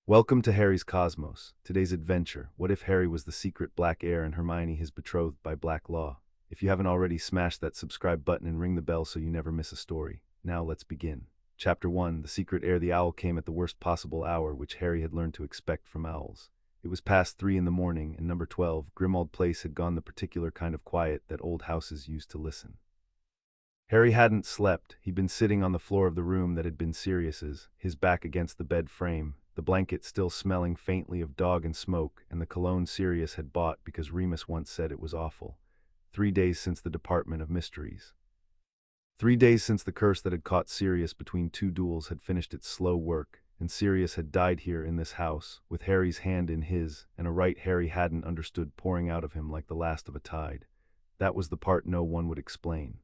Welcome to Harry's Cosmos. Today's adventure: what if Harry was the secret Black Heir and Hermione his betrothed by black law? If you haven't already, smash that subscribe button and ring the bell so you never miss a story. Now let's begin. Chapter 1: The Secret Heir. The owl came at the worst possible hour, which Harry had learned to expect from owls. It was past 3 in the morning, and number 12, Grimmauld Place, had gone the particular kind of quiet that old houses used to listen. Harry hadn't slept. He'd been sitting on the floor of the room that had been Sirius's, his back against the bed frame, the blanket still smelling faintly of dog and smoke, and the cologne Sirius had bought because Remus once said it was awful. 3 days since the Department of Mysteries. 3 days since the curse that had caught Sirius between two duels had finished its slow work, and Sirius had died here in this house, with Harry's hand in his, and a right Harry hadn't understood pouring out of him like the last of a tide. That was the part no one would explain.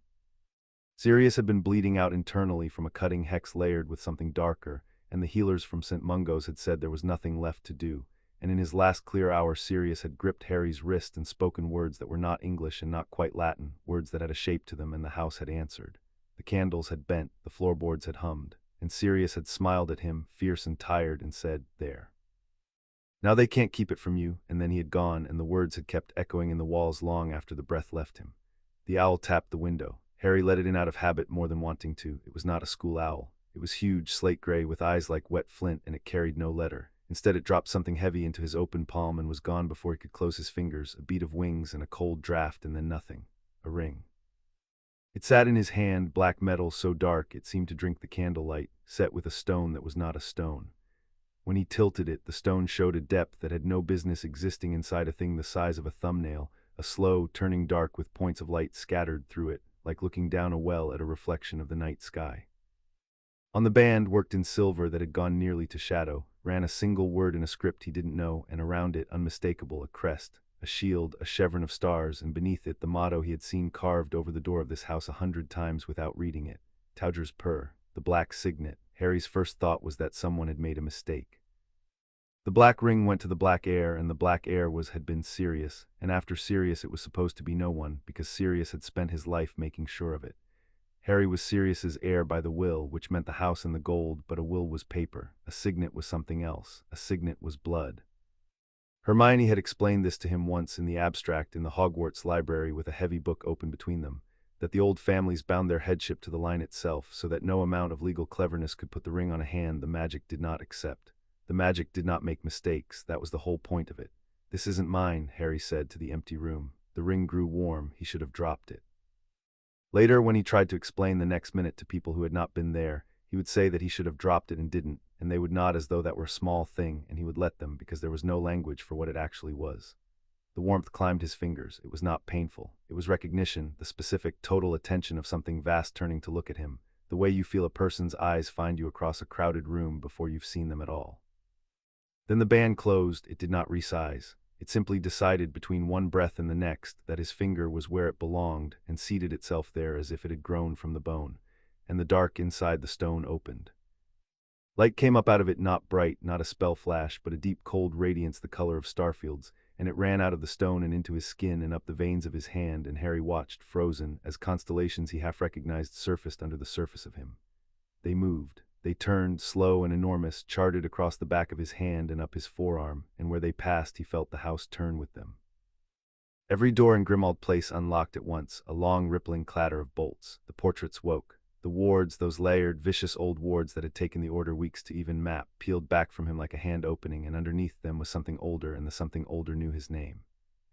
Sirius had been bleeding out internally from a cutting hex layered with something darker, and the healers from St. Mungo's had said there was nothing left to do, and in his last clear hour Sirius had gripped Harry's wrist and spoken words that were not English and not quite Latin, words that had a shape to them, and the house had answered. The candles had bent, the floorboards had hummed, and Sirius had smiled at him, fierce and tired, and said, "There. Now they can't keep it from you," and then he had gone, and the words had kept echoing in the walls long after the breath left him. The owl tapped the window. Harry let it in out of habit more than wanting to. It was not a school owl. It was huge, slate-gray, with eyes like wet flint, and it carried no letter. Instead, it dropped something heavy into his open palm and was gone before he could close his fingers, a beat of wings and a cold draft, and then nothing. A ring. It sat in his hand, black metal so dark it seemed to drink the candlelight, set with a stone that was not a stone. When he tilted it, the stone showed a depth that had no business existing inside a thing the size of a thumbnail, a slow, turning dark with points of light scattered through it, like looking down a well at a reflection of the night sky. On the band, worked in silver that had gone nearly to shadow, ran a single word in a script he didn't know, and around it, unmistakable, a crest, a shield, a chevron of stars, and beneath it the motto he had seen carved over the door of this house 100 times without reading it: Tauger's Purr, the black signet. Harry's first thought was that someone had made a mistake. The black ring went to the Black Heir, and the Black Heir had been Sirius, and after Sirius it was supposed to be no one, because Sirius had spent his life making sure of it. Harry was Sirius's heir by the will, which meant the house and the gold, but a will was paper, a signet was something else, a signet was blood. Hermione had explained this to him once in the abstract in the Hogwarts library with a heavy book open between them, that the old families bound their headship to the line itself, so that no amount of legal cleverness could put the ring on a hand the magic did not accept. The magic did not make mistakes, that was the whole point of it. "This isn't mine," Harry said to the empty room. The ring grew warm, he should have dropped it. Later, when he tried to explain the next minute to people who had not been there, he would say that he should have dropped it and didn't, and they would nod as though that were a small thing, and he would let them because there was no language for what it actually was. The warmth climbed his fingers. It was not painful. It was recognition, the specific, total attention of something vast turning to look at him, the way you feel a person's eyes find you across a crowded room before you've seen them at all. Then the band closed. It did not resize. It simply decided between one breath and the next that his finger was where it belonged and seated itself there as if it had grown from the bone, and the dark inside the stone opened. Light came up out of it, not bright, not a spell flash, but a deep cold radiance the color of starfields, and it ran out of the stone and into his skin and up the veins of his hand, and Harry watched, frozen, as constellations he half recognized surfaced under the surface of him. They moved. They turned, slow and enormous, charted across the back of his hand and up his forearm, and where they passed he felt the house turn with them. Every door in Grimmauld Place unlocked at once, a long rippling clatter of bolts. The portraits woke. The wards, those layered, vicious old wards that had taken the Order weeks to even map, peeled back from him like a hand opening, and underneath them was something older, and the something older knew his name.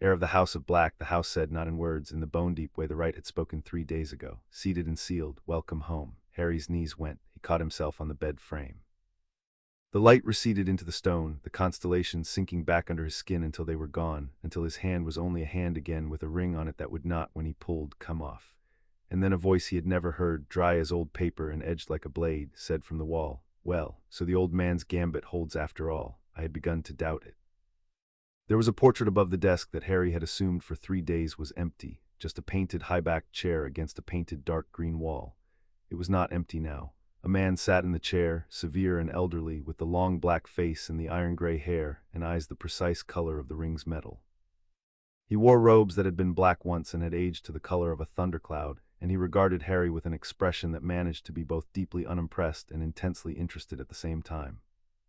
"Heir of the House of Black," the house said, not in words, in the bone-deep way the right had spoken 3 days ago. Seated and sealed, welcome home. Harry's knees went. He caught himself on the bed frame. The light receded into the stone, the constellations sinking back under his skin until they were gone, until his hand was only a hand again with a ring on it that would not, when he pulled, come off. And then a voice he had never heard, dry as old paper and edged like a blade, said from the wall, "Well, so the old man's gambit holds after all. I had begun to doubt it." There was a portrait above the desk that Harry had assumed for 3 days was empty, just a painted high-backed chair against a painted dark green wall. It was not empty now. A man sat in the chair, severe and elderly, with the long black face and the iron-gray hair, and eyes the precise color of the ring's metal. He wore robes that had been black once and had aged to the color of a thundercloud, and he regarded Harry with an expression that managed to be both deeply unimpressed and intensely interested at the same time.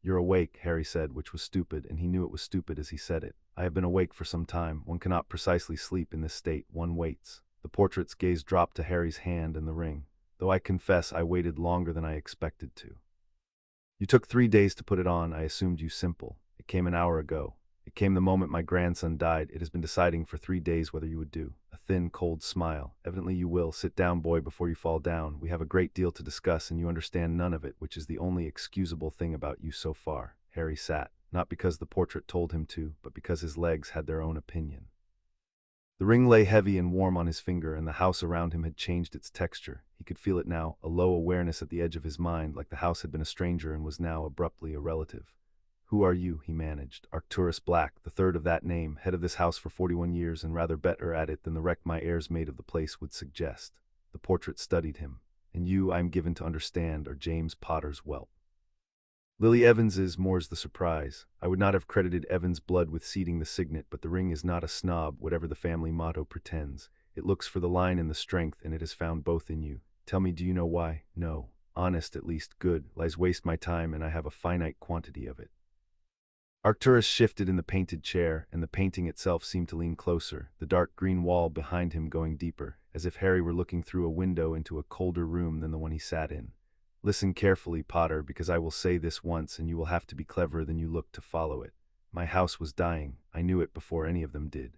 You're awake, Harry said, which was stupid, and he knew it was stupid as he said it. I have been awake for some time. One cannot precisely sleep in this state. One waits. The portrait's gaze dropped to Harry's hand and the ring. Though I confess I waited longer than I expected to. You took 3 days to put it on. I assumed you simple. It came an hour ago. It came the moment my grandson died. It has been deciding for 3 days whether you would do. A thin, cold smile. Evidently you will. Sit down, boy, before you fall down. We have a great deal to discuss, and you understand none of it, which is the only excusable thing about you so far. Harry sat, not because the portrait told him to, but because his legs had their own opinion. The ring lay heavy and warm on his finger, and the house around him had changed its texture. He could feel it now, a low awareness at the edge of his mind, like the house had been a stranger and was now abruptly a relative. Who are you? He managed. Arcturus Black, the third of that name, head of this house for 41 years and rather better at it than the wreck my heirs made of the place would suggest. The portrait studied him. And you, I am given to understand, are James Potter's whelp. Lily Evans's, more's the surprise. I would not have credited Evans' blood with seeding the signet, but the ring is not a snob, whatever the family motto pretends. It looks for the line and the strength, and it has found both in you. Tell me, do you know why? No. Honest, at least, good. Lies waste my time, and I have a finite quantity of it. Arcturus shifted in the painted chair, and the painting itself seemed to lean closer, the dark green wall behind him going deeper, as if Harry were looking through a window into a colder room than the one he sat in. Listen carefully, Potter, because I will say this once, and you will have to be cleverer than you look to follow it. My house was dying. I knew it before any of them did.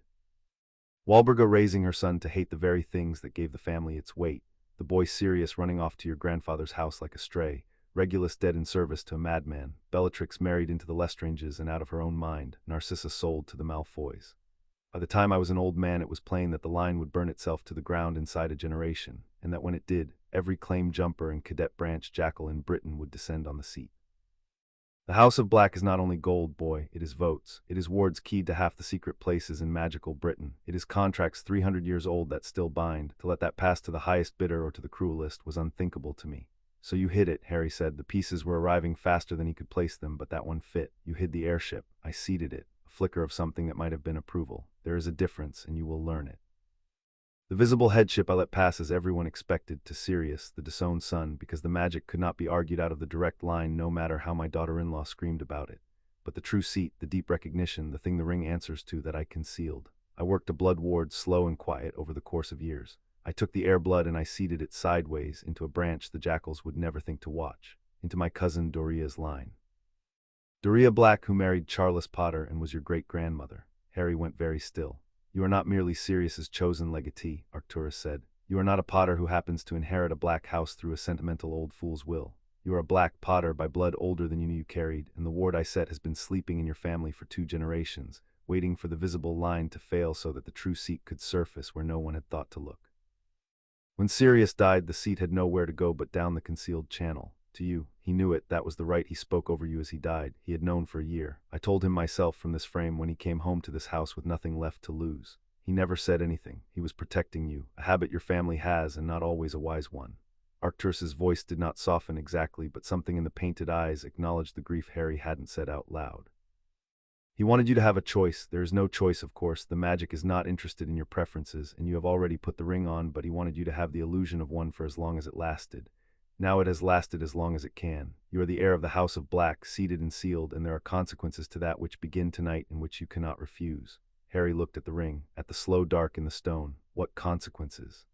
Walburga raising her son to hate the very things that gave the family its weight. The boy Sirius running off to your grandfather's house like a stray. Regulus dead in service to a madman. Bellatrix married into the Lestranges and out of her own mind. Narcissa sold to the Malfoys. By the time I was an old man, it was plain that the line would burn itself to the ground inside a generation, and that when it did, every claim jumper and cadet branch jackal in Britain would descend on the seat. The House of Black is not only gold, boy, it is votes. It is wards keyed to half the secret places in magical Britain. It is contracts 300 years old that still bind. To let that pass to the highest bidder or to the cruelest was unthinkable to me. So you hid it, Harry said. The pieces were arriving faster than he could place them, but that one fit. You hid the airship. I seeded it. A flicker of something that might have been approval. There is a difference, and you will learn it. The visible headship I let pass as everyone expected to Sirius, the disowned son, because the magic could not be argued out of the direct line no matter how my daughter-in-law screamed about it. But the true seat, the deep recognition, the thing the ring answers to that I concealed. I worked a blood ward slow and quiet over the course of years. I took the air blood and I seeded it sideways into a branch the jackals would never think to watch, into my cousin Doria's line. Doria Black, who married Charles Potter and was your great-grandmother. Harry went very still. You are not merely Sirius's chosen legatee, Arcturus said. You are not a Potter who happens to inherit a black house through a sentimental old fool's will. You are a black Potter by blood older than you knew you carried, and the ward I set has been sleeping in your family for 2 generations, waiting for the visible line to fail so that the true seat could surface where no one had thought to look. When Sirius died, the seat had nowhere to go but down the concealed channel. To you, he knew it, that was the right he spoke over you as he died. He had known for a year. I told him myself from this frame when he came home to this house with nothing left to lose. He never said anything. He was protecting you, a habit your family has and not always a wise one. Arcturus's voice did not soften exactly, but something in the painted eyes acknowledged the grief Harry hadn't said out loud. He wanted you to have a choice. There is no choice, of course. The magic is not interested in your preferences, and you have already put the ring on, but he wanted you to have the illusion of one for as long as it lasted. Now it has lasted as long as it can. You are the heir of the House of Black, seated and sealed, and there are consequences to that which begin tonight and which you cannot refuse. Harry looked at the ring, at the slow dark in the stone. What consequences?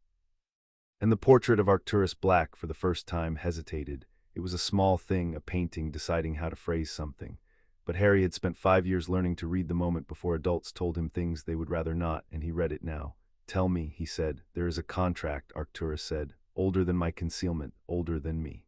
And the portrait of Arcturus Black, for the first time, hesitated. It was a small thing, a painting deciding how to phrase something. But Harry had spent 5 years learning to read the moment before adults told him things they would rather not, and he read it now. Tell me, he said. There is a contract, Arcturus said. Older than my concealment, older than me.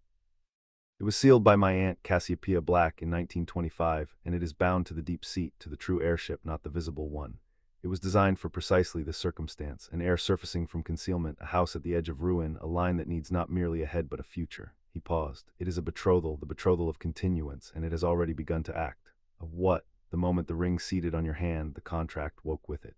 It was sealed by my aunt Cassiopeia Black in 1925, and it is bound to the deep seat, to the true airship, not the visible one. It was designed for precisely this circumstance, an air surfacing from concealment, a house at the edge of ruin, a line that needs not merely a head but a future. He paused. It is a betrothal, the betrothal of continuance, and it has already begun to act. Of what? The moment the ring seated on your hand, the contract woke with it.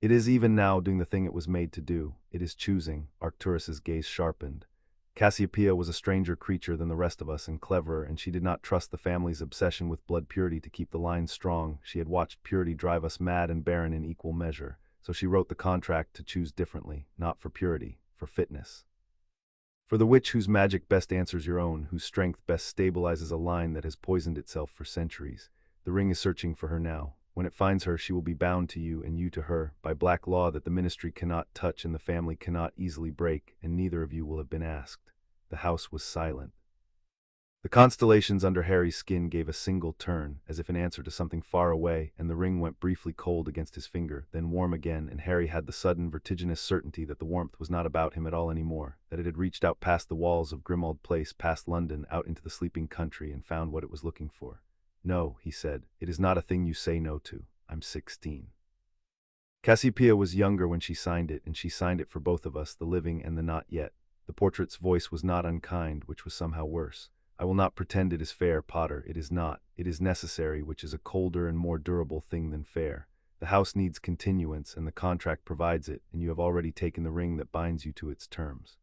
It is even now doing the thing it was made to do. It is choosing. Arcturus's gaze sharpened. Cassiopeia was a stranger creature than the rest of us and cleverer, and she did not trust the family's obsession with blood purity to keep the line strong. She had watched purity drive us mad and barren in equal measure, so she wrote the contract to choose differently, not for purity, for fitness. For the witch whose magic best answers your own, whose strength best stabilizes a line that has poisoned itself for centuries, the ring is searching for her now. When it finds her, she will be bound to you and you to her, by black law that the ministry cannot touch and the family cannot easily break, and neither of you will have been asked. The house was silent. The constellations under Harry's skin gave a single turn, as if in answer to something far away, and the ring went briefly cold against his finger, then warm again, and Harry had the sudden vertiginous certainty that the warmth was not about him at all anymore, that it had reached out past the walls of Grimmauld Place, past London, out into the sleeping country, and found what it was looking for. "No," he said, "it is not a thing you say no to. I'm 16. Cassiopeia was younger when she signed it, and she signed it for both of us, the living and the not yet." The portrait's voice was not unkind, which was somehow worse. "I will not pretend it is fair, Potter. It is not. It is necessary, which is a colder and more durable thing than fair. The house needs continuance, and the contract provides it, and you have already taken the ring that binds you to its terms.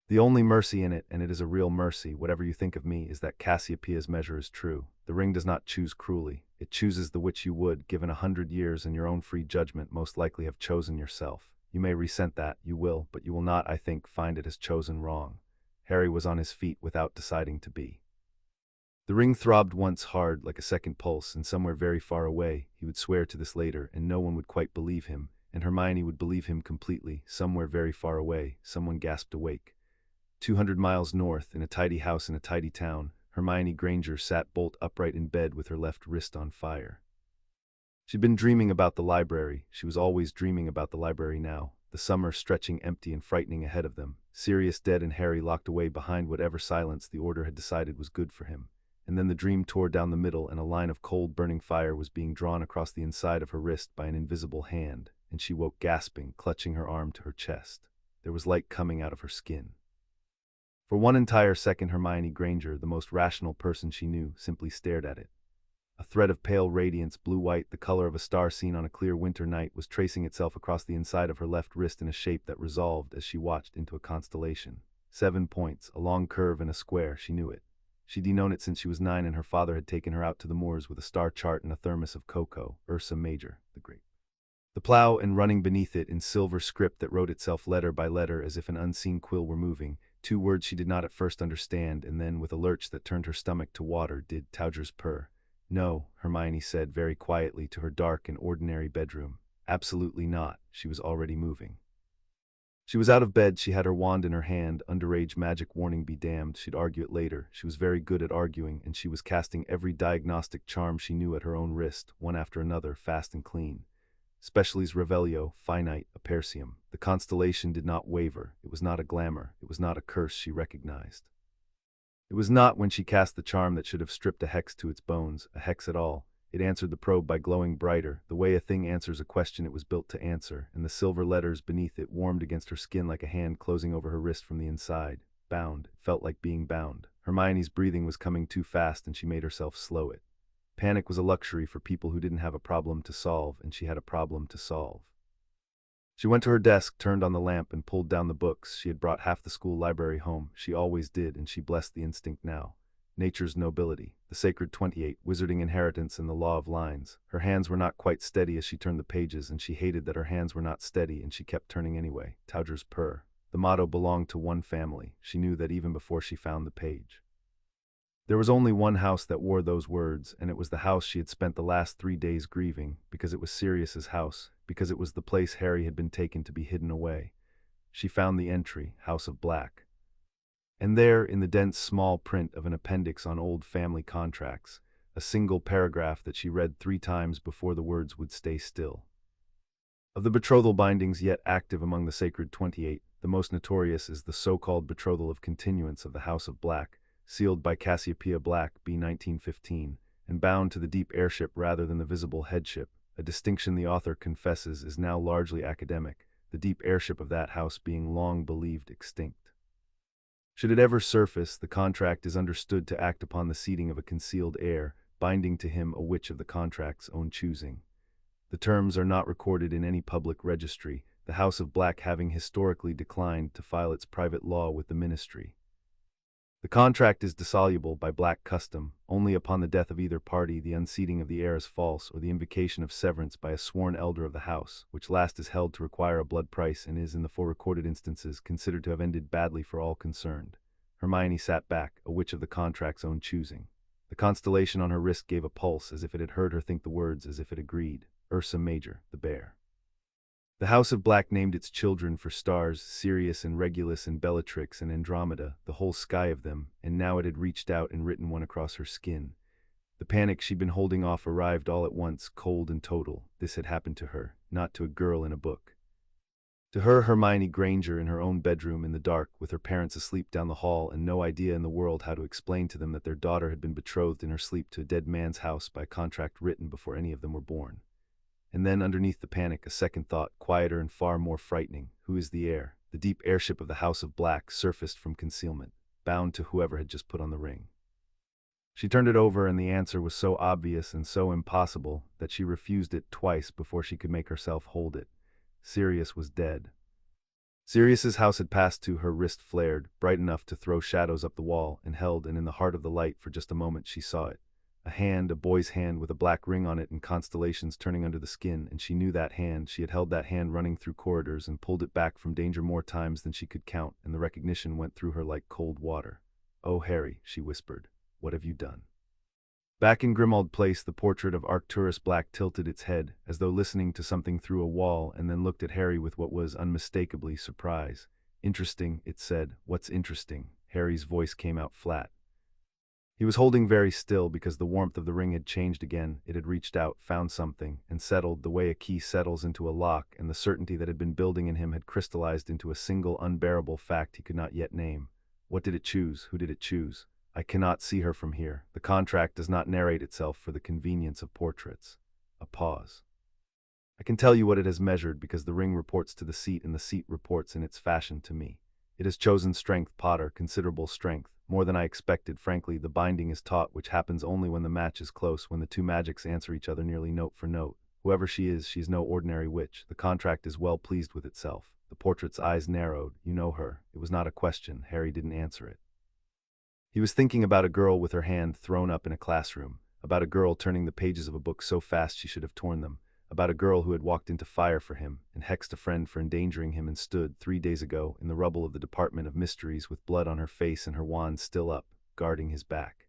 The only mercy in it, and it is a real mercy, whatever you think of me, is that Cassiopeia's measure is true. The ring does not choose cruelly. It chooses the which you would, given 100 years and your own free judgment, most likely have chosen yourself. You may resent that, you will, but you will not, I think, find it has chosen wrong." Harry was on his feet without deciding to be. The ring throbbed once hard, like a second pulse, and somewhere very far away, he would swear to this later, and no one would quite believe him, and Hermione would believe him completely. Somewhere very far away, someone gasped awake. 200 miles north, in a tidy house in a tidy town, Hermione Granger sat bolt upright in bed with her left wrist on fire. She'd been dreaming about the library. She was always dreaming about the library now, the summer stretching empty and frightening ahead of them, Sirius dead and Harry locked away behind whatever silence the Order had decided was good for him. And then the dream tore down the middle, and a line of cold burning fire was being drawn across the inside of her wrist by an invisible hand, and she woke gasping, clutching her arm to her chest. There was light coming out of her skin. For one entire second Hermione Granger, the most rational person she knew, simply stared at it. A thread of pale radiance, blue-white, the color of a star seen on a clear winter night, was tracing itself across the inside of her left wrist in a shape that resolved as she watched into a constellation. 7 points, a long curve and a square, she knew it. She'd known it since she was 9, and her father had taken her out to the moors with a star chart and a thermos of cocoa, Ursa Major, the Great. The plow, and running beneath it in silver script that wrote itself letter by letter as if an unseen quill were moving, 2 words she did not at first understand, and then, with a lurch that turned her stomach to water, did Towger's purr. "No," Hermione said very quietly to her dark and ordinary bedroom. "Absolutely not." She was already moving. She was out of bed, she had her wand in her hand, underage magic warning be damned, she'd argue it later. She was very good at arguing, and she was casting every diagnostic charm she knew at her own wrist, one after another, fast and clean. Specialties Revelio, Finite, Aperseum. The constellation did not waver. It was not a glamour. It was not a curse she recognized. It was not, when she cast the charm that should have stripped a hex to its bones, a hex at all. It answered the probe by glowing brighter, the way a thing answers a question it was built to answer, and the silver letters beneath it warmed against her skin like a hand closing over her wrist from the inside. Bound. It felt like being bound. Hermione's breathing was coming too fast, and she made herself slow it. Panic was a luxury for people who didn't have a problem to solve, and she had a problem to solve. She went to her desk, turned on the lamp, and pulled down the books. She had brought half the school library home. She always did, and she blessed the instinct now. Nature's nobility, the sacred 28, wizarding inheritance, and the law of lines. Her hands were not quite steady as she turned the pages, and she hated that her hands were not steady, and she kept turning anyway. Towger's purr. The motto belonged to one family. She knew that even before she found the page. There was only one house that wore those words, and it was the house she had spent the last 3 days grieving, because it was Sirius's house, because it was the place Harry had been taken to be hidden away. She found the entry, House of Black. And there, in the dense small print of an appendix on old family contracts, a single paragraph that she read 3 times before the words would stay still. Of the betrothal bindings yet active among the sacred 28, the most notorious is the so-called betrothal of continuance of the House of Black, sealed by Cassiopeia Black, B. 1915, and bound to the deep airship rather than the visible headship, a distinction the author confesses is now largely academic, the deep airship of that house being long believed extinct. Should it ever surface, the contract is understood to act upon the seating of a concealed heir, binding to him a witch of the contract's own choosing. The terms are not recorded in any public registry, the House of Black having historically declined to file its private law with the ministry. The contract is dissoluble by black custom. Only upon the death of either party the unseating of the heir is false, or the invocation of severance by a sworn elder of the house, which last is held to require a blood price and is, in the four recorded instances, considered to have ended badly for all concerned. Hermione sat back, a witch of the contract's own choosing. The constellation on her wrist gave a pulse, as if it had heard her think the words, as if it agreed. Ursa Major, the bear. The House of Black named its children for stars, Sirius and Regulus and Bellatrix and Andromeda, the whole sky of them, and now it had reached out and written one across her skin. The panic she'd been holding off arrived all at once, cold and total. This had happened to her, not to a girl in a book. To her, Hermione Granger, in her own bedroom in the dark, with her parents asleep down the hall and no idea in the world how to explain to them that their daughter had been betrothed in her sleep to a dead man's house by a contract written before any of them were born. And then, underneath the panic, a second thought, quieter and far more frightening. Who is the heir? The deep airship of the House of Black surfaced from concealment, bound to whoever had just put on the ring. She turned it over, and the answer was so obvious and so impossible that she refused it twice before she could make herself hold it. Sirius was dead. Sirius's house had passed to her wrist, flared, bright enough to throw shadows up the wall, and held, and in the heart of the light for just a moment she saw it. A hand, a boy's hand with a black ring on it and constellations turning under the skin, and she knew that hand. She had held that hand running through corridors and pulled it back from danger more times than she could count, and the recognition went through her like cold water. "Oh, Harry," she whispered, "what have you done?" Back in Grimmauld Place, the portrait of Arcturus Black tilted its head, as though listening to something through a wall, and then looked at Harry with what was unmistakably surprise. "Interesting," it said. "What's interesting?" Harry's voice came out flat. He was holding very still because the warmth of the ring had changed again. It had reached out, found something, and settled the way a key settles into a lock, and the certainty that had been building in him had crystallized into a single unbearable fact he could not yet name. What did it choose? Who did it choose? "I cannot see her from here. The contract does not narrate itself for the convenience of portraits." A pause. "I can tell you what it has measured because the ring reports to the seat and the seat reports in its fashion to me. It has chosen strength, Potter, considerable strength. More than I expected, frankly. The binding is taut, which happens only when the match is close, when the two magics answer each other nearly note for note. Whoever she is no ordinary witch. The contract is well pleased with itself." The portrait's eyes narrowed. "You know her." It was not a question. Harry didn't answer it. He was thinking about a girl with her hand thrown up in a classroom, about a girl turning the pages of a book so fast she should have torn them, about a girl who had walked into fire for him and hexed a friend for endangering him and stood, 3 days ago, in the rubble of the Department of Mysteries with blood on her face and her wand still up, guarding his back.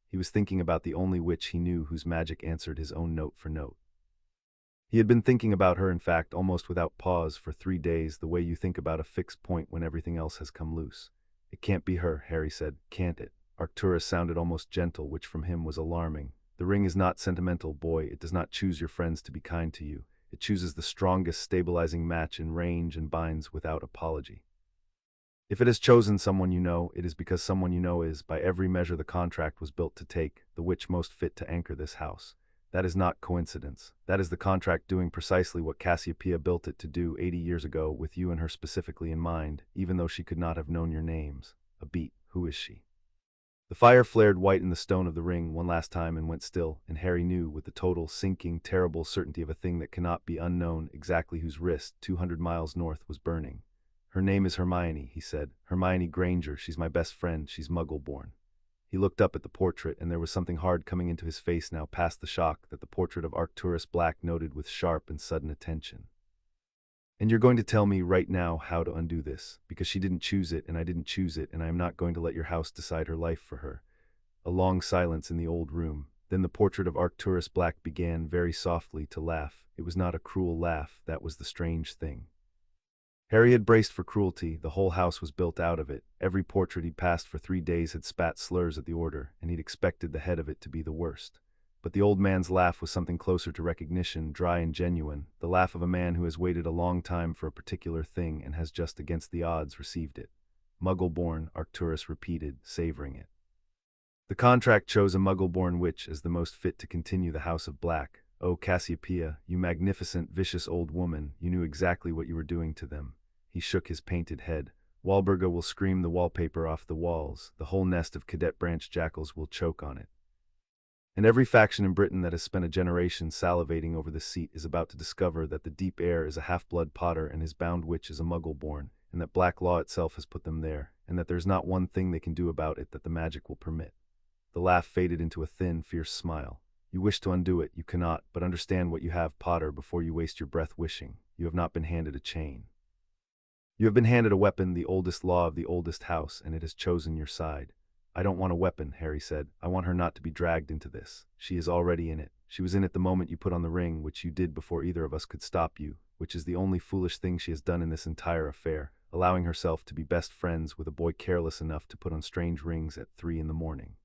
He was thinking about the only witch he knew whose magic answered his own note for note. He had been thinking about her, in fact, almost without pause for 3 days, the way you think about a fixed point when everything else has come loose. "It can't be her," Harry said. "Can't it?" Arcturus sounded almost gentle, which from him was alarming. "The ring is not sentimental, boy. It does not choose your friends to be kind to you. It chooses the strongest stabilizing match in range and binds without apology. If it has chosen someone you know, it is because someone you know is, by every measure the contract was built to take, the witch most fit to anchor this house. That is not coincidence. That is the contract doing precisely what Cassiopeia built it to do 80 years ago, with you and her specifically in mind, even though she could not have known your names." A beat. "Who is she?" The fire flared white in the stone of the ring one last time and went still, and Harry knew, with the total, sinking, terrible certainty of a thing that cannot be unknown, exactly whose wrist, 200 miles north, was burning. "Her name is Hermione," he said. "Hermione Granger. She's my best friend. She's Muggle-born." He looked up at the portrait, and there was something hard coming into his face now, past the shock that the portrait of Arcturus Black noted with sharp and sudden attention. "And you're going to tell me right now how to undo this, because she didn't choose it and I didn't choose it, and I am not going to let your house decide her life for her." A long silence in the old room. Then the portrait of Arcturus Black began, very softly, to laugh. It was not a cruel laugh, that was the strange thing. Harry had braced for cruelty. The whole house was built out of it. Every portrait he'd passed for 3 days had spat slurs at the order, and he'd expected the head of it to be the worst. But the old man's laugh was something closer to recognition, dry and genuine, the laugh of a man who has waited a long time for a particular thing and has just against the odds received it. "Muggle-born," Arcturus repeated, savoring it. "The contract chose a Muggle-born witch as the most fit to continue the House of Black. Oh, Cassiopeia, you magnificent, vicious old woman, you knew exactly what you were doing to them." He shook his painted head. "Walburga will scream the wallpaper off the walls. The whole nest of cadet branch jackals will choke on it. And every faction in Britain that has spent a generation salivating over the seat is about to discover that the deep heir is a half-blood Potter and his bound witch is a Muggle-born, and that black law itself has put them there. and that there's not one thing they can do about it that the magic will permit. The laugh faded into a thin, fierce smile. You wish to undo it, you cannot, but understand what you have, Potter, before you waste your breath wishing. You have not been handed a chain. You have been handed a weapon, the oldest law of the oldest house, and it has chosen your side. I don't want a weapon, Harry said. I want her not to be dragged into this. She is already in it. She was in it the moment you put on the ring, which you did before either of us could stop you, which is the only foolish thing she has done in this entire affair, allowing herself to be best friends with a boy careless enough to put on strange rings at 3 in the morning.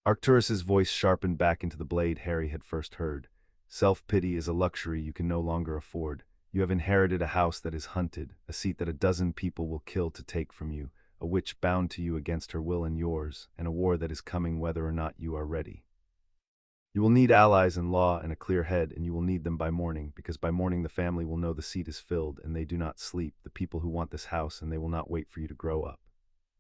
Arcturus's voice sharpened back into the blade Harry had first heard. Self-pity is a luxury you can no longer afford. You have inherited a house that is hunted, a seat that a dozen people will kill to take from you, a witch bound to you against her will and yours, and a war that is coming whether or not you are ready. You will need allies in law and a clear head, and you will need them by morning, because by morning the family will know the seat is filled, and they do not sleep, the people who want this house, and they will not wait for you to grow up.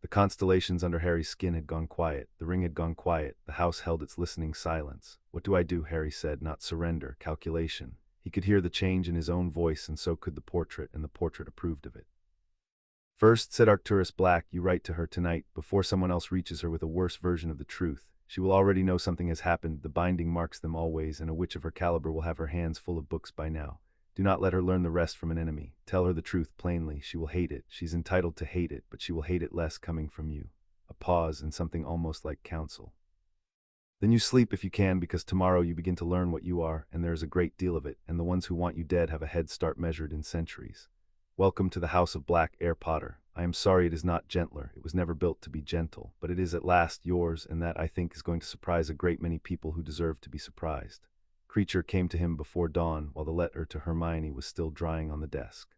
The constellations under Harry's skin had gone quiet, the ring had gone quiet, the house held its listening silence. What do I do, Harry said, not surrender, calculation. He could hear the change in his own voice, and so could the portrait, and the portrait approved of it. First, said Arcturus Black, you write to her tonight, before someone else reaches her with a worse version of the truth. She will already know something has happened, the binding marks them always, and a witch of her caliber will have her hands full of books by now. Do not let her learn the rest from an enemy. Tell her the truth plainly. She will hate it. She's entitled to hate it, but she will hate it less coming from you. A pause and something almost like counsel. Then you sleep if you can, because tomorrow you begin to learn what you are, and there is a great deal of it, and the ones who want you dead have a head start measured in centuries. Welcome to the House of Black, Heir Potter. I am sorry it is not gentler. It was never built to be gentle, but it is at last yours, and that, I think, is going to surprise a great many people who deserve to be surprised. Creature came to him before dawn, while the letter to Hermione was still drying on the desk.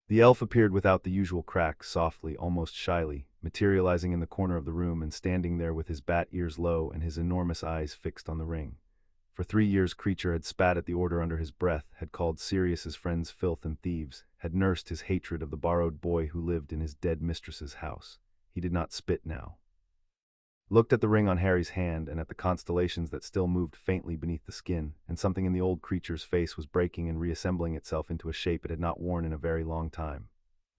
The elf appeared without the usual crack, softly, almost shyly, materializing in the corner of the room and standing there with his bat ears low and his enormous eyes fixed on the ring. For 3 years Creature had spat at the order under his breath, had called Sirius's friends filth and thieves, had nursed his hatred of the borrowed boy who lived in his dead mistress's house. He did not spit now. Looked at the ring on Harry's hand and at the constellations that still moved faintly beneath the skin, and something in the old creature's face was breaking and reassembling itself into a shape it had not worn in a very long time.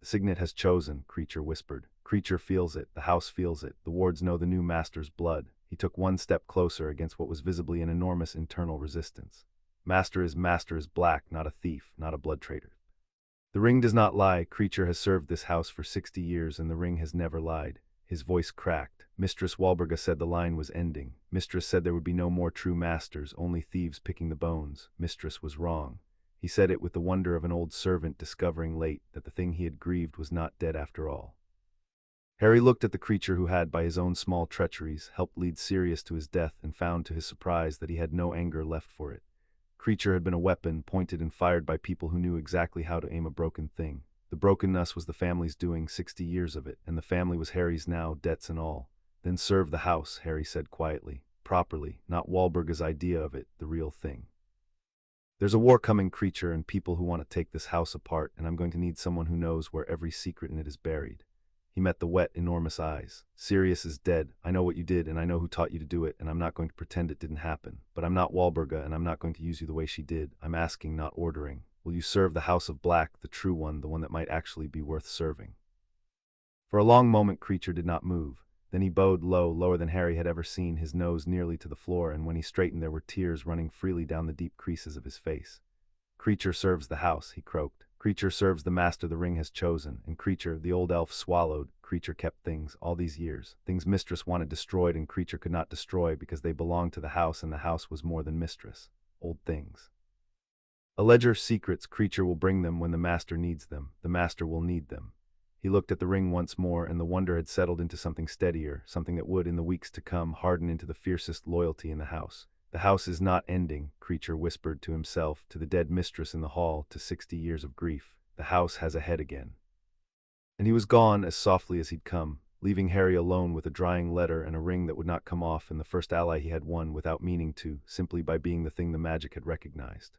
The signet has chosen, Creature whispered. Creature feels it, the house feels it, the wards know the new master's blood. He took one step closer against what was visibly an enormous internal resistance. Master is Black, not a thief, not a blood traitor. The ring does not lie. Creature has served this house for 60 years and the ring has never lied. His voice cracked. Mistress Walburga said the line was ending. Mistress said there would be no more true masters, only thieves picking the bones. Mistress was wrong. He said it with the wonder of an old servant discovering late that the thing he had grieved was not dead after all. Harry looked at the creature who had, by his own small treacheries, helped lead Sirius to his death and found to his surprise that he had no anger left for it. Creature had been a weapon, pointed and fired by people who knew exactly how to aim a broken thing. The brokenness was the family's doing, 60 years of it, and the family was Harry's now, debts and all. Then serve the house, Harry said quietly. Properly, not Walburga's idea of it, the real thing. There's a war coming, Creature, and people who want to take this house apart, and I'm going to need someone who knows where every secret in it is buried. He met the wet, enormous eyes. Sirius is dead. I know what you did, and I know who taught you to do it, and I'm not going to pretend it didn't happen. But I'm not Walburga, and I'm not going to use you the way she did. I'm asking, not ordering. Will you serve the House of Black, the true one, the one that might actually be worth serving? For a long moment Creature did not move. Then he bowed low, lower than Harry had ever seen, his nose nearly to the floor, and when he straightened there were tears running freely down the deep creases of his face. Creature serves the house, he croaked. Creature serves the master the ring has chosen, and Creature, the old elf, swallowed. Creature kept things, all these years. Things Mistress wanted destroyed and Creature could not destroy because they belonged to the house and the house was more than Mistress. Old things. A ledger secrets, Creature will bring them when the master needs them. The master will need them. He looked at the ring once more, and the wonder had settled into something steadier, something that would, in the weeks to come, harden into the fiercest loyalty in the house. The house is not ending, Creature whispered to himself, to the dead mistress in the hall, to 60 years of grief. The house has a head again. And he was gone as softly as he'd come, leaving Harry alone with a drying letter and a ring that would not come off, and the first ally he had won without meaning to, simply by being the thing the magic had recognized.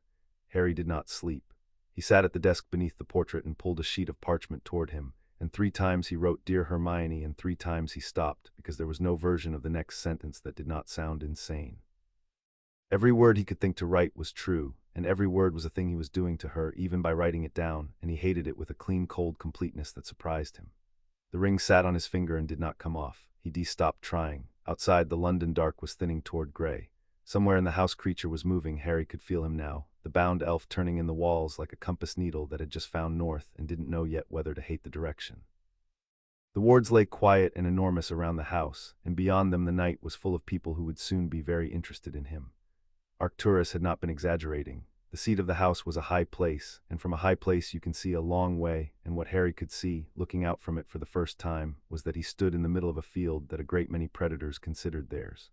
Harry did not sleep. He sat at the desk beneath the portrait and pulled a sheet of parchment toward him, and 3 times he wrote Dear Hermione, and 3 times he stopped, because there was no version of the next sentence that did not sound insane. Every word he could think to write was true, and every word was a thing he was doing to her, even by writing it down, and he hated it with a clean, cold completeness that surprised him. The ring sat on his finger and did not come off. He stopped trying. Outside, the London dark was thinning toward gray. Somewhere in the house creature was moving. Harry could feel him now, the bound elf turning in the walls like a compass needle that had just found north and didn't know yet whether to hate the direction. The wards lay quiet and enormous around the house, and beyond them the night was full of people who would soon be very interested in him. Arcturus had not been exaggerating. The seat of the house was a high place, and from a high place you can see a long way, and what Harry could see, looking out from it for the first time, was that he stood in the middle of a field that a great many predators considered theirs.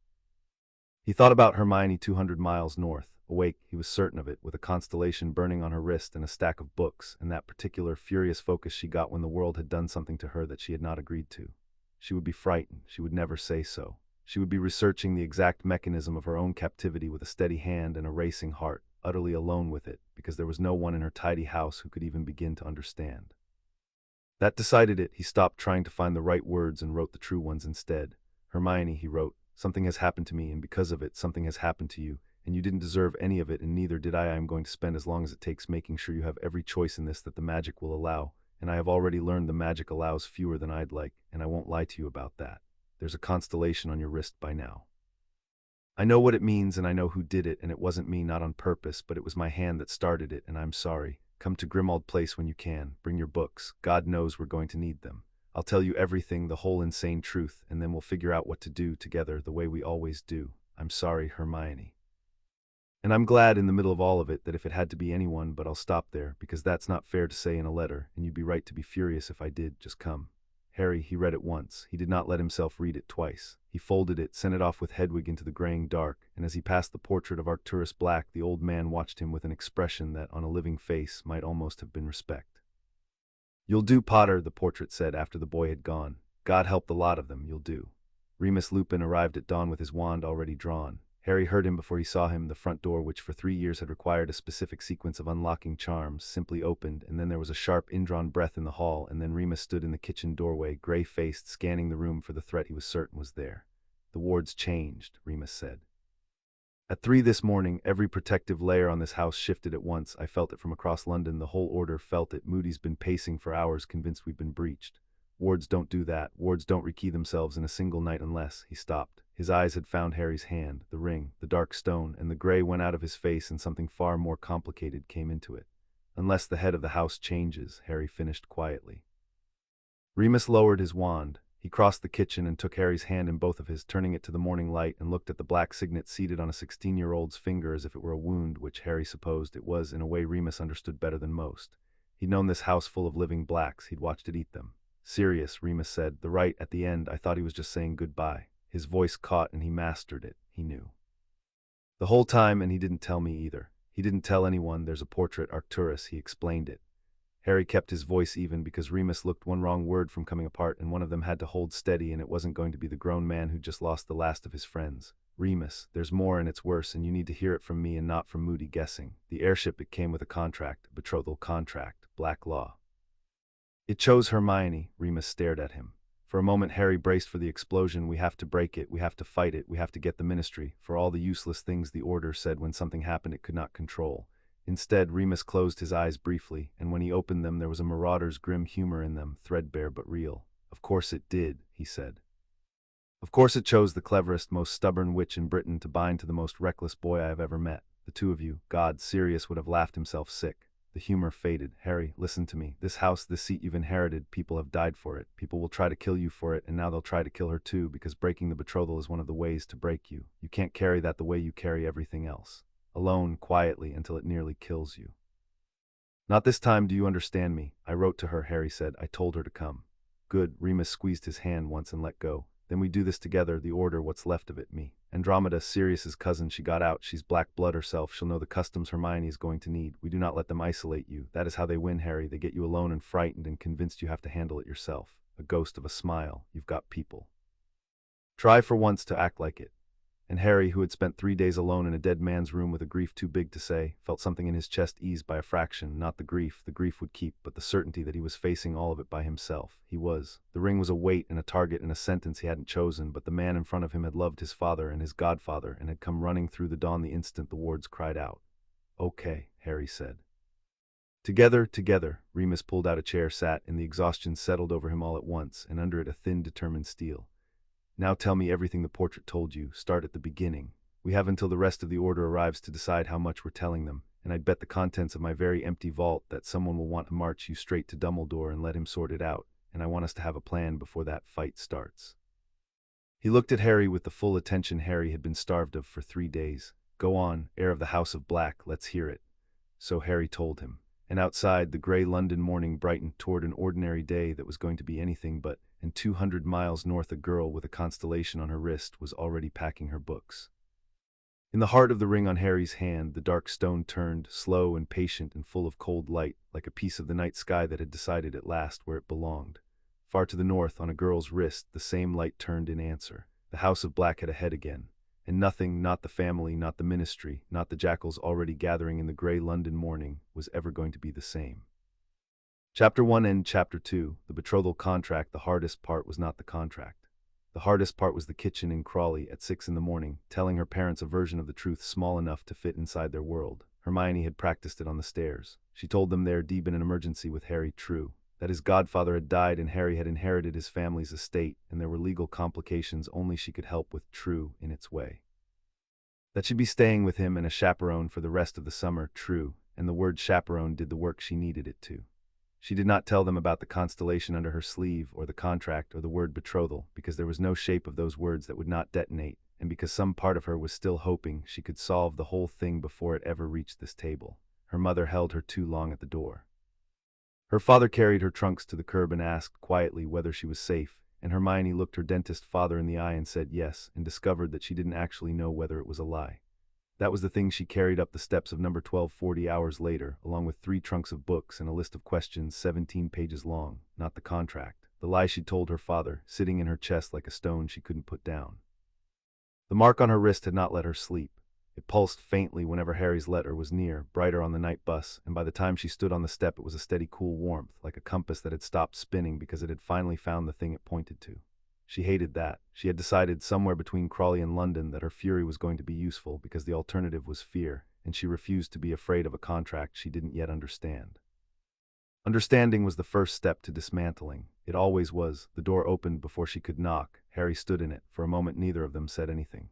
He thought about Hermione 200 miles north, awake, he was certain of it, with a constellation burning on her wrist and a stack of books, and that particular furious focus she got when the world had done something to her that she had not agreed to. She would be frightened, she would never say so. She would be researching the exact mechanism of her own captivity with a steady hand and a racing heart, utterly alone with it, because there was no one in her tidy house who could even begin to understand. That decided it, he stopped trying to find the right words and wrote the true ones instead. Hermione, he wrote, something has happened to me, and because of it, something has happened to you, and you didn't deserve any of it, and neither did I. I am going to spend as long as it takes making sure you have every choice in this that the magic will allow, and I have already learned the magic allows fewer than I'd like, and I won't lie to you about that. There's a constellation on your wrist by now. I know what it means, and I know who did it, and it wasn't me, not on purpose, but it was my hand that started it, and I'm sorry. Come to Grimmauld Place when you can. Bring your books. God knows we're going to need them. I'll tell you everything, the whole insane truth, and then we'll figure out what to do together the way we always do. I'm sorry, Hermione. And I'm glad in the middle of all of it that if it had to be anyone, but I'll stop there, because that's not fair to say in a letter, and you'd be right to be furious if I did. Just come. Harry, he read it once. He did not let himself read it twice. He folded it, sent it off with Hedwig into the graying dark, and as he passed the portrait of Arcturus Black, the old man watched him with an expression that, on a living face, might almost have been respect. You'll do, Potter, the portrait said after the boy had gone. God help the lot of them, you'll do. Remus Lupin arrived at dawn with his wand already drawn. Harry heard him before he saw him. The front door, which for 3 years had required a specific sequence of unlocking charms, simply opened, and then there was a sharp, indrawn breath in the hall, and then Remus stood in the kitchen doorway, gray-faced, scanning the room for the threat he was certain was there. The wards changed, Remus said. At 3 this morning, every protective layer on this house shifted at once. I felt it from across London. The whole order felt it. Moody's been pacing for hours, convinced we've been breached. Wards don't do that. Wards don't rekey themselves in a single night unless— He stopped. His eyes had found Harry's hand, the ring, the dark stone, and the gray went out of his face and something far more complicated came into it. Unless the head of the house changes, Harry finished quietly. Remus lowered his wand. He crossed the kitchen and took Harry's hand in both of his, turning it to the morning light, and looked at the black signet seated on a 16-year-old's finger as if it were a wound, which Harry supposed it was in a way Remus understood better than most. He'd known this house full of living blacks. He'd watched it eat them. Sirius, Remus said, the right at the end. I thought he was just saying goodbye. His voice caught and he mastered it. He knew. The whole time, and he didn't tell me either. He didn't tell anyone. There's a portrait, Arcturus. He explained it. Harry kept his voice even because Remus looked one wrong word from coming apart, and one of them had to hold steady, and it wasn't going to be the grown man who just lost the last of his friends. Remus, there's more and it's worse, and you need to hear it from me and not from Moody guessing. The airship, it came with a contract, a betrothal contract, black law. It chose Hermione. Remus stared at him. For a moment Harry braced for the explosion. We have to break it, we have to fight it, we have to get the ministry, for all the useless things the Order said when something happened it could not control. Instead, Remus closed his eyes briefly, and when he opened them there was a marauder's grim humor in them, threadbare but real. Of course it did, he said. Of course it chose the cleverest, most stubborn witch in Britain to bind to the most reckless boy I have ever met. The two of you, God, Sirius would have laughed himself sick. The humor faded. Harry, listen to me. This house, this seat you've inherited, people have died for it. People will try to kill you for it, and now they'll try to kill her too, because breaking the betrothal is one of the ways to break you. You can't carry that the way you carry everything else. Alone, quietly, until it nearly kills you. Not this time, do you understand me? I wrote to her, Harry said. I told her to come. Good. Remus squeezed his hand once and let go. Then we do this together, the Order, what's left of it, me. Andromeda, Sirius's cousin, she got out. She's black blood herself. She'll know the customs Hermione is going to need. We do not let them isolate you. That is how they win, Harry. They get you alone and frightened and convinced you have to handle it yourself. A ghost of a smile. You've got people. Try for once to act like it. And Harry, who had spent 3 days alone in a dead man's room with a grief too big to say, felt something in his chest ease by a fraction. Not the grief would keep, but the certainty that he was facing all of it by himself. He was. The ring was a weight and a target and a sentence he hadn't chosen, but the man in front of him had loved his father and his godfather and had come running through the dawn the instant the wards cried out. Okay, Harry said. Together, Remus pulled out a chair, sat, and the exhaustion settled over him all at once, and under it a thin, determined steel. Now tell me everything the portrait told you. Start at the beginning. We have until the rest of the order arrives to decide how much we're telling them, and I'd bet the contents of my very empty vault that someone will want to march you straight to Dumbledore and let him sort it out, and I want us to have a plan before that fight starts. He looked at Harry with the full attention Harry had been starved of for 3 days. Go on, heir of the House of Black, let's hear it. So Harry told him. And outside, the grey London morning brightened toward an ordinary day that was going to be anything but, and 200 miles north a girl with a constellation on her wrist was already packing her books. In the heart of the ring on Harry's hand, the dark stone turned, slow and patient and full of cold light, like a piece of the night sky that had decided at last where it belonged. Far to the north, on a girl's wrist, the same light turned in answer. The House of Black had a head again. And nothing, not the family, not the ministry, not the jackals already gathering in the grey London morning, was ever going to be the same. Chapter 1 and Chapter 2, the betrothal contract. The hardest part was not the contract. The hardest part was the kitchen in Crawley at 6 in the morning, telling her parents a version of the truth small enough to fit inside their world. Hermione had practiced it on the stairs. She told them there'd been an emergency with Harry, true. That his godfather had died and Harry had inherited his family's estate, and there were legal complications only she could help with, true, in its way. That she'd be staying with him and a chaperone for the rest of the summer, true, and the word chaperone did the work she needed it to. She did not tell them about the constellation under her sleeve, or the contract, or the word betrothal, because there was no shape of those words that would not detonate, and because some part of her was still hoping she could solve the whole thing before it ever reached this table. Her mother held her too long at the door. Her father carried her trunks to the curb and asked quietly whether she was safe, and Hermione looked her dentist father in the eye and said yes, and discovered that she didn't actually know whether it was a lie. That was the thing she carried up the steps of number 12 40 hours later, along with 3 trunks of books and a list of questions 17 pages long, not the contract, the lie she'd told her father, sitting in her chest like a stone she couldn't put down. The mark on her wrist had not let her sleep. It pulsed faintly whenever Harry's letter was near, brighter on the night bus, and by the time she stood on the step it was a steady cool warmth, like a compass that had stopped spinning because it had finally found the thing it pointed to. She hated that. She had decided somewhere between Crawley and London that her fury was going to be useful because the alternative was fear, and she refused to be afraid of a contract she didn't yet understand. Understanding was the first step to dismantling. It always was. The door opened before she could knock. Harry stood in it. For a moment neither of them said anything.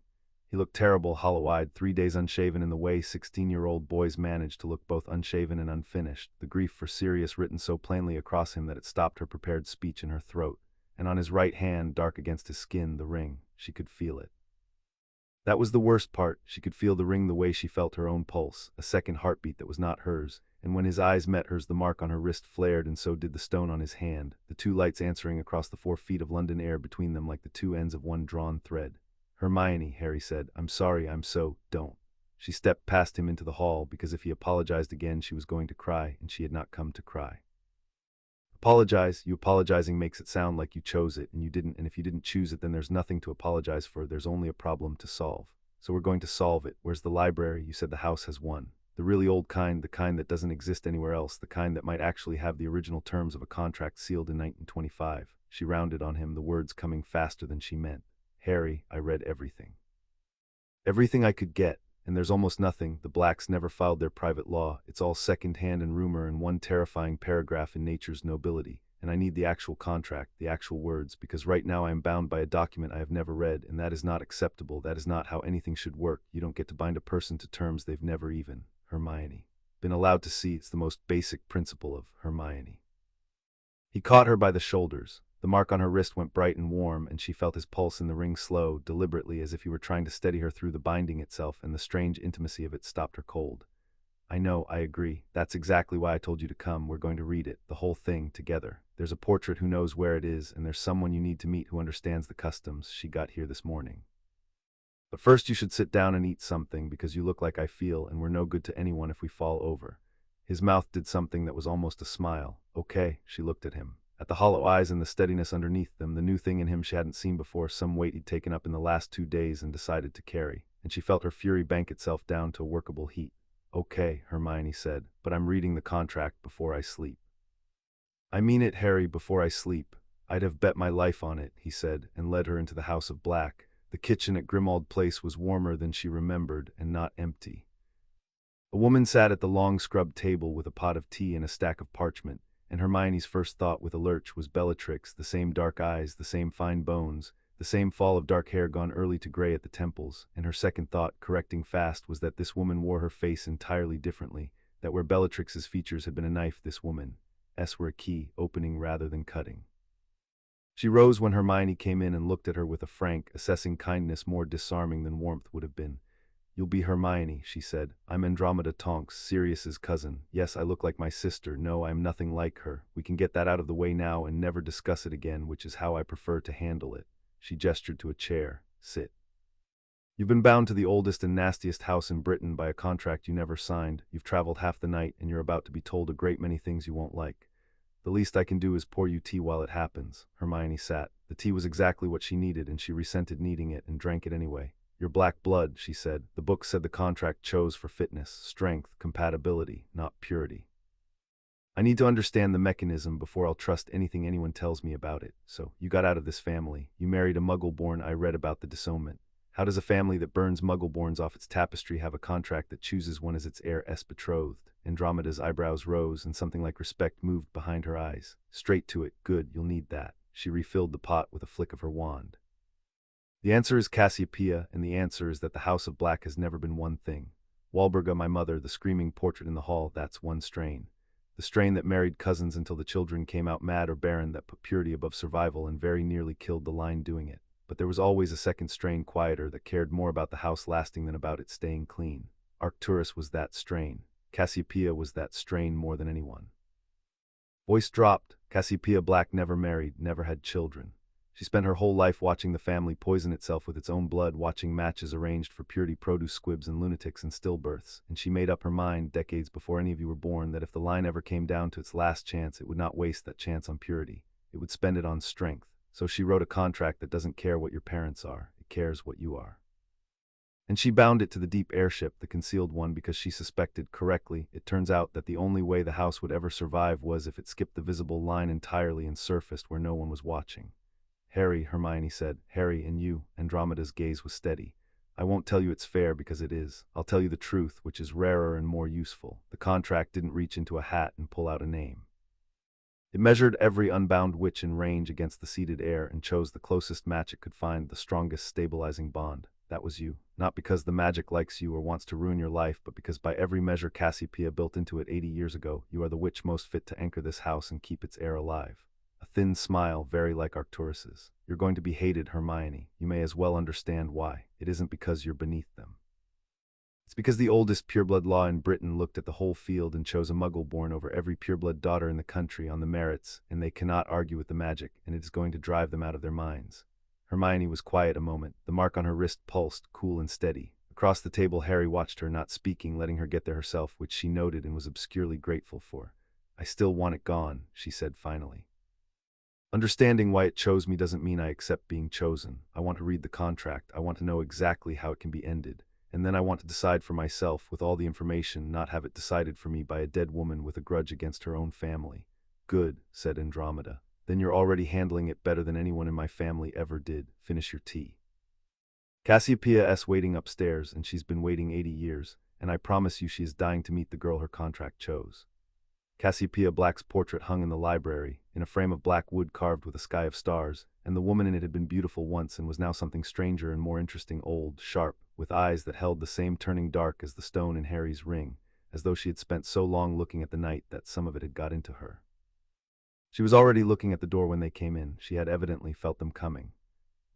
He looked terrible, hollow-eyed, 3 days unshaven in the way 16-year-old boys manage to look, both unshaven and unfinished, the grief for Sirius written so plainly across him that it stopped her prepared speech in her throat, and on his right hand, dark against his skin, the ring. She could feel it. That was the worst part. She could feel the ring the way she felt her own pulse, a second heartbeat that was not hers, and when his eyes met hers the mark on her wrist flared and so did the stone on his hand, the 2 lights answering across the 4 feet of London air between them like the 2 ends of one drawn thread. Hermione, Harry said, I'm sorry, don't. She stepped past him into the hall because if he apologized again she was going to cry, and she had not come to cry. Apologize? You apologizing makes it sound like you chose it, and you didn't, and if you didn't choose it then there's nothing to apologize for, there's only a problem to solve. So we're going to solve it. Where's the library? You said the house has one. The really old kind, the kind that doesn't exist anywhere else, the kind that might actually have the original terms of a contract sealed in 1925. She rounded on him, the words coming faster than she meant. Harry, I read everything. Everything I could get, and there's almost nothing. The Blacks never filed their private law. It's all second-hand and rumor and one terrifying paragraph in nature's nobility. And I need the actual contract, the actual words, because right now I am bound by a document I have never read, and that is not acceptable. That is not how anything should work. You don't get to bind a person to terms they've never even, Hermione, been allowed to see. It's the most basic principle of Hermione. He caught her by the shoulders. The mark on her wrist went bright and warm, and she felt his pulse in the ring slow, deliberately, as if he were trying to steady her through the binding itself, and the strange intimacy of it stopped her cold. I know, I agree. That's exactly why I told you to come. We're going to read it, the whole thing, together. There's a portrait who knows where it is, and there's someone you need to meet who understands the customs. She got here this morning. But first you should sit down and eat something, because you look like I feel, and we're no good to anyone if we fall over. His mouth did something that was almost a smile. Okay, she looked at him. At the hollow eyes and the steadiness underneath them, the new thing in him she hadn't seen before, some weight he'd taken up in the last 2 days and decided to carry, and she felt her fury bank itself down to a workable heat. Okay, Hermione said, but I'm reading the contract before I sleep. I mean it, Harry, before I sleep. I'd have bet my life on it, he said, and led her into the House of Black. The kitchen at Grimmauld Place was warmer than she remembered, and not empty. A woman sat at the long scrubbed table with a pot of tea and a stack of parchment, and Hermione's first thought with a lurch was Bellatrix, the same dark eyes, the same fine bones, the same fall of dark hair gone early to gray at the temples, and her second thought, correcting fast, was that this woman wore her face entirely differently, that where Bellatrix's features had been a knife, this woman's were a key, opening rather than cutting. She rose when Hermione came in and looked at her with a frank, assessing kindness more disarming than warmth would have been. "You'll be Hermione," she said. "I'm Andromeda Tonks, Sirius's cousin. Yes, I look like my sister. No, I am nothing like her. We can get that out of the way now and never discuss it again, which is how I prefer to handle it." She gestured to a chair. "Sit. You've been bound to the oldest and nastiest house in Britain by a contract you never signed. You've traveled half the night, and you're about to be told a great many things you won't like. The least I can do is pour you tea while it happens." Hermione sat. The tea was exactly what she needed, and she resented needing it and drank it anyway. "Your black blood," she said. "The book said the contract chose for fitness, strength, compatibility, not purity. I need to understand the mechanism before I'll trust anything anyone tells me about it. So, you got out of this family. You married a muggle-born. I read about the disownment. How does a family that burns muggle-borns off its tapestry have a contract that chooses one as its heir's betrothed?" Andromeda's eyebrows rose, and something like respect moved behind her eyes. "Straight to it. Good, you'll need that." She refilled the pot with a flick of her wand. "The answer is Cassiopeia, and the answer is that the House of Black has never been one thing. Walburga, my mother, the screaming portrait in the hall, that's one strain. The strain that married cousins until the children came out mad or barren, that put purity above survival and very nearly killed the line doing it. But there was always a second strain, quieter, that cared more about the house lasting than about it staying clean. Arcturus was that strain. Cassiopeia was that strain more than anyone." Voice dropped. Cassiopeia Black never married, never had children. She spent her whole life watching the family poison itself with its own blood, watching matches arranged for purity produce squibs and lunatics and stillbirths, and she made up her mind, decades before any of you were born, that if the line ever came down to its last chance, it would not waste that chance on purity. It would spend it on strength. So she wrote a contract that doesn't care what your parents are, it cares what you are. And she bound it to the deep airship, the concealed one, because she suspected correctly. It turns out that the only way the house would ever survive was if it skipped the visible line entirely and surfaced where no one was watching. "Harry," Hermione said. "Harry, and you." Andromeda's gaze was steady. "I won't tell you it's fair because it is. I'll tell you the truth, which is rarer and more useful. The contract didn't reach into a hat and pull out a name. It measured every unbound witch in range against the seated heir and chose the closest match it could find, the strongest stabilizing bond. That was you. Not because the magic likes you or wants to ruin your life, but because by every measure Cassiopeia built into it 80 years ago, you are the witch most fit to anchor this house and keep its heir alive." A thin smile, very like Arcturus's. "You're going to be hated, Hermione. You may as well understand why. It isn't because you're beneath them. It's because the oldest pureblood law in Britain looked at the whole field and chose a muggle born over every pureblood daughter in the country on the merits, and they cannot argue with the magic, and it is going to drive them out of their minds." Hermione was quiet a moment. The mark on her wrist pulsed, cool and steady. Across the table, Harry watched her, not speaking, letting her get there herself, which she noted and was obscurely grateful for. "I still want it gone," she said finally. "Understanding why it chose me doesn't mean I accept being chosen. I want to read the contract. I want to know exactly how it can be ended. And then I want to decide for myself with all the information, not have it decided for me by a dead woman with a grudge against her own family." "Good," said Andromeda. "Then you're already handling it better than anyone in my family ever did. Finish your tea. Cassiopeia's waiting upstairs, and she's been waiting 80 years, and I promise you she is dying to meet the girl her contract chose." Cassiopeia Black's portrait hung in the library, in a frame of black wood carved with a sky of stars, and the woman in it had been beautiful once and was now something stranger and more interesting, old, sharp, with eyes that held the same turning dark as the stone in Harry's ring, as though she had spent so long looking at the night that some of it had got into her. She was already looking at the door when they came in. She had evidently felt them coming.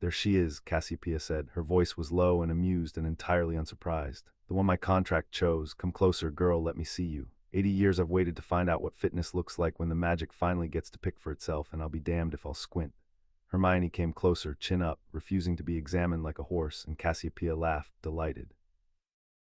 "There she is," Cassiopeia said. Her voice was low and amused and entirely unsurprised. "The one my contract chose. Come closer, girl, let me see you. 80 years I've waited to find out what fitness looks like when the magic finally gets to pick for itself, and I'll be damned if I'll squint." Hermione came closer, chin up, refusing to be examined like a horse, and Cassiopeia laughed, delighted.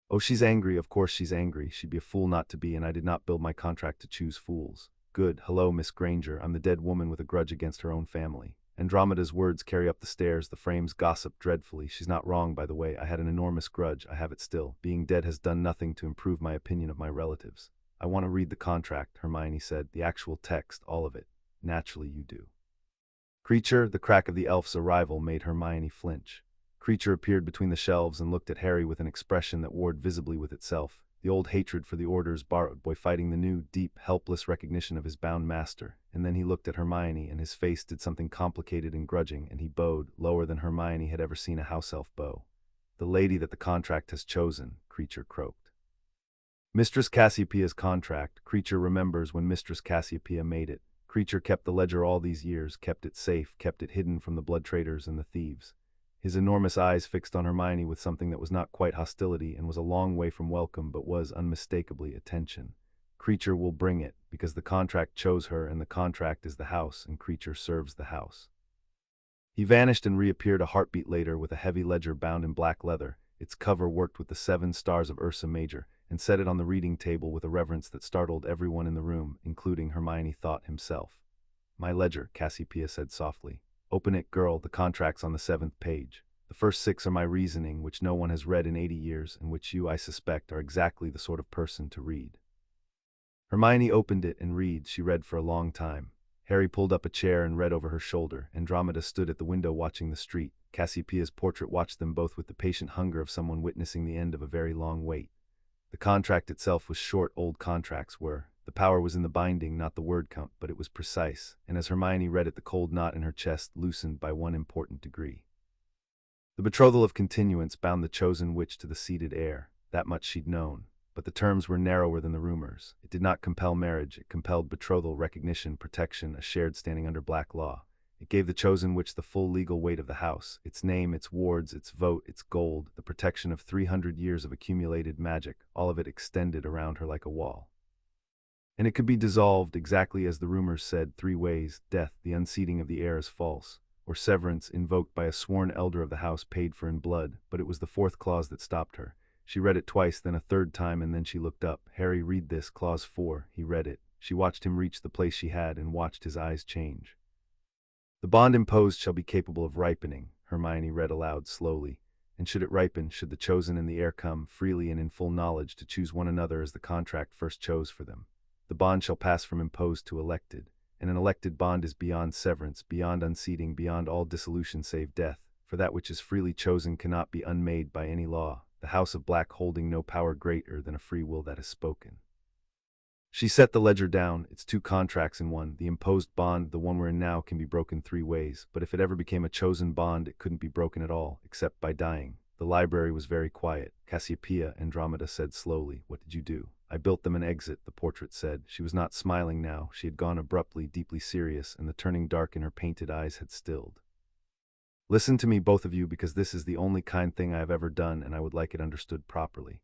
"Oh, she's angry, of course she's angry. She'd be a fool not to be, and I did not build my contract to choose fools. Good. Hello, Miss Granger. I'm the dead woman with a grudge against her own family." Andromeda's words carry up the stairs. The frames gossip dreadfully. "She's not wrong, by the way. I had an enormous grudge. I have it still. Being dead has done nothing to improve my opinion of my relatives." "I want to read the contract," Hermione said. "The actual text, all of it." "Naturally you do." Creature, the crack of the elf's arrival made Hermione flinch. Creature appeared between the shelves and looked at Harry with an expression that warred visibly with itself. the old hatred for the orders borrowed boy fighting the new, deep, helpless recognition of his bound master. And then he looked at Hermione, and his face did something complicated and grudging, and he bowed, lower than Hermione had ever seen a house elf bow. "The lady that the contract has chosen," Creature croaked. Mistress Cassiopeia's contract. Creature remembers when Mistress Cassiopeia made it. Creature kept the ledger all these years, kept it safe, kept it hidden from the blood traders and the thieves. His enormous eyes fixed on Hermione with something that was not quite hostility and was a long way from welcome but was unmistakably attention. Creature will bring it, because the contract chose her and the contract is the house and Creature serves the house. He vanished and reappeared a heartbeat later with a heavy ledger bound in black leather, its cover worked with the 7 stars of Ursa Major, and set it on the reading table with a reverence that startled everyone in the room, including Hermione thought himself. "My ledger," Cassiopeia said softly. "Open it, girl, the contract's on the 7th page. The first 6 are my reasoning, which no one has read in 80 years, and which you, I suspect, are exactly the sort of person to read." Hermione opened it and she read for a long time. Harry pulled up a chair and read over her shoulder. Andromeda stood at the window watching the street. Cassiopeia's portrait watched them both with the patient hunger of someone witnessing the end of a very long wait. The contract itself was short, old contracts were. The power was in the binding, not the word count, but it was precise, and as Hermione read it the cold knot in her chest loosened by one important degree. The betrothal of continuance bound the chosen witch to the seated heir. That much she'd known. But the terms were narrower than the rumors. It did not compel marriage, it compelled betrothal, recognition, protection, a shared standing under black law. It gave the chosen witch the full legal weight of the house, its name, its wards, its vote, its gold, the protection of 300 years of accumulated magic, all of it extended around her like a wall. And it could be dissolved, exactly as the rumors said, 3 ways: death, the unseating of the heir is false, or severance, invoked by a sworn elder of the house paid for in blood, but it was the 4th clause that stopped her. She read it twice, then a 3rd time, and then she looked up. "Harry, read this, clause 4. He read it. She watched him reach the place she had and watched his eyes change. "The bond imposed shall be capable of ripening," Hermione read aloud slowly. "And should it ripen, should the chosen and the heir come, freely and in full knowledge, to choose one another as the contract first chose for them, the bond shall pass from imposed to elected. And an elected bond is beyond severance, beyond unseating, beyond all dissolution save death, for that which is freely chosen cannot be unmade by any law, the House of Black holding no power greater than a free will that is spoken." She set the ledger down. "It's 2 contracts in one. The imposed bond, the one we're in now, can be broken 3 ways, but if it ever became a chosen bond, it couldn't be broken at all, except by dying." The library was very quiet. "Cassiopeia," Andromeda said slowly, "what did you do?" "I built them an exit," the portrait said. She was not smiling now. She had gone abruptly, deeply serious, and the turning dark in her painted eyes had stilled. "Listen to me, both of you, because this is the only kind thing I have ever done, and I would like it understood properly.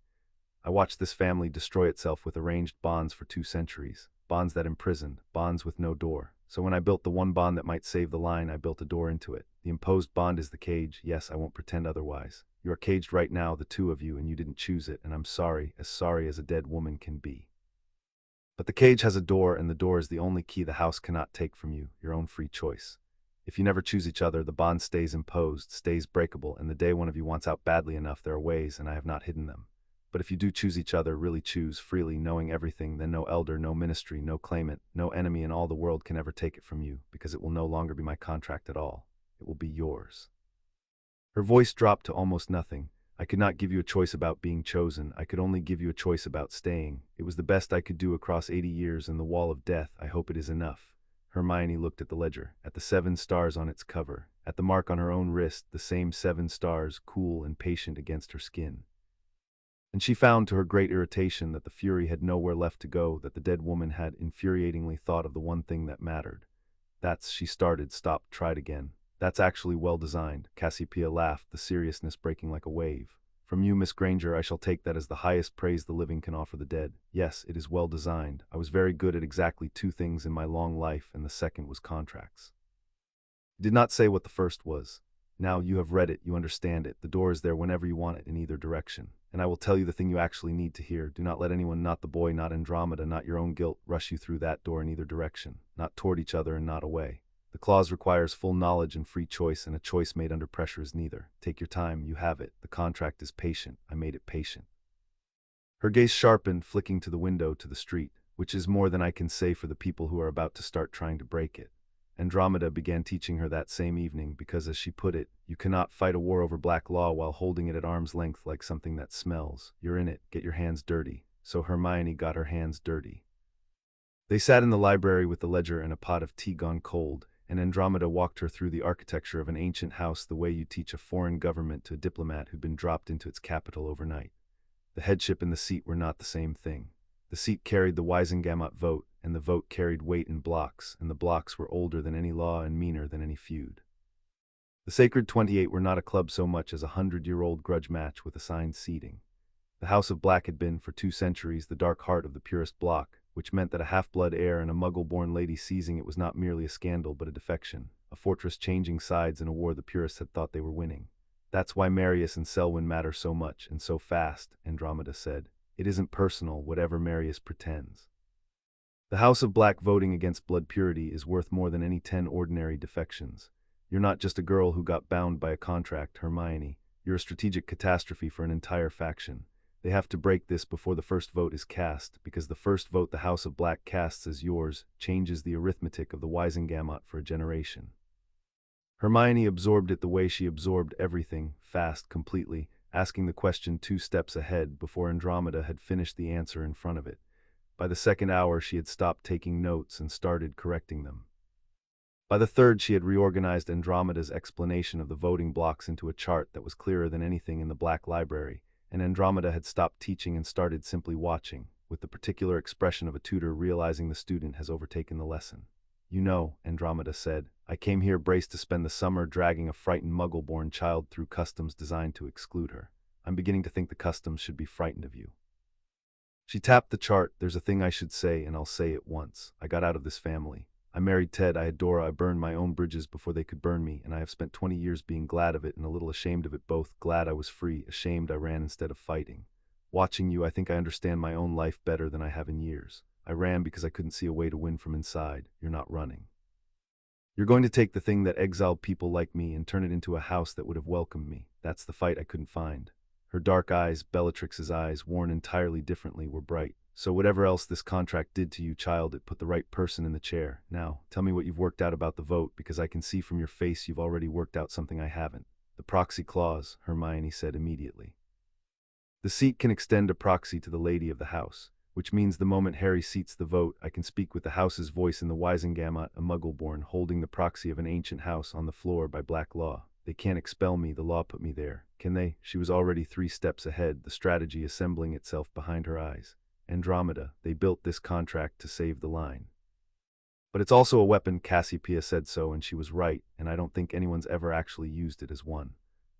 I watched this family destroy itself with arranged bonds for 2 centuries, bonds that imprisoned, bonds with no door. So when I built the one bond that might save the line, I built a door into it. The imposed bond is the cage. Yes, I won't pretend otherwise. You are caged right now, the 2 of you, and you didn't choose it, and I'm sorry as a dead woman can be. But the cage has a door, and the door is the only key the house cannot take from you, your own free choice. If you never choose each other, the bond stays imposed, stays breakable, and the day one of you wants out badly enough, there are ways, and I have not hidden them. But if you do choose each other, really choose, freely, knowing everything, then no elder, no ministry, no claimant, no enemy in all the world can ever take it from you, because it will no longer be my contract at all. It will be yours." Her voice dropped to almost nothing. "I could not give you a choice about being chosen. I could only give you a choice about staying. It was the best I could do across 80 years and the wall of death. I hope it is enough." Hermione looked at the ledger, at the 7 stars on its cover, at the mark on her own wrist, the same 7 stars, cool and patient against her skin. And she found, to her great irritation, that the fury had nowhere left to go, that the dead woman had infuriatingly thought of the one thing that mattered. "That's," she started, stopped, tried again. "That's actually well designed." Cassiopeia laughed, the seriousness breaking like a wave. "From you, Miss Granger, I shall take that as the highest praise the living can offer the dead. Yes, it is well designed. I was very good at exactly 2 things in my long life, and the second was contracts." It did not say what the first was. "Now you have read it, you understand it. The door is there whenever you want it, in either direction. And I will tell you the thing you actually need to hear. Do not let anyone, not the boy, not Andromeda, not your own guilt, rush you through that door in either direction, not toward each other and not away. The clause requires full knowledge and free choice, and a choice made under pressure is neither. Take your time, you have it. The contract is patient. I made it patient." Her gaze sharpened, flicking to the window, to the street, "which is more than I can say for the people who are about to start trying to break it." Andromeda began teaching her that same evening because, as she put it, you cannot fight a war over black law while holding it at arm's length like something that smells. You're in it, get your hands dirty. so Hermione got her hands dirty. They sat in the library with the ledger and a pot of tea gone cold, and Andromeda walked her through the architecture of an ancient house the way you teach a foreign government to a diplomat who'd been dropped into its capital overnight. The headship and the seat were not the same thing. The seat carried the Wisengamot vote, and the vote carried weight in blocks, and the blocks were older than any law and meaner than any feud. The Sacred 28 were not a club so much as a 100-year-old grudge match with assigned seating. The House of Black had been, for 2 centuries, the dark heart of the purest bloc, which meant that a half-blood heir and a muggle-born lady seizing it was not merely a scandal but a defection, a fortress changing sides in a war the purists had thought they were winning. That's why Marius and Selwyn matter so much and so fast, Andromeda said. It isn't personal, whatever Marius pretends. The House of Black voting against blood purity is worth more than any 10 ordinary defections. You're not just a girl who got bound by a contract, Hermione. You're a strategic catastrophe for an entire faction. They have to break this before the first vote is cast, because the first vote the House of Black casts as yours changes the arithmetic of the Wisengamot for a generation. Hermione absorbed it the way she absorbed everything, fast, completely, asking the question 2 steps ahead before Andromeda had finished the answer in front of it. By the second hour she had stopped taking notes and started correcting them. By the third she had reorganized Andromeda's explanation of the voting blocks into a chart that was clearer than anything in the Black Library, and Andromeda had stopped teaching and started simply watching, with the particular expression of a tutor realizing the student has overtaken the lesson. You know, Andromeda said, I came here braced to spend the summer dragging a frightened muggle-born child through customs designed to exclude her. I'm beginning to think the customs should be frightened of you. She tapped the chart. There's a thing I should say, and I'll say it once. I got out of this family. I married Ted, I had Dora, I burned my own bridges before they could burn me, and I have spent 20 years being glad of it and a little ashamed of it both. Glad I was free, ashamed I ran instead of fighting. Watching you, I think I understand my own life better than I have in years. I ran because I couldn't see a way to win from inside. You're not running. You're going to take the thing that exiled people like me and turn it into a house that would have welcomed me. That's the fight I couldn't find. Her dark eyes, Bellatrix's eyes, worn entirely differently, were bright. So whatever else this contract did to you, child, it put the right person in the chair. Now, tell me what you've worked out about the vote, because I can see from your face you've already worked out something I haven't. The proxy clause, Hermione said immediately. The seat can extend a proxy to the lady of the house, which means the moment Harry seats the vote, I can speak with the house's voice in the Wisengamot, a muggle-born, holding the proxy of an ancient house on the floor by black law. They can't expel me, the law put me there. Can they? She was already 3 steps ahead, the strategy assembling itself behind her eyes. Andromeda, they built this contract to save the line. But it's also a weapon, Cassiopeia said so, and she was right, and I don't think anyone's ever actually used it as one.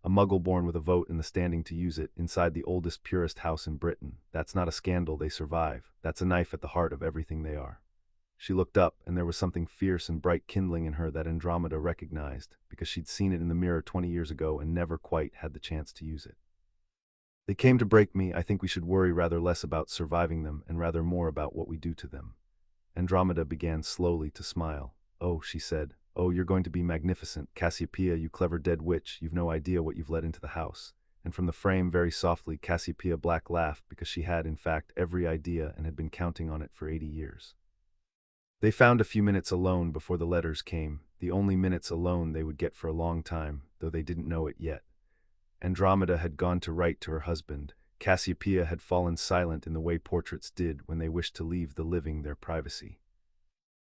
A muggle born with a vote and the standing to use it, inside the oldest, purest house in Britain. That's not a scandal, they survive. That's a knife at the heart of everything they are. She looked up, and there was something fierce and bright kindling in her that Andromeda recognized, because she'd seen it in the mirror 20 years ago and never quite had the chance to use it. They came to break me. I think we should worry rather less about surviving them and rather more about what we do to them. Andromeda began slowly to smile. Oh, she said. Oh, you're going to be magnificent. Cassiopeia, you clever dead witch, you've no idea what you've let into the house. And from the frame, very softly, Cassiopeia Black laughed because she had, in fact, every idea and had been counting on it for 80 years. They found a few minutes alone before the letters came, the only minutes alone they would get for a long time, though they didn't know it yet. Andromeda had gone to write to her husband. Cassiopeia had fallen silent in the way portraits did when they wished to leave the living their privacy.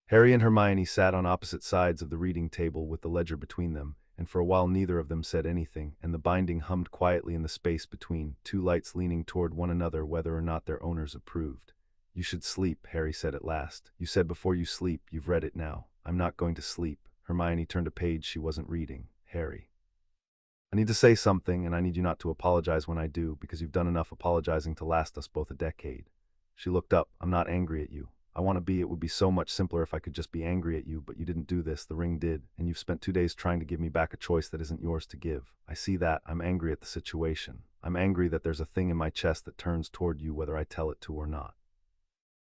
Harry and Hermione sat on opposite sides of the reading table with the ledger between them, and for a while neither of them said anything, and the binding hummed quietly in the space between, 2 lights leaning toward one another whether or not their owners approved. You should sleep, Harry said at last. You said before you sleep, you've read it now. I'm not going to sleep. Hermione turned a page she wasn't reading. Harry. I need to say something, and I need you not to apologize when I do, because you've done enough apologizing to last us both a decade. She looked up. I'm not angry at you. I want to be. It would be so much simpler if I could just be angry at you, but you didn't do this. The ring did, and you've spent 2 days trying to give me back a choice that isn't yours to give. I see that. I'm angry at the situation. I'm angry that there's a thing in my chest that turns toward you whether I tell it to or not.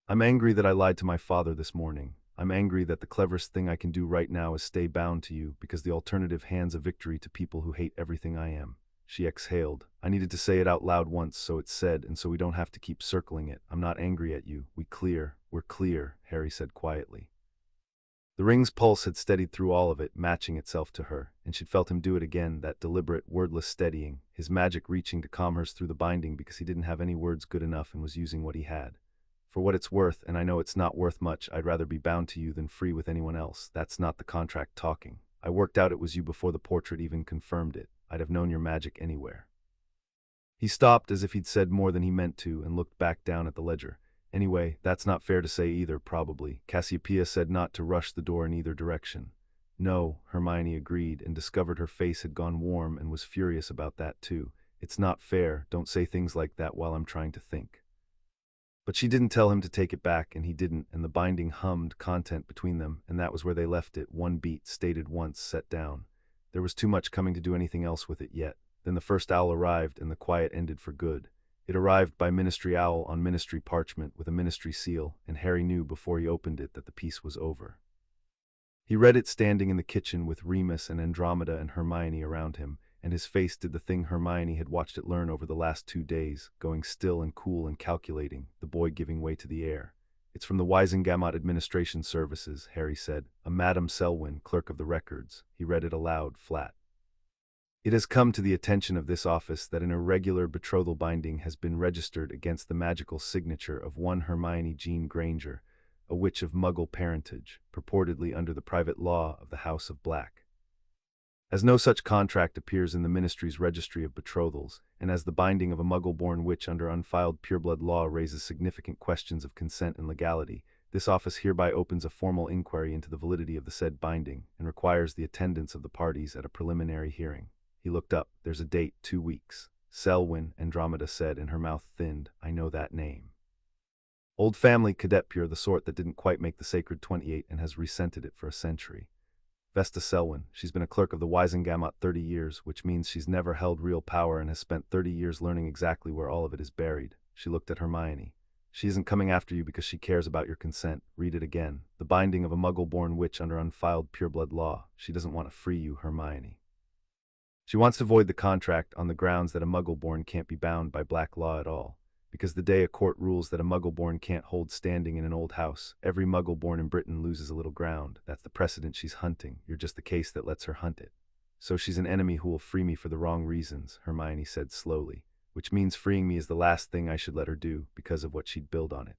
I'm angry that I lied to my father this morning. I'm angry that the cleverest thing I can do right now is stay bound to you, because the alternative hands a victory to people who hate everything I am. She exhaled. I needed to say it out loud once, so it's said, and so we don't have to keep circling it. I'm not angry at you. We're clear, Harry said quietly. The ring's pulse had steadied through all of it, matching itself to her, and she'd felt him do it again, that deliberate, wordless steadying, his magic reaching to calm hers through the binding because he didn't have any words good enough and was using what he had. For what it's worth, and I know it's not worth much, I'd rather be bound to you than free with anyone else. That's not the contract talking. I worked out it was you before the portrait even confirmed it. I'd have known your magic anywhere. He stopped as if he'd said more than he meant to and looked back down at the ledger. Anyway, that's not fair to say either, probably. Cassiopeia said not to rush the door in either direction. No, Hermione agreed and discovered her face had gone warm and was furious about that too. It's not fair, don't say things like that while I'm trying to think. But she didn't tell him to take it back, and he didn't, and the binding hummed content between them, and that was where they left it, one beat, stated once, set down. There was too much coming to do anything else with it yet. Then the first owl arrived, and the quiet ended for good. It arrived by Ministry Owl on Ministry parchment with a Ministry seal, and Harry knew before he opened it that the piece was over. He read it standing in the kitchen with Remus and Andromeda and Hermione around him, and his face did the thing Hermione had watched it learn over the last 2 days, going still and cool and calculating, the boy giving way to the air. It's from the Wisengamot Administration Services, Harry said. A Madame Selwyn, clerk of the records. He read it aloud, flat. It has come to the attention of this office that an irregular betrothal binding has been registered against the magical signature of one Hermione Jean Granger, a witch of Muggle parentage, purportedly under the private law of the House of Black. As no such contract appears in the Ministry's registry of betrothals, and as the binding of a Muggle-born witch under unfiled pureblood law raises significant questions of consent and legality, this office hereby opens a formal inquiry into the validity of the said binding, and requires the attendance of the parties at a preliminary hearing. He looked up. There's a date, 2 weeks. Selwyn, Andromeda said, and her mouth thinned. I know that name. Old family cadet pure, the sort that didn't quite make the sacred 28 and has resented it for a century. Vesta Selwyn, she's been a clerk of the Wisengamot 30 years, which means she's never held real power and has spent 30 years learning exactly where all of it is buried. She looked at Hermione. She isn't coming after you because she cares about your consent. Read it again. The binding of a Muggle-born witch under unfiled pureblood law. She doesn't want to free you, Hermione. She wants to void the contract on the grounds that a Muggle-born can't be bound by Black law at all. Because the day a court rules that a Muggle-born can't hold standing in an old house, every Muggle-born in Britain loses a little ground. That's the precedent she's hunting. You're just the case that lets her hunt it. So she's an enemy who will free me for the wrong reasons, Hermione said slowly, which means freeing me is the last thing I should let her do because of what she'd build on it.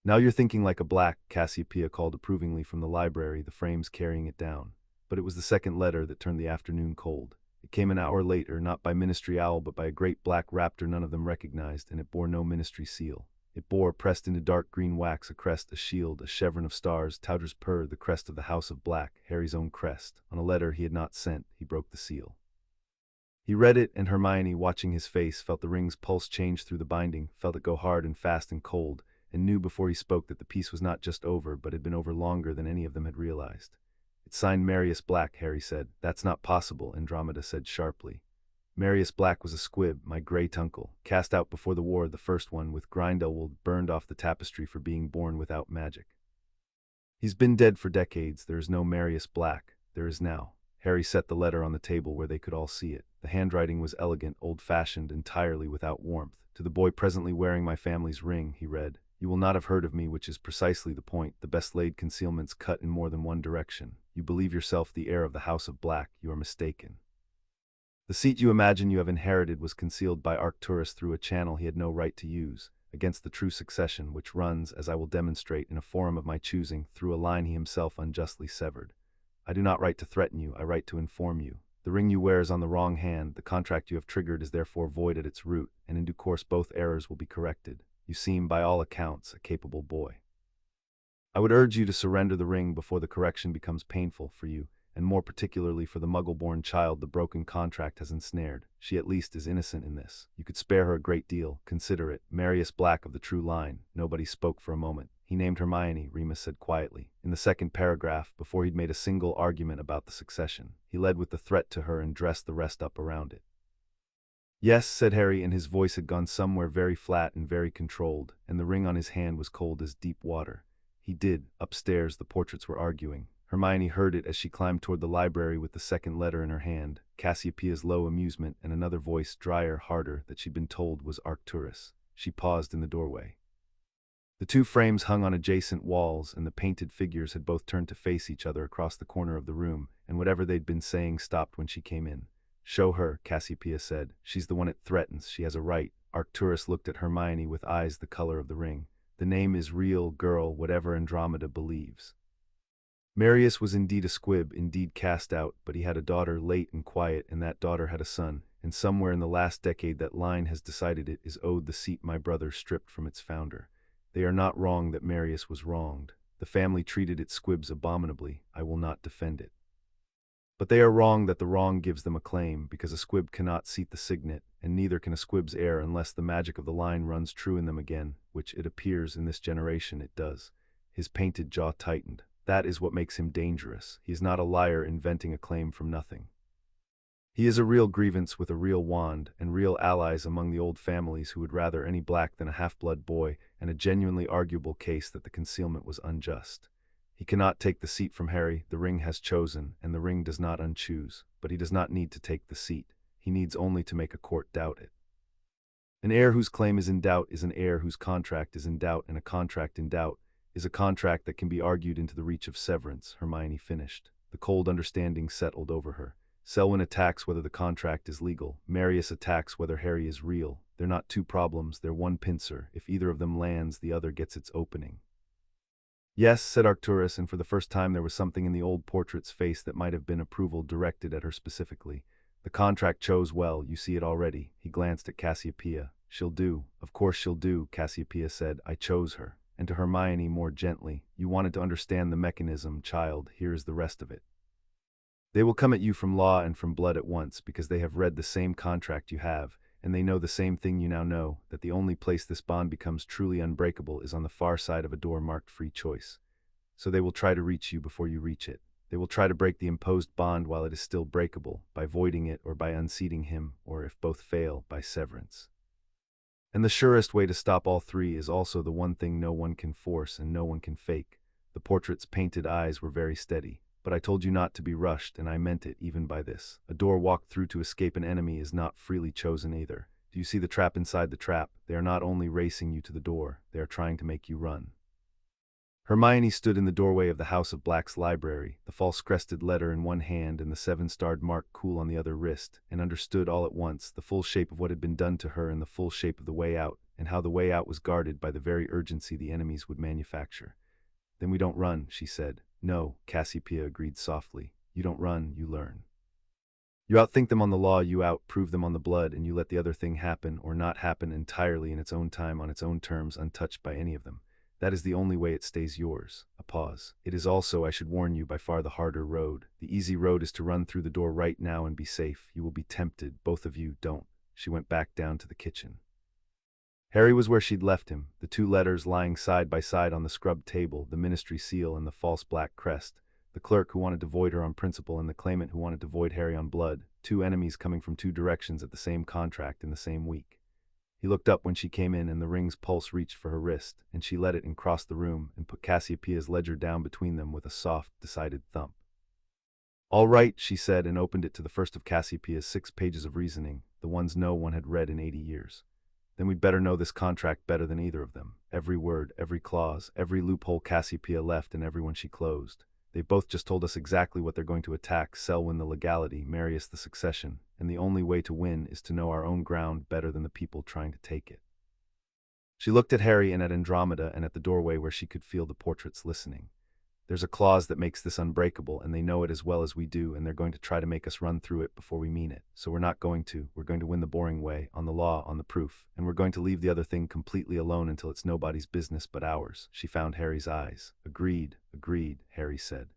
Now you're thinking like a Black, Cassiopeia called approvingly from the library, the frames carrying it down. But it was the second letter that turned the afternoon cold. It came an hour later, not by Ministry Owl but by a great black raptor none of them recognized, and it bore no Ministry seal. It bore, pressed into dark green wax, a crest, a shield, a chevron of stars, Tauder's purr, the crest of the House of Black, Harry's own crest. On a letter he had not sent, he broke the seal. He read it, and Hermione, watching his face, felt the ring's pulse change through the binding, felt it go hard and fast and cold, and knew before he spoke that the piece was not just over but had been over longer than any of them had realized. It's signed Marius Black, Harry said. That's not possible, Andromeda said sharply. Marius Black was a squib, my great uncle, cast out before the war, the first one, with Grindelwald burned off the tapestry for being born without magic. He's been dead for decades. There is no Marius Black. There is now. Harry set the letter on the table where they could all see it. The handwriting was elegant, old-fashioned, entirely without warmth. To the boy presently wearing my family's ring, he read. You will not have heard of me, which is precisely the point. The best-laid concealments cut in more than one direction. You believe yourself the heir of the House of Black. You are mistaken. The seat you imagine you have inherited was concealed by Arcturus through a channel he had no right to use, against the true succession, which runs, as I will demonstrate, in a forum of my choosing, through a line he himself unjustly severed. I do not write to threaten you, I write to inform you. The ring you wear is on the wrong hand, the contract you have triggered is therefore void at its root, and in due course both errors will be corrected. You seem, by all accounts, a capable boy. I would urge you to surrender the ring before the correction becomes painful for you, and more particularly for the Muggle-born child the broken contract has ensnared. She at least is innocent in this. You could spare her a great deal. Consider it. Marius Black of the true line. Nobody spoke for a moment. He named Hermione, Remus said quietly. In the second paragraph, before he'd made a single argument about the succession, he led with the threat to her and dressed the rest up around it. Yes, said Harry, and his voice had gone somewhere very flat and very controlled, and the ring on his hand was cold as deep water. He did. Upstairs, the portraits were arguing. Hermione heard it as she climbed toward the library with the second letter in her hand, Cassiopeia's low amusement, and another voice, drier, harder, that she'd been told was Arcturus. She paused in the doorway. The two frames hung on adjacent walls, and the painted figures had both turned to face each other across the corner of the room, and whatever they'd been saying stopped when she came in. "Show her," Cassiopeia said. "She's the one it threatens. She has a right." Arcturus looked at Hermione with eyes the color of the ring. "The name is real, girl, whatever Andromeda believes." Marius was indeed a squib, indeed cast out, but he had a daughter, late and quiet, and that daughter had a son, and somewhere in the last decade that line has decided it is owed the seat my brother stripped from its founder. They are not wrong that Marius was wronged. The family treated its squibs abominably. I will not defend it. But they are wrong that the wrong gives them a claim, because a squib cannot seat the signet, and neither can a squib's heir unless the magic of the line runs true in them again, which it appears in this generation it does. His painted jaw tightened. That is what makes him dangerous. He is not a liar inventing a claim from nothing. He is a real grievance with a real wand, and real allies among the old families who would rather any black than a half-blood boy, and a genuinely arguable case that the concealment was unjust. He cannot take the seat from Harry. The ring has chosen, and the ring does not unchoose, but he does not need to take the seat. He needs only to make a court doubt it. An heir whose claim is in doubt is an heir whose contract is in doubt, and a contract in doubt is a contract that can be argued into the reach of severance, Hermione finished. The cold understanding settled over her. Selwyn attacks whether the contract is legal. Marius attacks whether Harry is real. They're not two problems, they're one pincer. If either of them lands, the other gets its opening. "Yes," said Arcturus, and for the first time there was something in the old portrait's face that might have been approval directed at her specifically. "The contract chose well, you see it already." He glanced at Cassiopeia. "She'll do. Of course she'll do," Cassiopeia said. "I chose her." And to Hermione more gently, "You wanted to understand the mechanism, child. Here is the rest of it. They will come at you from law and from blood at once, because they have read the same contract you have, and they know the same thing you now know, that the only place this bond becomes truly unbreakable is on the far side of a door marked free choice. So they will try to reach you before you reach it. They will try to break the imposed bond while it is still breakable, by voiding it or by unseating him, or if both fail, by severance. And the surest way to stop all three is also the one thing no one can force and no one can fake." The portrait's painted eyes were very steady. "But I told you not to be rushed, and I meant it even by this. A door walked through to escape an enemy is not freely chosen either. Do you see the trap inside the trap? They are not only racing you to the door, they are trying to make you run." Hermione stood in the doorway of the House of Black's library, the false-crested letter in one hand and the seven-starred mark cool on the other wrist, and understood all at once the full shape of what had been done to her and the full shape of the way out, and how the way out was guarded by the very urgency the enemies would manufacture. "Then we don't run," she said. "No," Cassiopeia agreed softly. "You don't run, you learn. You outthink them on the law, you outprove them on the blood, and you let the other thing happen or not happen entirely in its own time on its own terms, untouched by any of them. That is the only way it stays yours." A pause. "It is also, I should warn you, by far the harder road. The easy road is to run through the door right now and be safe. You will be tempted, both of you. Don't." She went back down to the kitchen. Harry was where she'd left him, the two letters lying side by side on the scrubbed table, the ministry seal and the false black crest, the clerk who wanted to void her on principle and the claimant who wanted to void Harry on blood, two enemies coming from two directions at the same contract in the same week. He looked up when she came in, and the ring's pulse reached for her wrist, and she let it and crossed the room and put Cassiopeia's ledger down between them with a soft, decided thump. "All right," she said, and opened it to the first of Cassiopeia's 6 pages of reasoning, the ones no one had read in 80 years. "Then we'd better know this contract better than either of them. Every word, every clause, every loophole Cassiopeia left and every one she closed. They both just told us exactly what they're going to attack: Selwyn the legality, Marius the succession, and the only way to win is to know our own ground better than the people trying to take it." She looked at Harry and at Andromeda and at the doorway where she could feel the portraits listening. "There's a clause that makes this unbreakable, and they know it as well as we do, and they're going to try to make us run through it before we mean it. So we're not going to. We're going to win the boring way, on the law, on the proof, and we're going to leave the other thing completely alone until it's nobody's business but ours." She found Harry's eyes. "Agreed, agreed," Harry said.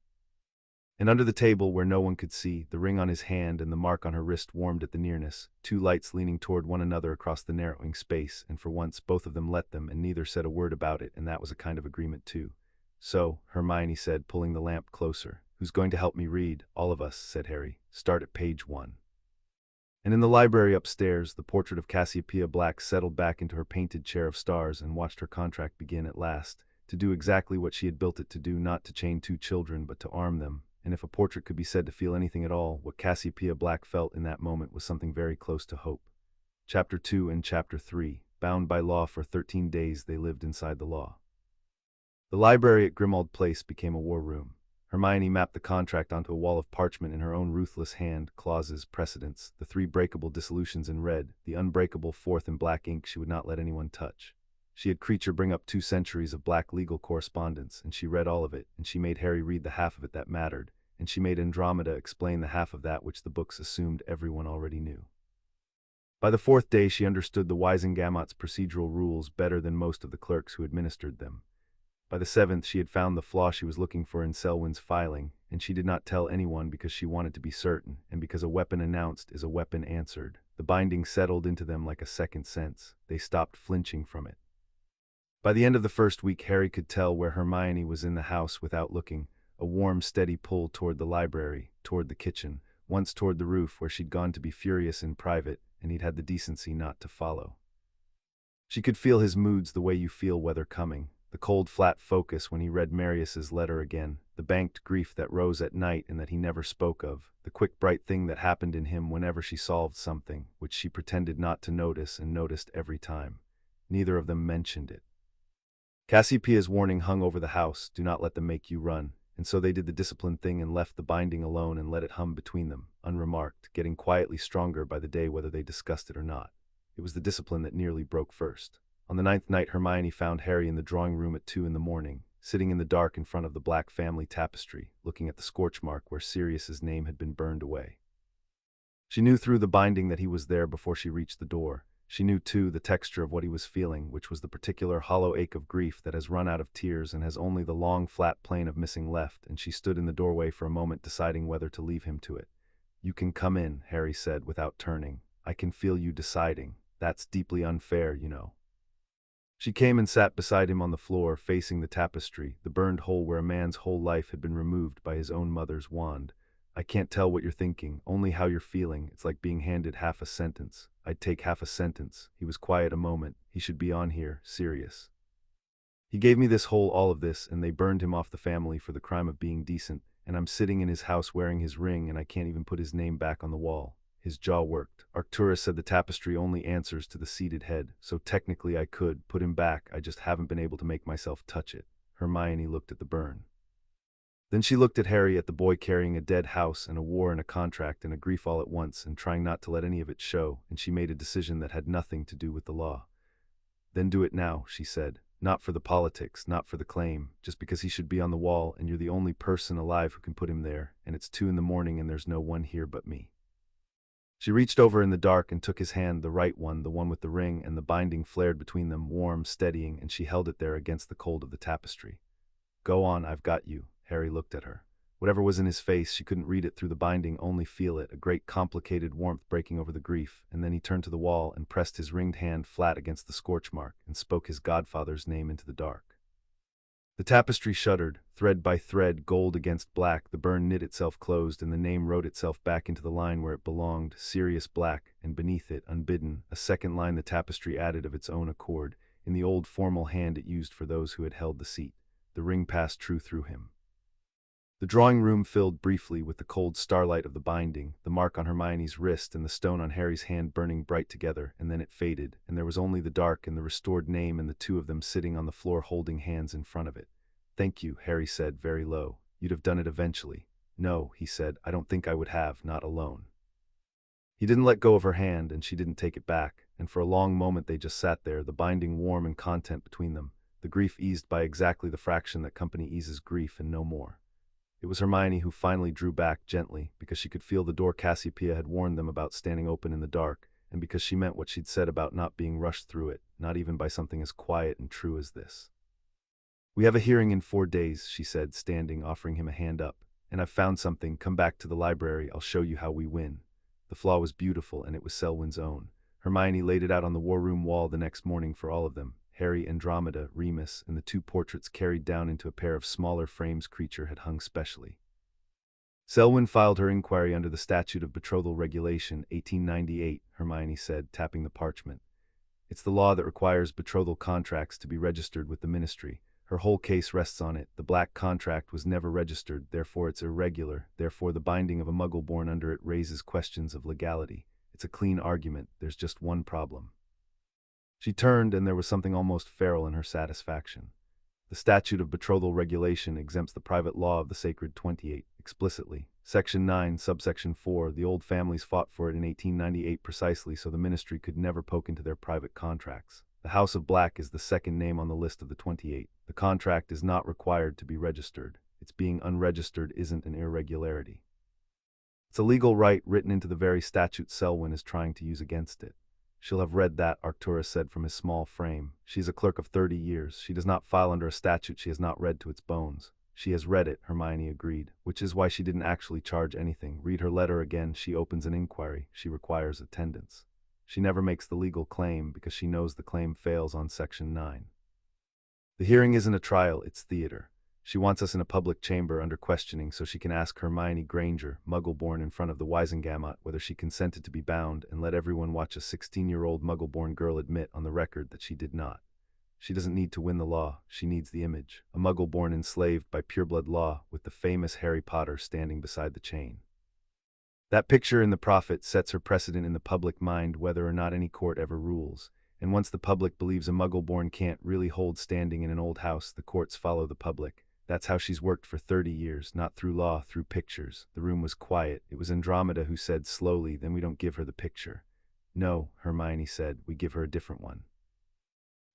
And under the table, where no one could see, the ring on his hand and the mark on her wrist warmed at the nearness, two lights leaning toward one another across the narrowing space, and for once both of them let them, and neither said a word about it, and that was a kind of agreement too. "So," Hermione said, pulling the lamp closer. "Who's going to help me read?" "All of us," said Harry. "Start at page 1. And in the library upstairs, the portrait of Cassiopeia Black settled back into her painted chair of stars and watched her contract begin at last, to do exactly what she had built it to do, not to chain 2 children, but to arm them. And if a portrait could be said to feel anything at all, what Cassiopeia Black felt in that moment was something very close to hope. Chapter 2 and Chapter 3. Bound by law for 13 days they lived inside the law. The library at Grimmauld Place became a war room. Hermione mapped the contract onto a wall of parchment in her own ruthless hand, clauses, precedents, the 3 breakable dissolutions in red, the unbreakable 4th in black ink she would not let anyone touch. She had Creature bring up 2 centuries of black legal correspondence, and she read all of it, and she made Harry read the half of it that mattered, and she made Andromeda explain the half of that which the books assumed everyone already knew. By the 4th day she understood the Wisengamot's procedural rules better than most of the clerks who administered them. By the 7th she had found the flaw she was looking for in Selwyn's filing, and she did not tell anyone because she wanted to be certain, and because a weapon announced is a weapon answered. The binding settled into them like a second sense. They stopped flinching from it. By the end of the first week Harry could tell where Hermione was in the house without looking, a warm, steady pull toward the library, toward the kitchen, once toward the roof where she'd gone to be furious in private, and he'd had the decency not to follow. She could feel his moods the way you feel weather coming. The cold, flat focus when he read Marius's letter again, the banked grief that rose at night and that he never spoke of, the quick, bright thing that happened in him whenever she solved something, which she pretended not to notice and noticed every time. Neither of them mentioned it. Cassiopeia's warning hung over the house, do not let them make you run, and so they did the disciplined thing and left the binding alone and let it hum between them, unremarked, getting quietly stronger by the day whether they discussed it or not. It was the discipline that nearly broke first. On the 9th night Hermione found Harry in the drawing room at 2 in the morning, sitting in the dark in front of the black family tapestry, looking at the scorch mark where Sirius's name had been burned away. She knew through the binding that he was there before she reached the door. She knew, too, the texture of what he was feeling, which was the particular hollow ache of grief that has run out of tears and has only the long, flat plane of missing left, and she stood in the doorway for a moment deciding whether to leave him to it. You can come in, Harry said without turning. I can feel you deciding. That's deeply unfair, you know. She came and sat beside him on the floor, facing the tapestry, the burned hole where a man's whole life had been removed by his own mother's wand. I can't tell what you're thinking, only how you're feeling. It's like being handed half a sentence. I'd take half a sentence. He was quiet a moment. He should be on here, Sirius. He gave me this whole all of this, and they burned him off the family for the crime of being decent, and I'm sitting in his house wearing his ring, and I can't even put his name back on the wall. His jaw worked. Arcturus said the tapestry only answers to the seated head, so technically I could put him back, I just haven't been able to make myself touch it. Hermione looked at the burn. Then she looked at Harry, at the boy carrying a dead house and a war and a contract and a grief all at once and trying not to let any of it show, and she made a decision that had nothing to do with the law. Then do it now, she said. Not for the politics, not for the claim, just because he should be on the wall and you're the only person alive who can put him there, and it's 2 in the morning and there's no one here but me. She reached over in the dark and took his hand, the right one, the one with the ring, and the binding flared between them, warm, steadying, and she held it there against the cold of the tapestry. Go on, I've got you. Harry looked at her. Whatever was in his face, she couldn't read it through the binding, only feel it, a great complicated warmth breaking over the grief, and then he turned to the wall and pressed his ringed hand flat against the scorch mark and spoke his godfather's name into the dark. The tapestry shuddered, thread by thread, gold against black, the burn knit itself closed, and the name wrote itself back into the line where it belonged, Sirius Black, and beneath it, unbidden, a second line the tapestry added of its own accord, in the old formal hand it used for those who had held the seat. The ring passed true through him. The drawing room filled briefly with the cold starlight of the binding, the mark on Hermione's wrist and the stone on Harry's hand burning bright together, and then it faded, and there was only the dark and the restored name and the 2 of them sitting on the floor holding hands in front of it. Thank you, Harry said very low. You'd have done it eventually. No, he said, I don't think I would have, not alone. He didn't let go of her hand, and she didn't take it back, and for a long moment they just sat there, the binding warm and content between them, the grief eased by exactly the fraction that company eases grief and no more. It was Hermione who finally drew back gently, because she could feel the door Cassiopeia had warned them about standing open in the dark, and because she meant what she'd said about not being rushed through it, not even by something as quiet and true as this. We have a hearing in 4 days, she said, standing, offering him a hand up. And I've found something. Come back to the library. I'll show you how we win. The flaw was beautiful, and it was Selwyn's own. Hermione laid it out on the war room wall the next morning for all of them. Harry, Andromeda, Remus, and the 2 portraits carried down into a pair of smaller frames Creature had hung specially. Selwyn filed her inquiry under the Statute of Betrothal Regulation, 1898, Hermione said, tapping the parchment. It's the law that requires betrothal contracts to be registered with the ministry. Her whole case rests on it. The black contract was never registered, therefore it's irregular, therefore the binding of a muggle born under it raises questions of legality. It's a clean argument, there's just one problem. She turned, and there was something almost feral in her satisfaction. The Statute of Betrothal Regulation exempts the private law of the Sacred 28 explicitly. Section 9, subsection 4, the old families fought for it in 1898 precisely so the ministry could never poke into their private contracts. The House of Black is the second name on the list of the 28. The contract is not required to be registered. Its being unregistered isn't an irregularity. It's a legal right written into the very statute Selwyn is trying to use against it. She'll have read that, Arcturus said from his small frame. She's a clerk of 30 years. She does not file under a statute she has not read to its bones. She has read it, Hermione agreed, which is why she didn't actually charge anything. Read her letter again. She opens an inquiry. She requires attendance. She never makes the legal claim because she knows the claim fails on Section 9. The hearing isn't a trial, it's theater. She wants us in a public chamber under questioning so she can ask Hermione Granger, Muggle-born in front of the Wisengamot, whether she consented to be bound and let everyone watch a 16-year-old Muggle-born girl admit on the record that she did not. She doesn't need to win the law, she needs the image. A Muggle-born enslaved by pureblood law with the famous Harry Potter standing beside the chain. That picture in The Prophet sets her precedent in the public mind whether or not any court ever rules. And once the public believes a Muggle-born can't really hold standing in an old house, the courts follow the public. That's how she's worked for 30 years, not through law, through pictures. The room was quiet. It was Andromeda who said slowly, "Then we don't give her the picture." "No," Hermione said, "we give her a different one."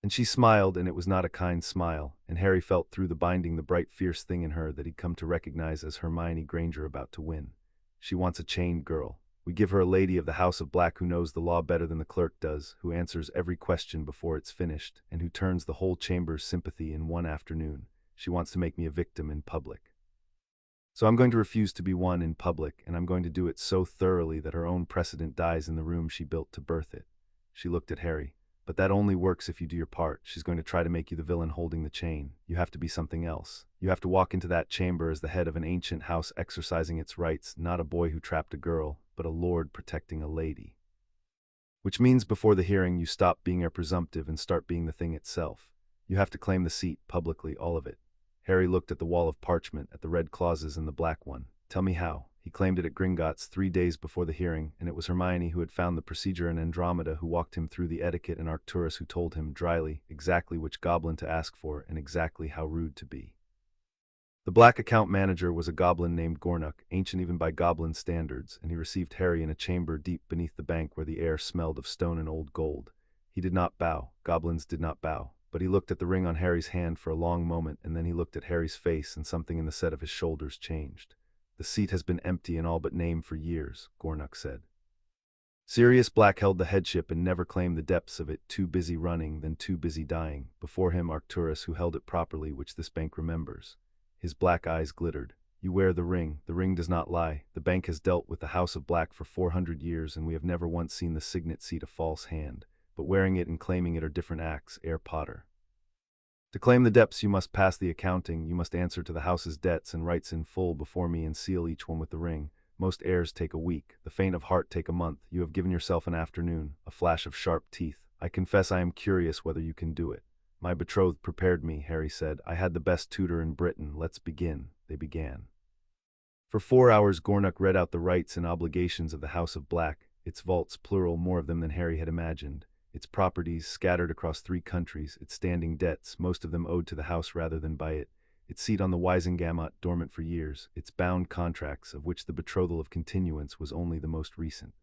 And she smiled, and it was not a kind smile, and Harry felt through the binding the bright fierce thing in her that he'd come to recognize as Hermione Granger about to win. She wants a chained girl. We give her a lady of the House of Black who knows the law better than the clerk does, who answers every question before it's finished, and who turns the whole chamber's sympathy in one afternoon. She wants to make me a victim in public. So I'm going to refuse to be one in public, and I'm going to do it so thoroughly that her own precedent dies in the room she built to birth it. She looked at Harry. But that only works if you do your part. She's going to try to make you the villain holding the chain. You have to be something else. You have to walk into that chamber as the head of an ancient house exercising its rights, not a boy who trapped a girl, but a lord protecting a lady. Which means before the hearing you stop being a presumptive and start being the thing itself. You have to claim the seat, publicly, all of it. Harry looked at the wall of parchment, at the red clauses and the black one. Tell me how. He claimed it at Gringotts 3 days before the hearing, and it was Hermione who had found the procedure in Andromeda who walked him through the etiquette, and Arcturus who told him, dryly, exactly which goblin to ask for and exactly how rude to be. The black account manager was a goblin named Gornuk, ancient even by goblin standards, and he received Harry in a chamber deep beneath the bank where the air smelled of stone and old gold. He did not bow. Goblins did not bow. But he looked at the ring on Harry's hand for a long moment, and then he looked at Harry's face, and something in the set of his shoulders changed. The seat has been empty in all but name for years, Gornuk said. Sirius Black held the headship and never claimed the depths of it, too busy running, then too busy dying. Before him Arcturus, who held it properly, which this bank remembers. His black eyes glittered. You wear the ring does not lie. The bank has dealt with the House of Black for 400 years, and we have never once seen the signet seat a false hand. But wearing it and claiming it are different acts, Herr Potter. To claim the depths you must pass the accounting, you must answer to the house's debts and rights in full before me and seal each one with the ring. Most heirs take a week, the faint of heart take a month. You have given yourself an afternoon, a flash of sharp teeth. I confess I am curious whether you can do it. My betrothed prepared me, Harry said. I had the best tutor in Britain. Let's begin. They began. For 4 hours Gornuk read out the rights and obligations of the House of Black, its vaults plural, more of them than Harry had imagined. Its properties scattered across 3 countries, its standing debts, most of them owed to the house rather than by it, its seat on the Wisengamot dormant for years, its bound contracts, of which the betrothal of continuance was only the most recent.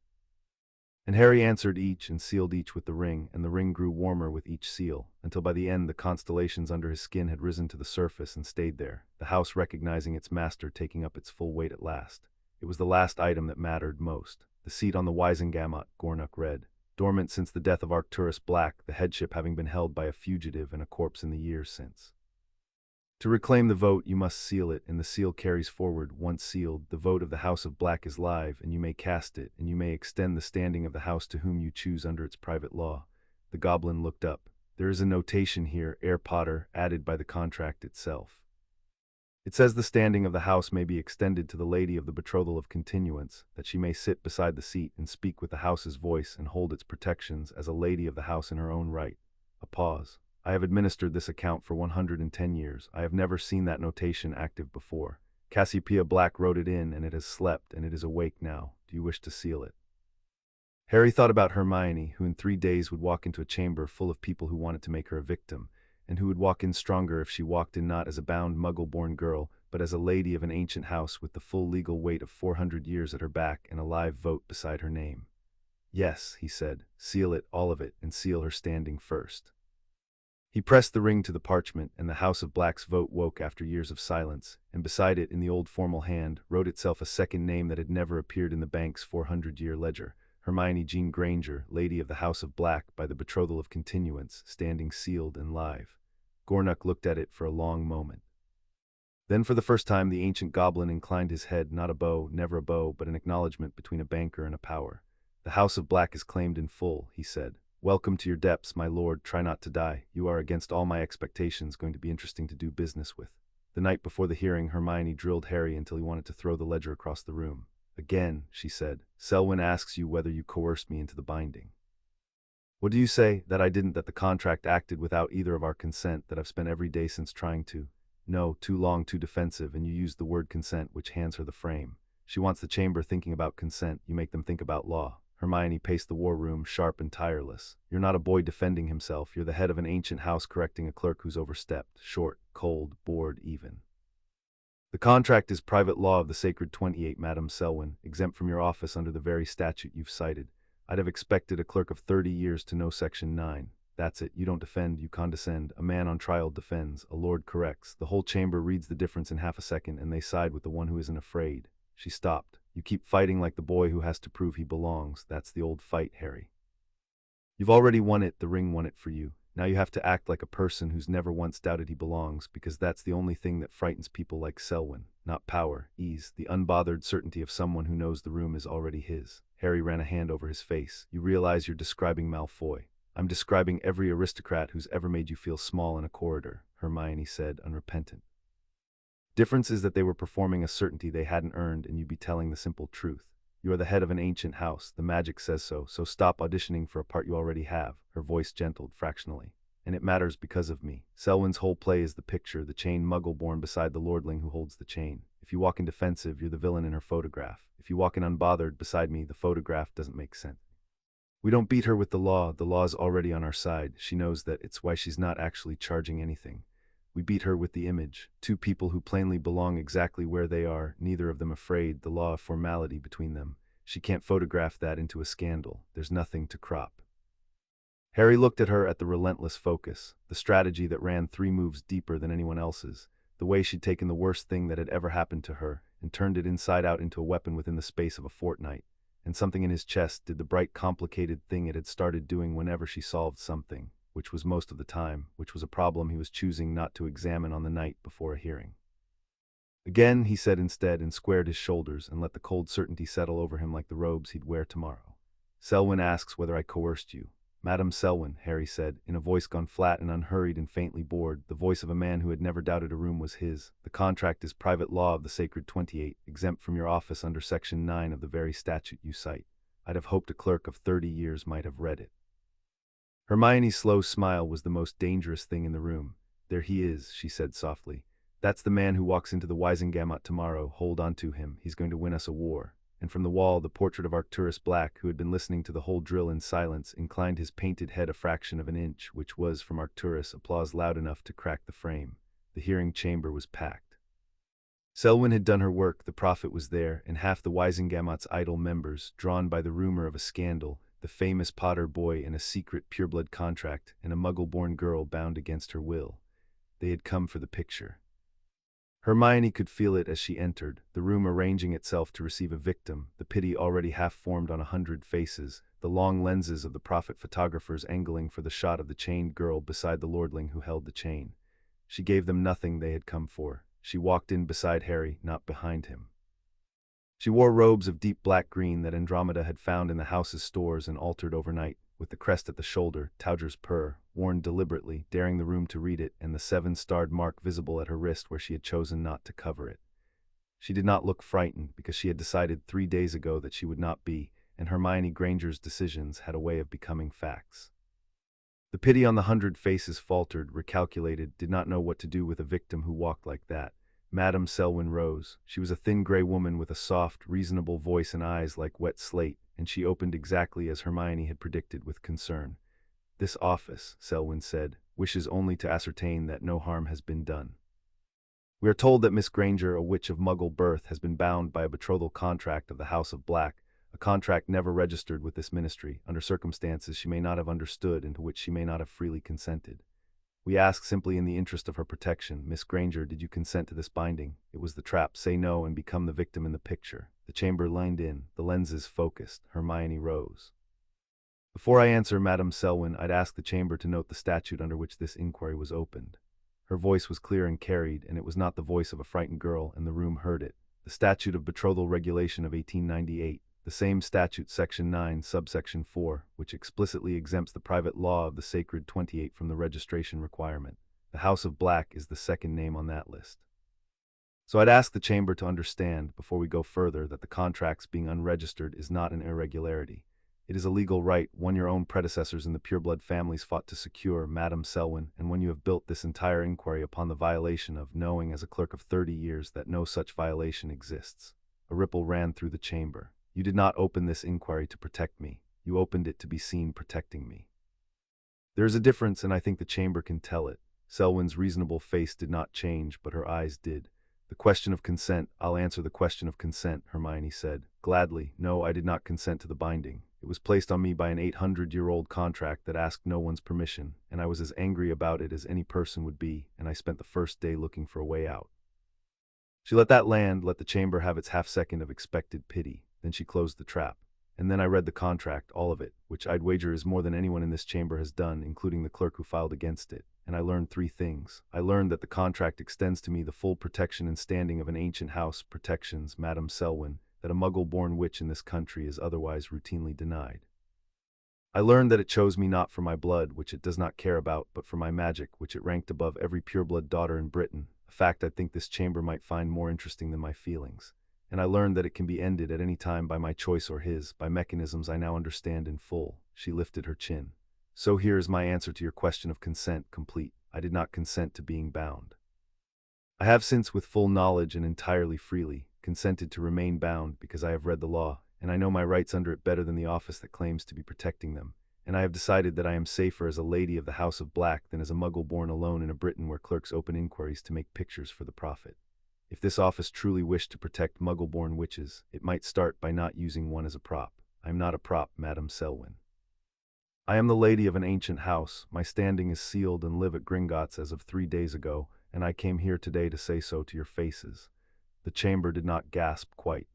And Harry answered each and sealed each with the ring, and the ring grew warmer with each seal, until by the end the constellations under his skin had risen to the surface and stayed there, the house recognizing its master taking up its full weight at last. It was the last item that mattered most. The seat on the Wisengamot, Gornuk read. Dormant since the death of Arcturus Black, the headship having been held by a fugitive and a corpse in the years since. To reclaim the vote, you must seal it, and the seal carries forward. Once sealed, the vote of the House of Black is live, and you may cast it, and you may extend the standing of the house to whom you choose under its private law. The goblin looked up. There is a notation here, Herr Potter, added by the contract itself. It says the standing of the house may be extended to the lady of the betrothal of continuance, that she may sit beside the seat and speak with the house's voice and hold its protections as a lady of the house in her own right. A pause. I have administered this account for 110 years. I have never seen that notation active before. Cassiopeia Black wrote it in, and it has slept, and it is awake now. Do you wish to seal it? Harry thought about Hermione, who in 3 days would walk into a chamber full of people who wanted to make her a victim, and who would walk in stronger if she walked in not as a bound Muggle-born girl, but as a lady of an ancient house with the full legal weight of 400 years at her back and a live vote beside her name. Yes, he said, seal it, all of it, and seal her standing first. He pressed the ring to the parchment, and the House of Black's vote woke after years of silence, and beside it, in the old formal hand, wrote itself a second name that had never appeared in the bank's 400-year ledger: Hermione Jean Granger, Lady of the House of Black, by the betrothal of continuance, standing sealed and live. Gornuk looked at it for a long moment. Then for the first time the ancient goblin inclined his head, not a bow, never a bow, but an acknowledgement between a banker and a power. The House of Black is claimed in full, he said. Welcome to your depths, my lord, try not to die. You are, against all my expectations, going to be interesting to do business with. The night before the hearing, Hermione drilled Harry until he wanted to throw the ledger across the room. Again, she said, Selwyn asks you whether you coerced me into the binding. What do you say? That I didn't, that the contract acted without either of our consent, that I've spent every day since trying to. No, too long, too defensive, and you used the word consent, which hands her the frame. She wants the chamber thinking about consent, you make them think about law. Hermione paced the war room, sharp and tireless. You're not a boy defending himself, you're the head of an ancient house correcting a clerk who's overstepped, short, cold, bored, even. The contract is private law of the sacred 28, Madam Selwyn, exempt from your office under the very statute you've cited. I'd have expected a clerk of 30 years to know Section 9. That's it, you don't defend, you condescend. A man on trial defends, a lord corrects. The whole chamber reads the difference in half a second, and they side with the one who isn't afraid. She stopped. You keep fighting like the boy who has to prove he belongs. That's the old fight, Harry. You've already won it, the ring won it for you. Now you have to act like a person who's never once doubted he belongs, because that's the only thing that frightens people like Selwyn. Not power, ease, the unbothered certainty of someone who knows the room is already his. Harry ran a hand over his face. You realize you're describing Malfoy. I'm describing every aristocrat who's ever made you feel small in a corridor, Hermione said, unrepentant. Difference is that they were performing a certainty they hadn't earned, and you'd be telling the simple truth. You are the head of an ancient house, the magic says so stop auditioning for a part you already have. Her voice gentled fractionally. And it matters because of me. Selwyn's whole play is the picture, the chain Muggle born beside the lordling who holds the chain. If you walk in defensive, you're the villain in her photograph. If you walk in unbothered beside me, the photograph doesn't make sense. We don't beat her with the law's already on our side. She knows that, it's why she's not actually charging anything. We beat her with the image, two people who plainly belong exactly where they are, neither of them afraid, the law of formality between them. She can't photograph that into a scandal. There's nothing to crop. Harry looked at her, at the relentless focus, the strategy that ran 3 moves deeper than anyone else's, the way she'd taken the worst thing that had ever happened to her and turned it inside out into a weapon within the space of a fortnight. And something in his chest did the bright, complicated thing it had started doing whenever she solved something, which was most of the time, which was a problem he was choosing not to examine on the night before a hearing. Again, he said instead, and squared his shoulders and let the cold certainty settle over him like the robes he'd wear tomorrow. Selwyn asks whether I coerced you. Madam Selwyn, Harry said, in a voice gone flat and unhurried and faintly bored, the voice of a man who had never doubted a room was his. The contract is private law of the sacred 28, exempt from your office under Section 9 of the very statute you cite. I'd have hoped a clerk of 30 years might have read it. Hermione's slow smile was the most dangerous thing in the room. There he is, she said softly. That's the man who walks into the Wisengamot tomorrow. Hold on to him. He's going to win us a war. And from the wall, the portrait of Arcturus Black, who had been listening to the whole drill in silence, inclined his painted head a fraction of an inch, which was, from Arcturus, applause loud enough to crack the frame. The hearing chamber was packed. Selwyn had done her work, the prophet was there, and half the Wisengamot's idle members, drawn by the rumor of a scandal, the famous Potter boy in a secret pureblood contract, and a Muggle-born girl bound against her will. They had come for the picture. Hermione could feel it as she entered, the room arranging itself to receive a victim, the pity already half-formed on 100 faces, the long lenses of the prophet photographers angling for the shot of the chained girl beside the lordling who held the chain. She gave them nothing they had come for. She walked in beside Harry, not behind him. She wore robes of deep black green that Andromeda had found in the house's stores and altered overnight, with the crest at the shoulder, Tauger's purr, worn deliberately, daring the room to read it, and the 7-starred mark visible at her wrist where she had chosen not to cover it. She did not look frightened, because she had decided 3 days ago that she would not be, and Hermione Granger's decisions had a way of becoming facts. The pity on the 100 faces faltered, recalculated, did not know what to do with a victim who walked like that. Madam Selwyn rose. She was a thin gray woman with a soft, reasonable voice and eyes like wet slate, and she opened exactly as Hermione had predicted, with concern. This office, Selwyn said, wishes only to ascertain that no harm has been done. We are told that Miss Granger, a witch of Muggle birth, has been bound by a betrothal contract of the House of Black, a contract never registered with this ministry, under circumstances she may not have understood and to which she may not have freely consented. We ask simply in the interest of her protection, Miss Granger, did you consent to this binding? It was the trap. Say no and become the victim in the picture. The chamber lined in, the lenses focused. Hermione rose. Before I answer, Madame Selwyn, I'd ask the chamber to note the statute under which this inquiry was opened. Her voice was clear and carried, and it was not the voice of a frightened girl, and the room heard it. The Statute of Betrothal Regulation of 1898, the same statute, Section 9, subsection 4, which explicitly exempts the private law of the Sacred 28 from the registration requirement. The House of Black is the second name on that list. So I'd ask the chamber to understand, before we go further, that the contracts being unregistered is not an irregularity. It is a legal right, one your own predecessors in the pureblood families fought to secure, Madame Selwyn, and when you have built this entire inquiry upon the violation of, knowing as a clerk of 30 years that no such violation exists. A ripple ran through the chamber. You did not open this inquiry to protect me. You opened it to be seen protecting me. There is a difference, and I think the chamber can tell it. Selwyn's reasonable face did not change, but her eyes did. The question of consent, I'll answer the question of consent, Hermione said. Gladly. No, I did not consent to the binding. It was placed on me by an 800-year-old contract that asked no one's permission, and I was as angry about it as any person would be, and I spent the first day looking for a way out. She let that land, let the chamber have its half-second of expected pity. Then she closed the trap. And then I read the contract, all of it, which I'd wager is more than anyone in this chamber has done, including the clerk who filed against it. And I learned 3 things. I learned that the contract extends to me the full protection and standing of an ancient house, protections, Madame Selwyn, that a Muggle-born witch in this country is otherwise routinely denied. I learned that it chose me not for my blood, which it does not care about, but for my magic, which it ranked above every pureblood daughter in Britain, a fact I think this chamber might find more interesting than my feelings. And I learned that it can be ended at any time by my choice or his, by mechanisms I now understand in full. She lifted her chin. So here is my answer to your question of consent, complete. I did not consent to being bound. I have since, with full knowledge and entirely freely, consented to remain bound because I have read the law, and I know my rights under it better than the office that claims to be protecting them, and I have decided that I am safer as a lady of the House of Black than as a Muggle born alone in a Britain where clerks open inquiries to make pictures for the profit. If this office truly wished to protect Muggle-born witches, it might start by not using one as a prop. I am not a prop, Madame Selwyn. I am the lady of an ancient house. My standing is sealed and live at Gringotts as of 3 days ago, and I came here today to say so to your faces. The chamber did not gasp quite.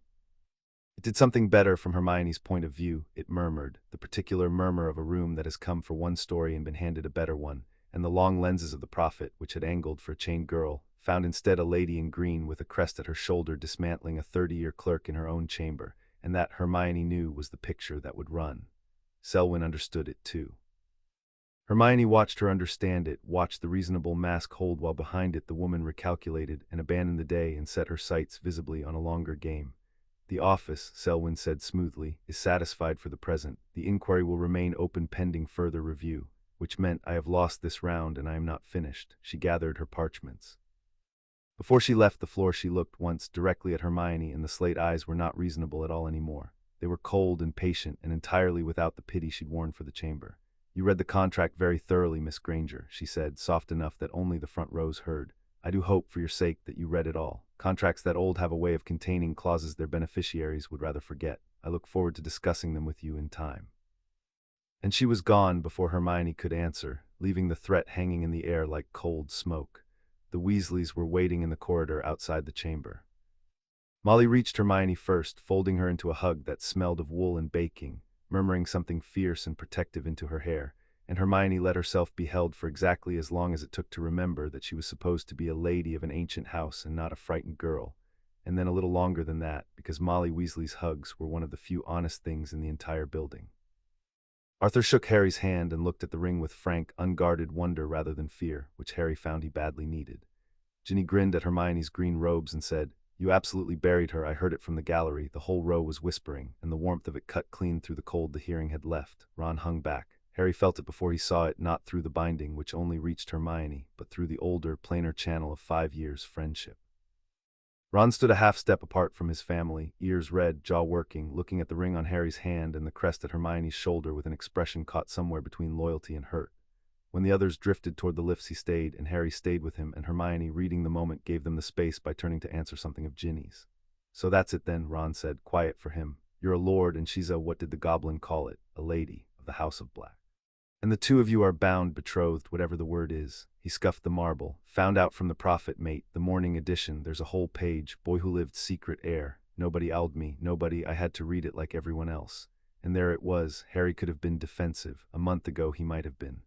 It did something better from Hermione's point of view. It murmured, the particular murmur of a room that has come for one story and been handed a better one, and the long lenses of the prophet, which had angled for a chained girl, found instead a lady in green with a crest at her shoulder dismantling a 30-year clerk in her own chamber, and that, Hermione knew, was the picture that would run. Selwyn understood it too. Hermione watched her understand it, watched the reasonable mask hold while behind it the woman recalculated and abandoned the day and set her sights visibly on a longer game. The office, Selwyn said smoothly, is satisfied for the present. The inquiry will remain open pending further review, which meant I have lost this round and I am not finished. She gathered her parchments. Before she left the floor she looked once directly at Hermione, and the slate eyes were not reasonable at all anymore. They were cold and patient and entirely without the pity she'd worn for the chamber. You read the contract very thoroughly, Miss Granger, she said, soft enough that only the front rows heard. I do hope, for your sake, that you read it all. Contracts that old have a way of containing clauses their beneficiaries would rather forget. I look forward to discussing them with you in time. And she was gone before Hermione could answer, leaving the threat hanging in the air like cold smoke. The Weasleys were waiting in the corridor outside the chamber. Molly reached Hermione first, folding her into a hug that smelled of wool and baking, murmuring something fierce and protective into her hair, and Hermione let herself be held for exactly as long as it took to remember that she was supposed to be a lady of an ancient house and not a frightened girl, and then a little longer than that, because Molly Weasley's hugs were one of the few honest things in the entire building. Arthur shook Harry's hand and looked at the ring with frank, unguarded wonder rather than fear, which Harry found he badly needed. Ginny grinned at Hermione's green robes and said, "You absolutely buried her. I heard it from the gallery." The whole row was whispering, and the warmth of it cut clean through the cold the hearing had left. Ron hung back. Harry felt it before he saw it, not through the binding, which only reached Hermione, but through the older, plainer channel of 5 years' friendship. Ron stood a half step apart from his family, ears red, jaw working, looking at the ring on Harry's hand and the crest at Hermione's shoulder with an expression caught somewhere between loyalty and hurt. When the others drifted toward the lifts he stayed, and Harry stayed with him, and Hermione, reading the moment, gave them the space by turning to answer something of Ginny's. "So that's it then," Ron said, quiet for him. "You're a lord and she's a, what did the goblin call it, a lady, of the House of Black. And the two of you are bound, betrothed, whatever the word is." He scuffed the marble. "Found out from the prophet, mate, the morning edition, there's a whole page, boy who lived secret heir. Nobody owled me, nobody, I had to read it like everyone else. And there it was, Harry could have been defensive, a month ago he might have been.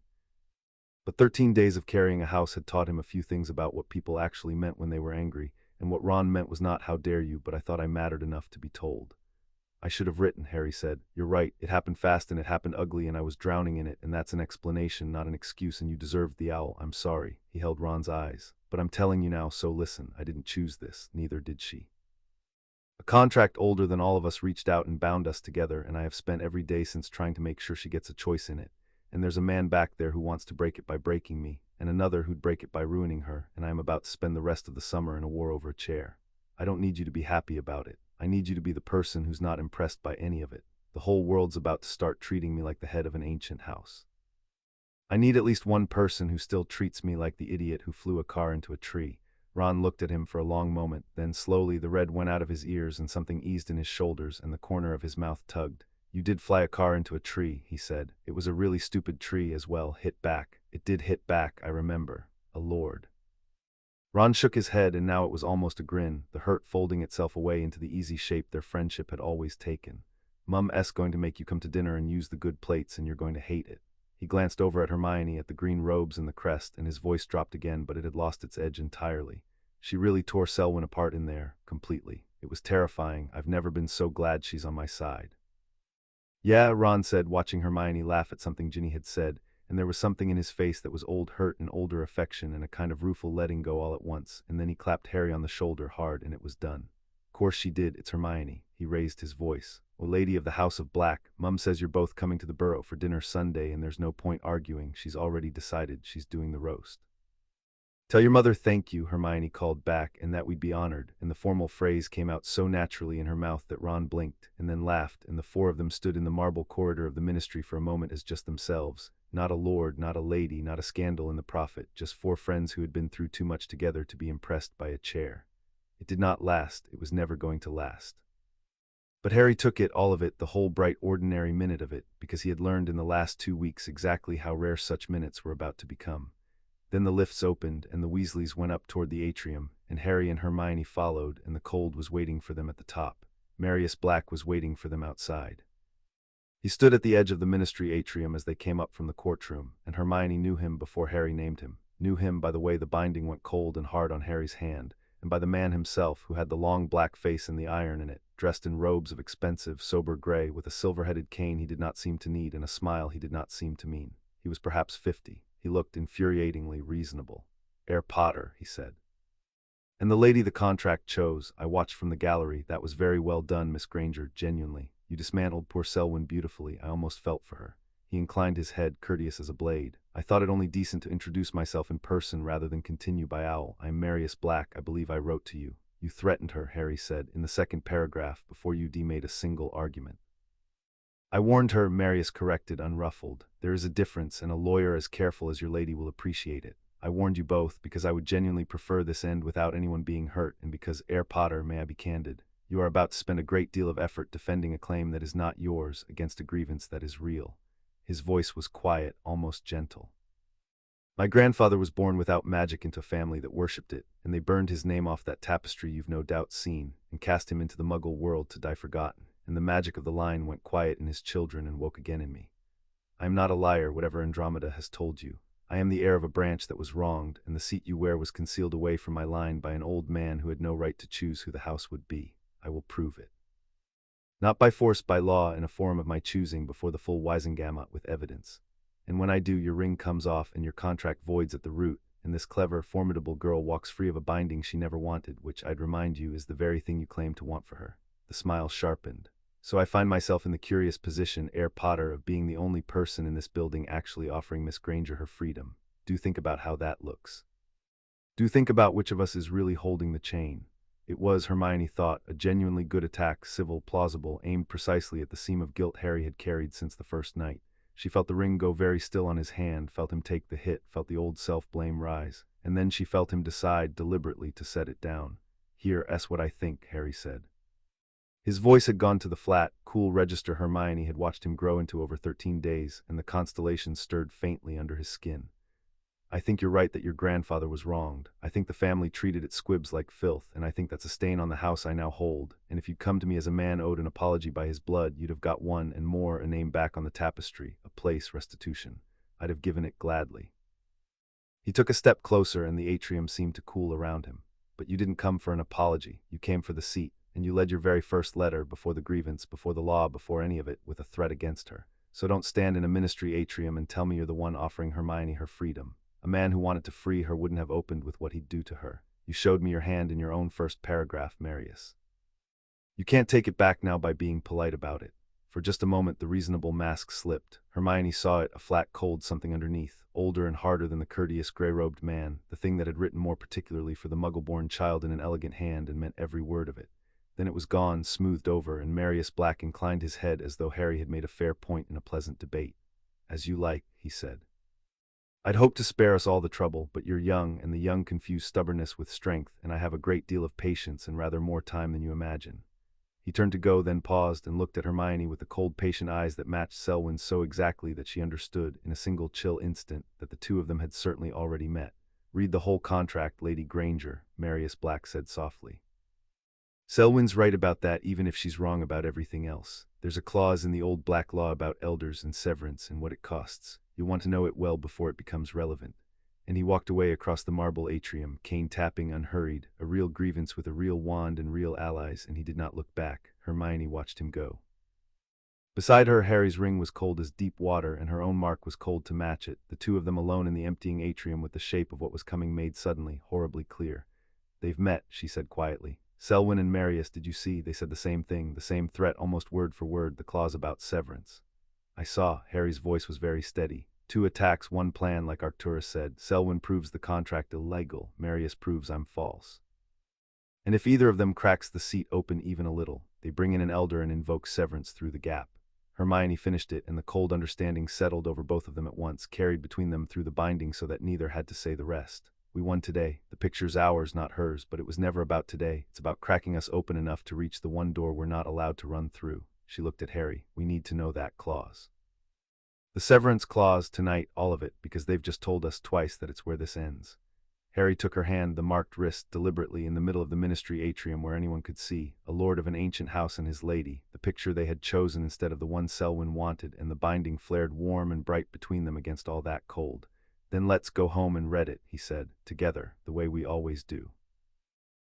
But 13 days of carrying a house had taught him a few things about what people actually meant when they were angry, and what Ron meant was not how dare you, but I thought I mattered enough to be told." "I should have written," Harry said. "You're right, it happened fast and it happened ugly and I was drowning in it, and that's an explanation, not an excuse, and you deserved the owl. I'm sorry." He held Ron's eyes. "But I'm telling you now, so listen, I didn't choose this, neither did she. A contract older than all of us reached out and bound us together, and I have spent every day since trying to make sure she gets a choice in it. And there's a man back there who wants to break it by breaking me, and another who'd break it by ruining her, and I am about to spend the rest of the summer in a war over a chair. I don't need you to be happy about it. I need you to be the person who's not impressed by any of it. The whole world's about to start treating me like the head of an ancient house. I need at least one person who still treats me like the idiot who flew a car into a tree." Ron looked at him for a long moment, then slowly the red went out of his ears and something eased in his shoulders and the corner of his mouth tugged. "You did fly a car into a tree," he said. "It was a really stupid tree as well, hit back. It did hit back, I remember. A lord." Ron shook his head, and now it was almost a grin, the hurt folding itself away into the easy shape their friendship had always taken. "Mum's going to make you come to dinner and use the good plates, and you're going to hate it." He glanced over at Hermione, at the green robes and the crest, and his voice dropped again, but it had lost its edge entirely. "She really tore Selwyn apart in there, completely. It was terrifying. I've never been so glad she's on my side." "Yeah," Ron said, watching Hermione laugh at something Ginny had said, and there was something in his face that was old hurt and older affection and a kind of rueful letting go all at once, and then he clapped Harry on the shoulder hard, and it was done. "Course she did, it's Hermione." He raised his voice. "O lady of the House of Black, Mum says you're both coming to the Burrow for dinner Sunday, and there's no point arguing. She's already decided she's doing the roast." "Tell your mother thank you," Hermione called back, and that we'd be honored, and the formal phrase came out so naturally in her mouth that Ron blinked, and then laughed, and the four of them stood in the marble corridor of the ministry for a moment as just themselves. Not a lord, not a lady, not a scandal in the prophet, just four friends who had been through too much together to be impressed by a chair. It did not last, it was never going to last. But Harry took it, all of it, the whole bright ordinary minute of it, because he had learned in the last 2 weeks exactly how rare such minutes were about to become. Then the lifts opened, and the Weasleys went up toward the atrium, and Harry and Hermione followed, and the cold was waiting for them at the top. Marius Black was waiting for them outside. He stood at the edge of the ministry atrium as they came up from the courtroom, and Hermione knew him before Harry named him. Knew him by the way the binding went cold and hard on Harry's hand, and by the man himself who had the long black face and the iron in it, dressed in robes of expensive, sober gray, with a silver-headed cane he did not seem to need and a smile he did not seem to mean. He was perhaps 50. He looked infuriatingly reasonable. "Heir Potter," he said. "And the lady the contract chose, I watched from the gallery. That was very well done, Miss Granger, genuinely. You dismantled poor Selwyn beautifully. I almost felt for her." He inclined his head, courteous as a blade. "I thought it only decent to introduce myself in person rather than continue by owl. I am Marius Black. I believe I wrote to you." "You threatened her," Harry said, "in the second paragraph, before you made a single argument." "I warned her," Marius corrected, unruffled. "There is a difference, and a lawyer as careful as your lady will appreciate it. I warned you both because I would genuinely prefer this end without anyone being hurt, and because, Heir Potter, may I be candid, you are about to spend a great deal of effort defending a claim that is not yours against a grievance that is real." His voice was quiet, almost gentle. "My grandfather was born without magic into a family that worshipped it, and they burned his name off that tapestry you've no doubt seen, and cast him into the Muggle world to die forgotten, and the magic of the line went quiet in his children and woke again in me. I am not a liar, whatever Andromeda has told you. I am the heir of a branch that was wronged, and the seat you wear was concealed away from my line by an old man who had no right to choose who the house would be. I will prove it. Not by force, by law, in a form of my choosing before the full Wisengamot with evidence. And when I do, your ring comes off and your contract voids at the root, and this clever, formidable girl walks free of a binding she never wanted, which, I'd remind you, is the very thing you claim to want for her." The smile sharpened. "So I find myself in the curious position, Heir Potter, of being the only person in this building actually offering Miss Granger her freedom. Do think about how that looks. Do think about which of us is really holding the chain. It was, Hermione thought, a genuinely good attack, civil, plausible, aimed precisely at the seam of guilt Harry had carried since the first night. She felt the ring go very still on his hand, felt him take the hit, felt the old self-blame rise, and then she felt him decide deliberately to set it down. "Here, S what I think," Harry said. His voice had gone to the flat, cool register Hermione had watched him grow into over 13 days, and the constellation stirred faintly under his skin. "I think you're right that your grandfather was wronged. I think the family treated its squibs like filth, and I think that's a stain on the house I now hold, and if you'd come to me as a man owed an apology by his blood, you'd have got one and more, a name back on the tapestry, a place, restitution. I'd have given it gladly." He took a step closer, and the atrium seemed to cool around him. "But you didn't come for an apology, you came for the seat, and you led your very first letter, before the grievance, before the law, before any of it, with a threat against her. So don't stand in a ministry atrium and tell me you're the one offering Hermione her freedom. A man who wanted to free her wouldn't have opened with what he'd do to her. You showed me your hand in your own first paragraph, Marius. You can't take it back now by being polite about it." For just a moment the reasonable mask slipped. Hermione saw it, a flat, cold something underneath, older and harder than the courteous gray-robed man, the thing that had written more particularly for the muggle-born child in an elegant hand and meant every word of it. Then it was gone, smoothed over, and Marius Black inclined his head as though Harry had made a fair point in a pleasant debate. "As you like," he said. "I'd hoped to spare us all the trouble, but you're young, and the young confuse stubbornness with strength, and I have a great deal of patience and rather more time than you imagine." He turned to go, then paused and looked at Hermione with the cold, patient eyes that matched Selwyn's so exactly that she understood, in a single chill instant, that the two of them had certainly already met. "Read the whole contract, Lady Granger," Marius Black said softly. "Selwyn's right about that, even if she's wrong about everything else. There's a clause in the old black law about elders and severance and what it costs. You'll want to know it well before it becomes relevant." And he walked away across the marble atrium, cane tapping unhurried, a real grievance with a real wand and real allies, and he did not look back. Hermione watched him go. Beside her, Harry's ring was cold as deep water, and her own mark was cold to match it, the two of them alone in the emptying atrium with the shape of what was coming made suddenly, horribly clear. "They've met," she said quietly. "Selwyn and Marius, did you see? They said the same thing, the same threat, almost word for word, the clause about severance." "I saw." Harry's voice was very steady. "Two attacks, one plan, like Arcturus said. Selwyn proves the contract illegal. Marius proves I'm false. And if either of them cracks the seat open even a little, they bring in an elder and invoke severance through the gap." Hermione finished it, and the cold understanding settled over both of them at once, carried between them through the binding so that neither had to say the rest. "We won today. The picture's ours, not hers, but it was never about today. It's about cracking us open enough to reach the one door we're not allowed to run through." She looked at Harry. "We need to know that clause. The severance clause, tonight, all of it, because they've just told us twice that it's where this ends." Harry took her hand, the marked wrist, deliberately in the middle of the ministry atrium where anyone could see, a lord of an ancient house and his lady, the picture they had chosen instead of the one Selwyn wanted, and the binding flared warm and bright between them against all that cold. "Then let's go home and read it," he said, "together, the way we always do."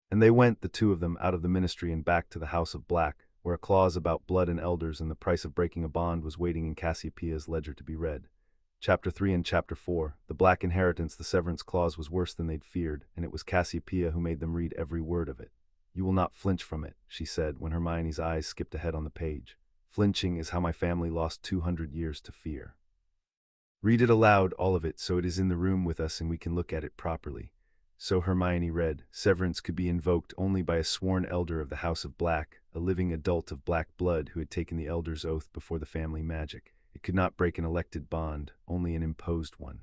And they went, the two of them, out of the ministry and back to the House of Black, where a clause about blood and elders and the price of breaking a bond was waiting in Cassiopeia's ledger to be read. Chapter 3 and Chapter 4, the Black inheritance, the severance clause was worse than they'd feared, and it was Cassiopeia who made them read every word of it. "You will not flinch from it," she said, when Hermione's eyes skipped ahead on the page. "Flinching is how my family lost 200 years to fear. Read it aloud, all of it, so it is in the room with us and we can look at it properly." So Hermione read, severance could be invoked only by a sworn elder of the House of Black, a living adult of black blood who had taken the elder's oath before the family magic. It could not break an elected bond, only an imposed one.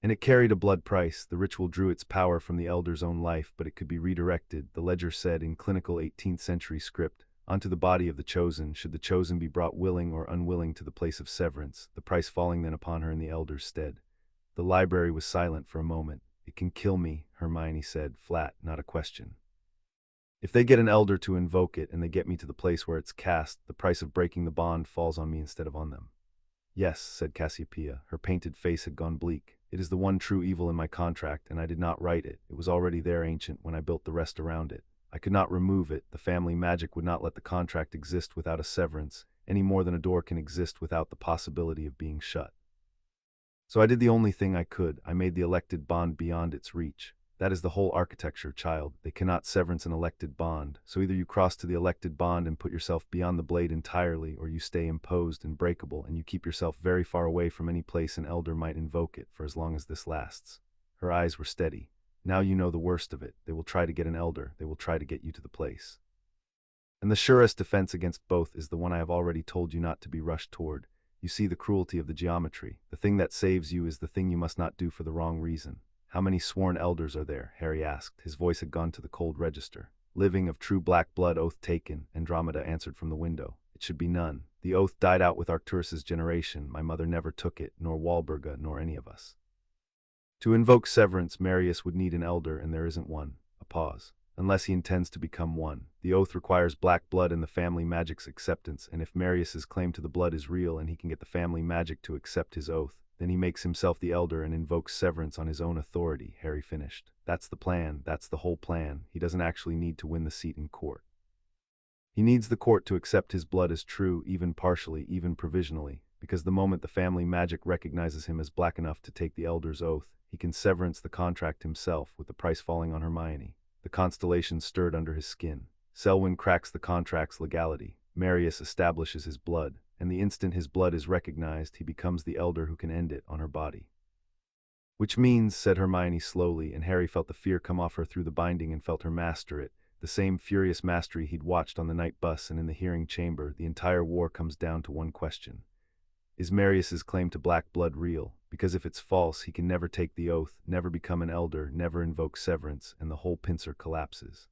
And it carried a blood price. The ritual drew its power from the elder's own life, but it could be redirected, the ledger said in clinical 18th century script, onto the body of the chosen, should the chosen be brought willing or unwilling to the place of severance, the price falling then upon her in the elder's stead. The library was silent for a moment. "It can kill me," Hermione said, flat, not a question. "If they get an elder to invoke it and they get me to the place where it's cast, the price of breaking the bond falls on me instead of on them." "Yes," said Cassiopeia. Her painted face had gone bleak. "It is the one true evil in my contract, and I did not write it. It was already there, ancient, when I built the rest around it. I could not remove it. The family magic would not let the contract exist without a severance, any more than a door can exist without the possibility of being shut. So I did the only thing I could. I made the elected bond beyond its reach. That is the whole architecture, child. They cannot severance an elected bond. So either you cross to the elected bond and put yourself beyond the blade entirely, or you stay imposed and breakable, and you keep yourself very far away from any place an elder might invoke it for as long as this lasts." Her eyes were steady. Now you know the worst of it. They will try to get an elder. They will try to get you to the place. And the surest defense against both is the one I have already told you not to be rushed toward. You see the cruelty of the geometry. The thing that saves you is the thing you must not do for the wrong reason. How many sworn elders are there? Harry asked. His voice had gone to the cold register. Living, of true black blood, oath taken, Andromeda answered from the window. It should be none. The oath died out with Arcturus's generation. My mother never took it, nor Walburga, nor any of us. To invoke severance, Marius would need an elder, and there isn't one. A pause. Unless he intends to become one. The oath requires black blood and the family magic's acceptance, and if Marius's claim to the blood is real and he can get the family magic to accept his oath, then he makes himself the elder and invokes severance on his own authority, Harry finished. That's the plan. That's the whole plan. He doesn't actually need to win the seat in court. He needs the court to accept his blood as true, even partially, even provisionally, because the moment the family magic recognizes him as black enough to take the elder's oath, he can severance the contract himself, with the price falling on Hermione. The constellation stirred under his skin. Selwyn cracks the contract's legality. Marius establishes his blood, and the instant his blood is recognized, he becomes the elder who can end it on her body. Which means, said Hermione slowly, and Harry felt the fear come off her through the binding and felt her master it, the same furious mastery he'd watched on the night bus and in the hearing chamber. The entire war comes down to one question. Is Marius's claim to black blood real? Because if it's false, he can never take the oath, never become an elder, never invoke severance, and the whole pincer collapses.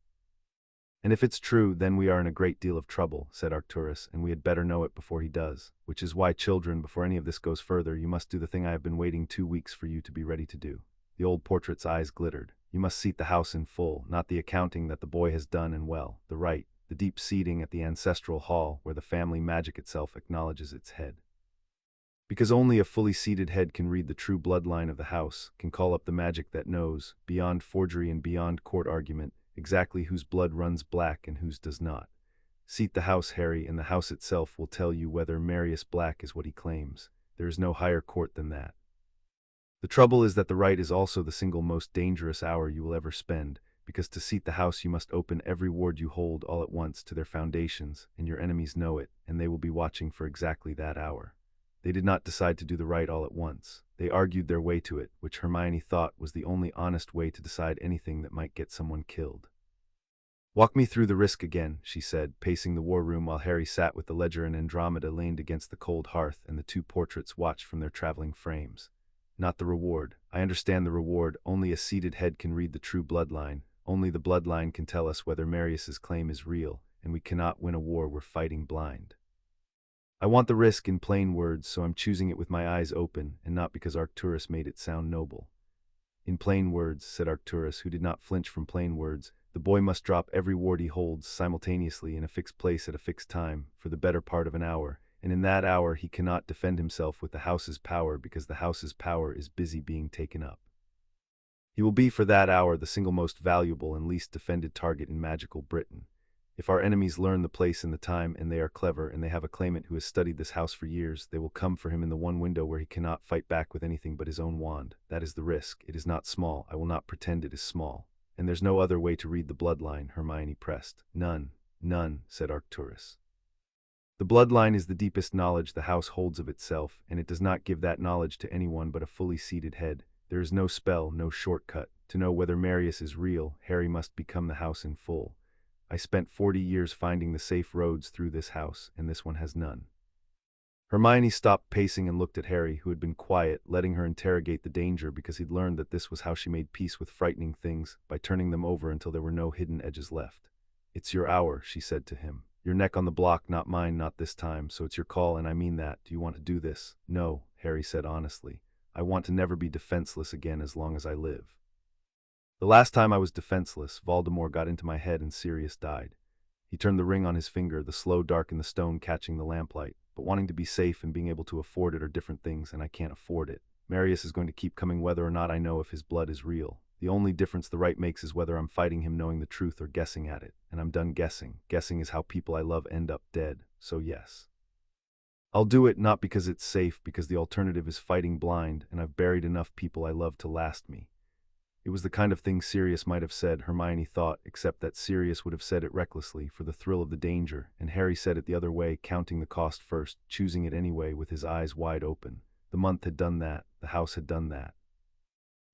And if it's true, then we are in a great deal of trouble, said Arcturus, and we had better know it before he does. Which is why, children, before any of this goes further, you must do the thing I have been waiting 2 weeks for you to be ready to do. The old portrait's eyes glittered. You must seat the house in full, not the accounting that the boy has done and well, the right, the deep seating at the ancestral hall where the family magic itself acknowledges its head. Because only a fully seated head can read the true bloodline of the house, can call up the magic that knows, beyond forgery and beyond court argument, exactly whose blood runs black and whose does not. Seat the house, Harry, and the house itself will tell you whether Marius Black is what he claims. There is no higher court than that. The trouble is that the right is also the single most dangerous hour you will ever spend, because to seat the house you must open every ward you hold all at once to their foundations, and your enemies know it, and they will be watching for exactly that hour. They did not decide to do the right all at once. They argued their way to it, which Hermione thought was the only honest way to decide anything that might get someone killed. Walk me through the risk again, she said, pacing the war room while Harry sat with the ledger and Andromeda leaned against the cold hearth and the two portraits watched from their traveling frames. Not the reward. I understand the reward. Only a seated head can read the true bloodline. Only the bloodline can tell us whether Marius's claim is real, and we cannot win a war we're fighting blind. I want the risk in plain words, so I'm choosing it with my eyes open, and not because Arcturus made it sound noble. In plain words, said Arcturus, who did not flinch from plain words, the boy must drop every ward he holds simultaneously in a fixed place at a fixed time, for the better part of an hour, and in that hour he cannot defend himself with the house's power because the house's power is busy being taken up. He will be for that hour the single most valuable and least defended target in magical Britain. If our enemies learn the place and the time, and they are clever, and they have a claimant who has studied this house for years, they will come for him in the one window where he cannot fight back with anything but his own wand. That is the risk. It is not small. I will not pretend it is small. And there's no other way to read the bloodline, Hermione pressed. None, said Arcturus. The bloodline is the deepest knowledge the house holds of itself, and it does not give that knowledge to anyone but a fully seated head. There is no spell, no shortcut. To know whether Marius is real, Harry must become the house in full. I spent 40 years finding the safe roads through this house, and this one has none. Hermione stopped pacing and looked at Harry, who had been quiet, letting her interrogate the danger because he'd learned that this was how she made peace with frightening things, by turning them over until there were no hidden edges left. It's your hour, she said to him. Your neck on the block, not mine, not this time, so it's your call, and I mean that. Do you want to do this? No, Harry said honestly. I want to never be defenseless again as long as I live. The last time I was defenseless, Voldemort got into my head and Sirius died. He turned the ring on his finger, the slow dark in the stone catching the lamplight, but wanting to be safe and being able to afford it are different things, and I can't afford it. Marius is going to keep coming whether or not I know if his blood is real. The only difference the right makes is whether I'm fighting him knowing the truth or guessing at it, and I'm done guessing. Guessing is how people I love end up dead, so yes. I'll do it not because it's safe, because the alternative is fighting blind, and I've buried enough people I love to last me. It was the kind of thing Sirius might have said, Hermione thought, except that Sirius would have said it recklessly, for the thrill of the danger, and Harry said it the other way, counting the cost first, choosing it anyway with his eyes wide open. The month had done that, the house had done that.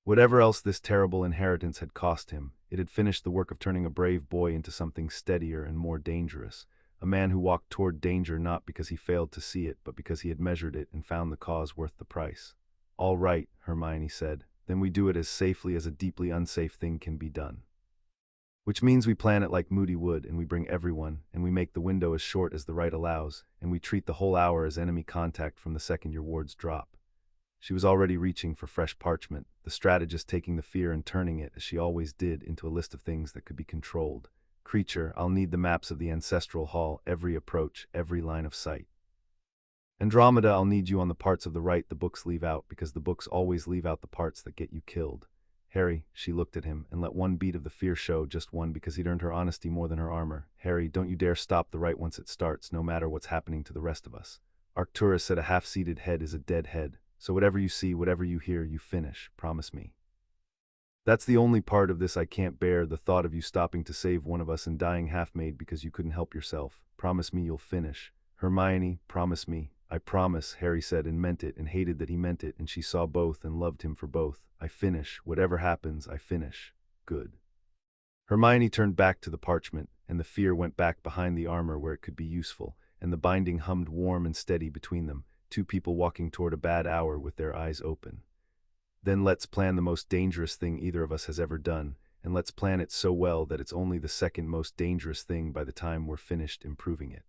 Whatever else this terrible inheritance had cost him, it had finished the work of turning a brave boy into something steadier and more dangerous, a man who walked toward danger not because he failed to see it, but because he had measured it and found the cause worth the price. "All right," Hermione said, "then we do it as safely as a deeply unsafe thing can be done. Which means we plan it like Moody would, and we bring everyone, and we make the window as short as the rite allows, and we treat the whole hour as enemy contact from the second your wards drop." She was already reaching for fresh parchment, the strategist taking the fear and turning it, as she always did, into a list of things that could be controlled. "Creature, I'll need the maps of the ancestral hall, every approach, every line of sight. Andromeda, I'll need you on the parts of the right the books leave out, because the books always leave out the parts that get you killed. Harry," she looked at him, and let one beat of the fear show, just one, because he'd earned her honesty more than her armor. "Harry, don't you dare stop the right once it starts, no matter what's happening to the rest of us. Arcturus said a half-seated head is a dead head, so whatever you see, whatever you hear, you finish, promise me. That's the only part of this I can't bear, the thought of you stopping to save one of us and dying half-made because you couldn't help yourself. Promise me you'll finish. Hermione, promise me." "I promise," Harry said, and meant it, and hated that he meant it, and she saw both and loved him for both. "I finish. Whatever happens, I finish." "Good." Hermione turned back to the parchment, and the fear went back behind the armor where it could be useful, and the binding hummed warm and steady between them, two people walking toward a bad hour with their eyes open. "Then let's plan the most dangerous thing either of us has ever done, and let's plan it so well that it's only the second most dangerous thing by the time we're finished improving it.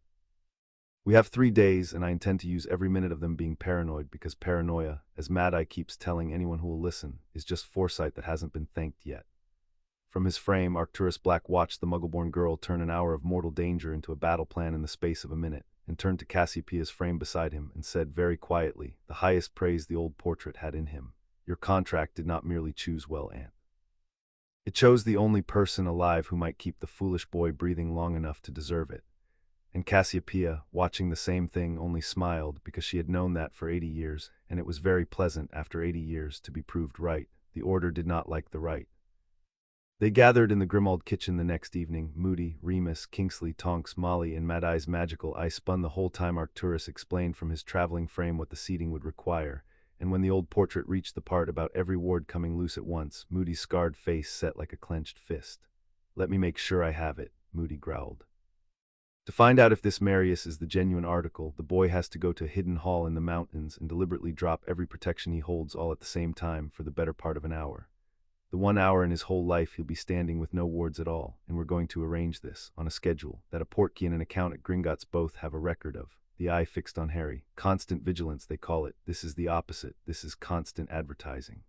We have 3 days, and I intend to use every minute of them being paranoid, because paranoia, as Mad Eye keeps telling anyone who will listen, is just foresight that hasn't been thanked yet." From his frame, Arcturus Black watched the Muggle-born girl turn an hour of mortal danger into a battle plan in the space of a minute, and turned to Cassiopeia's frame beside him and said very quietly, the highest praise the old portrait had in him, "Your contract did not merely choose well, Aunt. It chose the only person alive who might keep the foolish boy breathing long enough to deserve it." And Cassiopeia, watching the same thing, only smiled, because she had known that for 80 years, and it was very pleasant, after 80 years, to be proved right. The Order did not like the right. They gathered in the Grimmauld kitchen the next evening. Moody, Remus, Kingsley, Tonks, Molly, and Mad Eye's magical eye spun the whole time Arcturus explained from his traveling frame what the seating would require, and when the old portrait reached the part about every ward coming loose at once, Moody's scarred face set like a clenched fist. "Let me make sure I have it," Moody growled. "To find out if this Marius is the genuine article, the boy has to go to a hidden hall in the mountains and deliberately drop every protection he holds all at the same time for the better part of an hour. The 1 hour in his whole life he'll be standing with no wards at all, and we're going to arrange this, on a schedule, that a portkey and an account at Gringotts both have a record of." The eye fixed on Harry. "Constant vigilance, they call it. This is the opposite. This is constant advertising."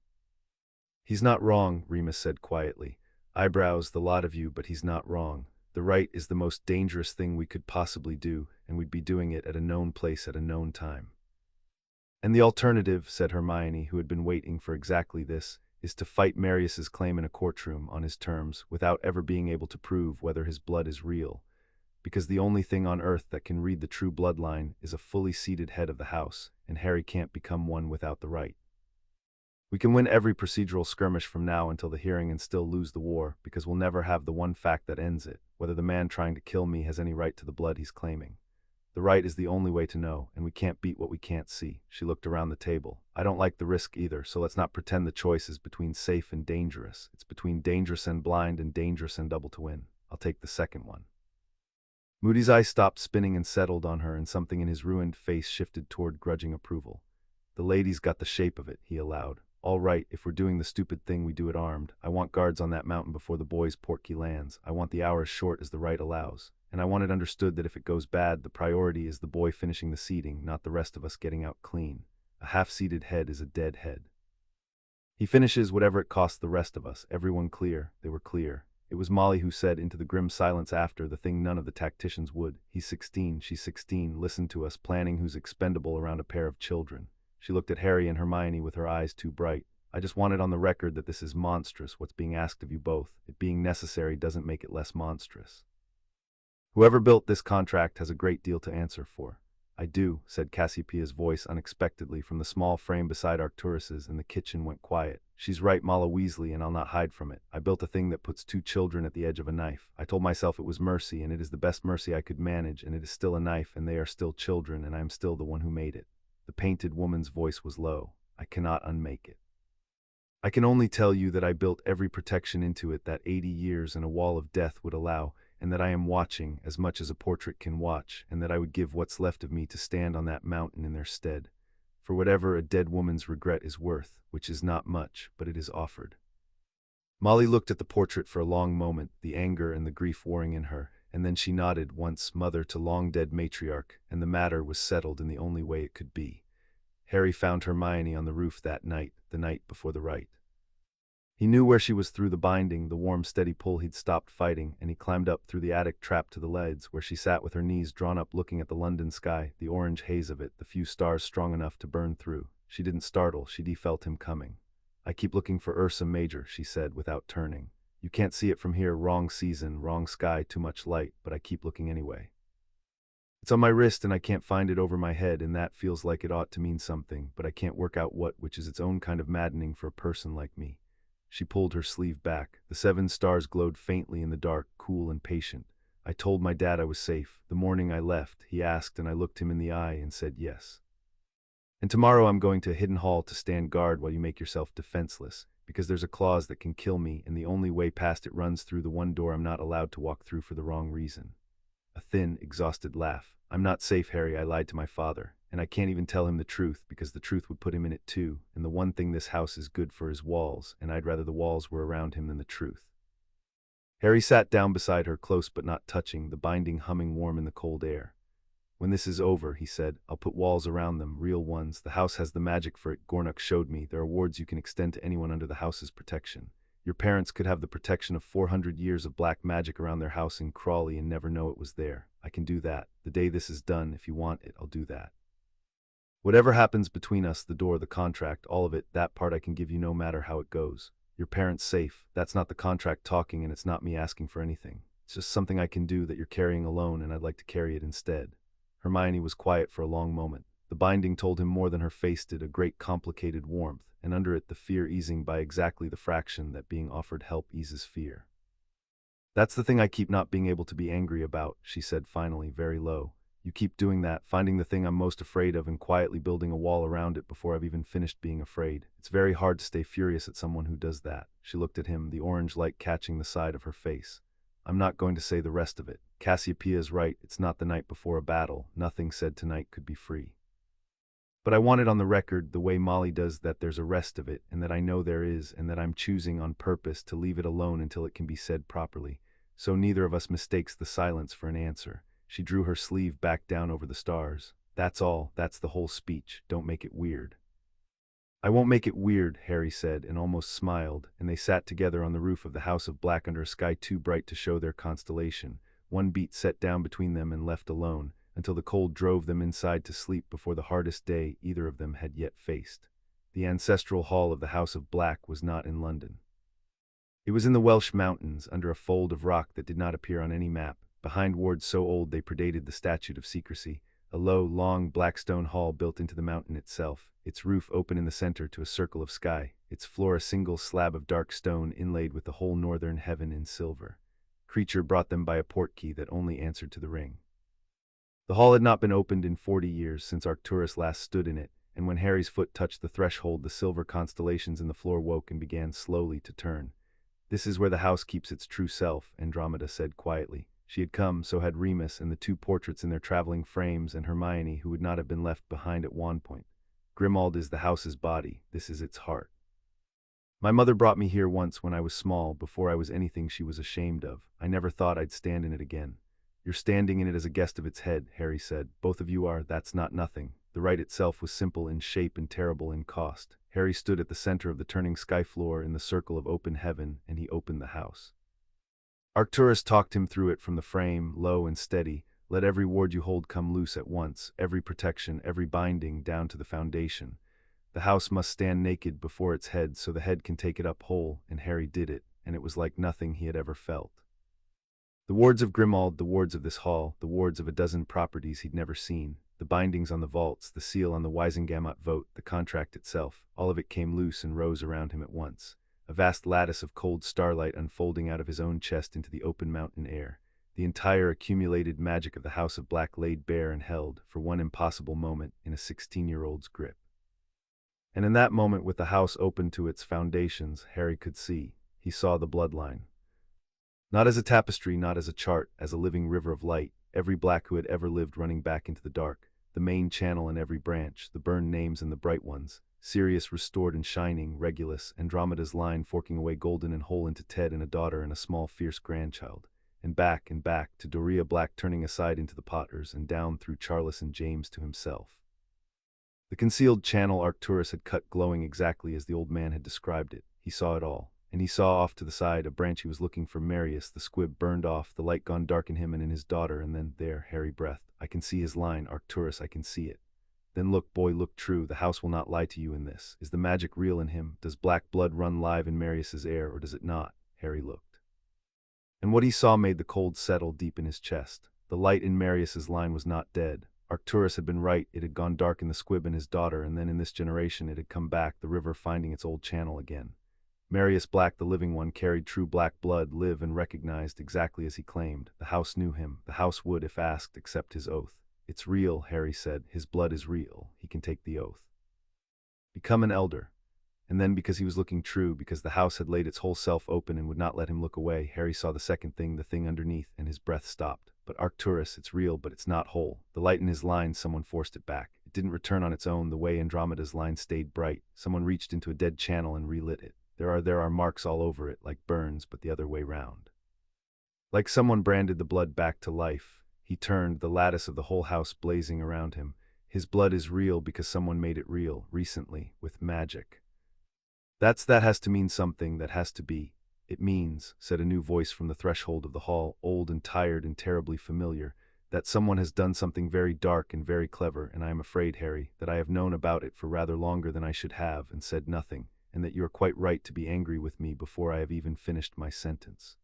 "He's not wrong," Remus said quietly. "Eyebrows, the lot of you, but he's not wrong. The right is the most dangerous thing we could possibly do, and we'd be doing it at a known place at a known time." "And the alternative," said Hermione, who had been waiting for exactly this, "is to fight Marius's claim in a courtroom, on his terms, without ever being able to prove whether his blood is real. Because the only thing on earth that can read the true bloodline is a fully seated head of the house, and Harry can't become one without the right. We can win every procedural skirmish from now until the hearing and still lose the war, because we'll never have the one fact that ends it, whether the man trying to kill me has any right to the blood he's claiming. The right is the only way to know, and we can't beat what we can't see." She looked around the table. "I don't like the risk either, so let's not pretend the choice is between safe and dangerous. It's between dangerous and blind and dangerous and double to win. I'll take the second one." Moody's eyes stopped spinning and settled on her, and something in his ruined face shifted toward grudging approval. "The lady's got the shape of it," he allowed. "All right, if we're doing the stupid thing, we do it armed. I want guards on that mountain before the boy's portkey lands. I want the hour as short as the right allows. And I want it understood that if it goes bad, the priority is the boy finishing the seating, not the rest of us getting out clean. A half-seated head is a dead head. He finishes whatever it costs the rest of us." Everyone clear. They were clear. It was Molly who said, into the grim silence after, the thing none of the tacticians would. "He's 16, she's 16, listen to us, planning who's expendable around a pair of children." She looked at Harry and Hermione with her eyes too bright. "I just want it on the record that this is monstrous, what's being asked of you both. It being necessary doesn't make it less monstrous. Whoever built this contract has a great deal to answer for." "I do," said Cassiopeia's voice unexpectedly from the small frame beside Arcturus's, and the kitchen went quiet. "She's right, Mala Weasley, and I'll not hide from it. I built a thing that puts 2 children at the edge of a knife. I told myself it was mercy, and it is the best mercy I could manage, and it is still a knife, and they are still children, and I am still the one who made it." The painted woman's voice was low. "I cannot unmake it." I can only tell you that I built every protection into it that 80 years and a wall of death would allow, and that I am watching as much as a portrait can watch, and that I would give what's left of me to stand on that mountain in their stead, for whatever a dead woman's regret is worth, which is not much, but it is offered. Molly looked at the portrait for a long moment, the anger and the grief warring in her, and then she nodded, once mother to long-dead matriarch, and the matter was settled in the only way it could be. Harry found Hermione on the roof that night, the night before the rite. He knew where she was through the binding, the warm steady pull he'd stopped fighting, and he climbed up through the attic trap to the leads, where she sat with her knees drawn up looking at the London sky, the orange haze of it, the few stars strong enough to burn through. She didn't startle, she felt him coming. "I keep looking for Ursa Major," she said without turning. "You can't see it from here, wrong season, wrong sky, too much light, but I keep looking anyway. It's on my wrist and I can't find it over my head, and that feels like it ought to mean something, but I can't work out what, which is its own kind of maddening for a person like me." She pulled her sleeve back. The 7 stars glowed faintly in the dark, cool and patient. "I told my dad I was safe. The morning I left, he asked, and I looked him in the eye and said yes. And tomorrow I'm going to a hidden hall to stand guard while you make yourself defenseless, because there's a clause that can kill me, and the only way past it runs through the one door I'm not allowed to walk through for the wrong reason." A thin, exhausted laugh. "I'm not safe, Harry. I lied to my father, and I can't even tell him the truth, because the truth would put him in it too, and the one thing this house is good for is walls, and I'd rather the walls were around him than the truth." Harry sat down beside her, close but not touching, the binding humming warm in the cold air. "When this is over," he said, "I'll put walls around them, real ones. The house has the magic for it. Gornuk showed me. There are wards you can extend to anyone under the house's protection. Your parents could have the protection of 400 years of black magic around their house in Crawley and never know it was there. I can do that. The day this is done, if you want it, I'll do that. Whatever happens between us, the door, the contract, all of it, that part I can give you no matter how it goes. Your parents safe. That's not the contract talking, and it's not me asking for anything. It's just something I can do that you're carrying alone, and I'd like to carry it instead." Hermione was quiet for a long moment. The binding told him more than her face did, a great complicated warmth, and under it the fear easing by exactly the fraction that being offered help eases fear. "That's the thing I keep not being able to be angry about," she said finally, very low. "You keep doing that, finding the thing I'm most afraid of and quietly building a wall around it before I've even finished being afraid. It's very hard to stay furious at someone who does that." She looked at him, the orange light catching the side of her face. "I'm not going to say the rest of it. Cassiopeia is right, it's not the night before a battle. Nothing said tonight could be free. But I want it on the record, the way Molly does, that there's a rest of it, and that I know there is, and that I'm choosing on purpose to leave it alone until it can be said properly, so neither of us mistakes the silence for an answer." She drew her sleeve back down over the stars. "That's all, that's the whole speech. Don't make it weird." "I won't make it weird," Harry said, and almost smiled, and they sat together on the roof of the House of Black under a sky too bright to show their constellation, one beat set down between them and left alone, until the cold drove them inside to sleep before the hardest day either of them had yet faced. The ancestral hall of the House of Black was not in London. It was in the Welsh mountains, under a fold of rock that did not appear on any map, behind wards so old they predated the statute of secrecy, a low, long, black stone hall built into the mountain itself, its roof open in the center to a circle of sky, its floor a single slab of dark stone inlaid with the whole northern heaven in silver. Creature brought them by a portkey that only answered to the ring. The hall had not been opened in 40 years since Arcturus last stood in it, and when Harry's foot touched the threshold, the silver constellations in the floor woke and began slowly to turn. "This is where the house keeps its true self," Andromeda said quietly. She had come, so had Remus and the 2 portraits in their traveling frames, and Hermione, who would not have been left behind at Wandpoint. "Grimmauld is the house's body. This is its heart. My mother brought me here once when I was small, before I was anything she was ashamed of. I never thought I'd stand in it again." "You're standing in it as a guest of its head," Harry said. "Both of you are. That's not nothing." The rite itself was simple in shape and terrible in cost. Harry stood at the center of the turning sky floor in the circle of open heaven, and he opened the house. Arcturus talked him through it from the frame, low and steady. "Let every ward you hold come loose at once, every protection, every binding, down to the foundation. The house must stand naked before its head so the head can take it up whole," and Harry did it, and it was like nothing he had ever felt. The wards of Grimmauld, the wards of this hall, the wards of a dozen properties he'd never seen, the bindings on the vaults, the seal on the Wisengamot vote, the contract itself, all of it came loose and rose around him at once. A vast lattice of cold starlight unfolding out of his own chest into the open mountain air. The entire accumulated magic of the House of Black laid bare and held, for one impossible moment, in a 16-year-old's grip. And in that moment, with the house open to its foundations, Harry could see. He saw the bloodline. Not as a tapestry, not as a chart, as a living river of light, every Black who had ever lived running back into the dark, the main channel in every branch, the burned names and the bright ones, Sirius restored and shining, Regulus, Andromeda's line forking away golden and whole into Ted and a daughter and a small fierce grandchild, and back, to Doria Black turning aside into the Potters and down through Charles and James to himself. The concealed channel Arcturus had cut glowing exactly as the old man had described it. He saw it all. And he saw off to the side a branch he was looking for. Marius, the squib burned off, the light gone dark in him and in his daughter, and then, there, Harry breathed. I can see his line, Arcturus, I can see it. Then look, boy, look true, the house will not lie to you in this. Is the magic real in him? Does black blood run live in Marius's air, or does it not? Harry looked. And what he saw made the cold settle deep in his chest. The light in Marius's line was not dead. Arcturus had been right, it had gone dark in the squib and his daughter, and then in this generation it had come back, the river finding its old channel again. Marius Black, the living one, carried true black blood, live and recognized exactly as he claimed. The house knew him. The house would, if asked, accept his oath. It's real, Harry said. His blood is real. He can take the oath. Become an elder. And then, because he was looking true, because the house had laid its whole self open and would not let him look away, Harry saw the second thing, the thing underneath, and his breath stopped. But Arcturus, it's real, but it's not whole. The light in his line, someone forced it back. It didn't return on its own the way Andromeda's line stayed bright. Someone reached into a dead channel and relit it. There are marks all over it, like burns, but the other way round. Like someone branded the blood back to life. He turned, the lattice of the whole house blazing around him. His blood is real because someone made it real, recently, with magic. That has to mean something, that has to be. It means, said a new voice from the threshold of the hall, old and tired and terribly familiar, that someone has done something very dark and very clever, and I am afraid, Harry, that I have known about it for rather longer than I should have, and said nothing. And that you are quite right to be angry with me before I have even finished my sentence.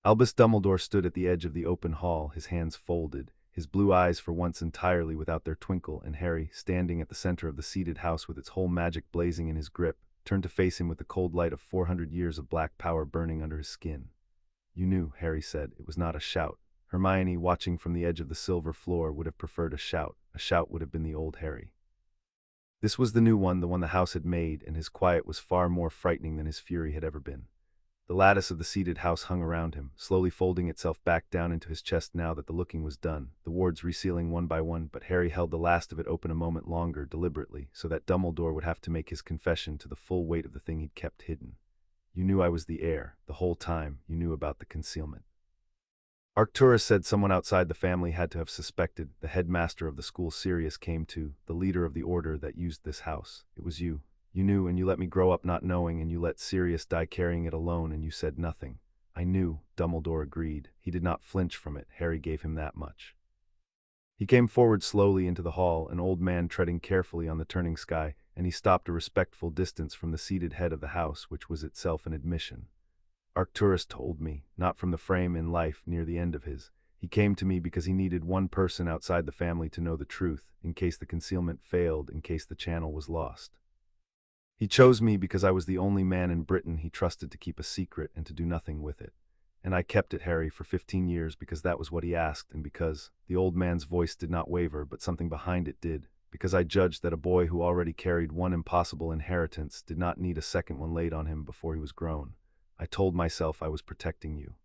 Albus Dumbledore stood at the edge of the open hall, his hands folded, his blue eyes for once entirely without their twinkle, and Harry, standing at the center of the seated house with its whole magic blazing in his grip, turned to face him with the cold light of 400 years of black power burning under his skin. You knew, Harry said. It was not a shout. Hermione, watching from the edge of the silver floor, would have preferred a shout. A shout would have been the old Harry. This was the new one, the one the house had made, and his quiet was far more frightening than his fury had ever been. The lattice of the seated house hung around him, slowly folding itself back down into his chest now that the looking was done, the wards resealing one by one, but Harry held the last of it open a moment longer, deliberately, so that Dumbledore would have to make his confession to the full weight of the thing he'd kept hidden. You knew I was the heir, the whole time. You knew about the concealment. Arcturus said someone outside the family had to have suspected. The headmaster of the school Sirius came to, the leader of the order that used this house. It was you. You knew, and you let me grow up not knowing, and you let Sirius die carrying it alone, and you said nothing. I knew, Dumbledore agreed. He did not flinch from it. Harry gave him that much. He came forward slowly into the hall, an old man treading carefully on the turning sky, and he stopped a respectful distance from the seated head of the house, which was itself an admission. Arcturus told me, not from the frame in life near the end of his. He came to me because he needed one person outside the family to know the truth, in case the concealment failed, in case the channel was lost. He chose me because I was the only man in Britain he trusted to keep a secret and to do nothing with it. And I kept it, Harry, for 15 years because that was what he asked, and because the old man's voice did not waver, but something behind it did, because I judged that a boy who already carried one impossible inheritance did not need a second one laid on him before he was grown. I told myself I was protecting you.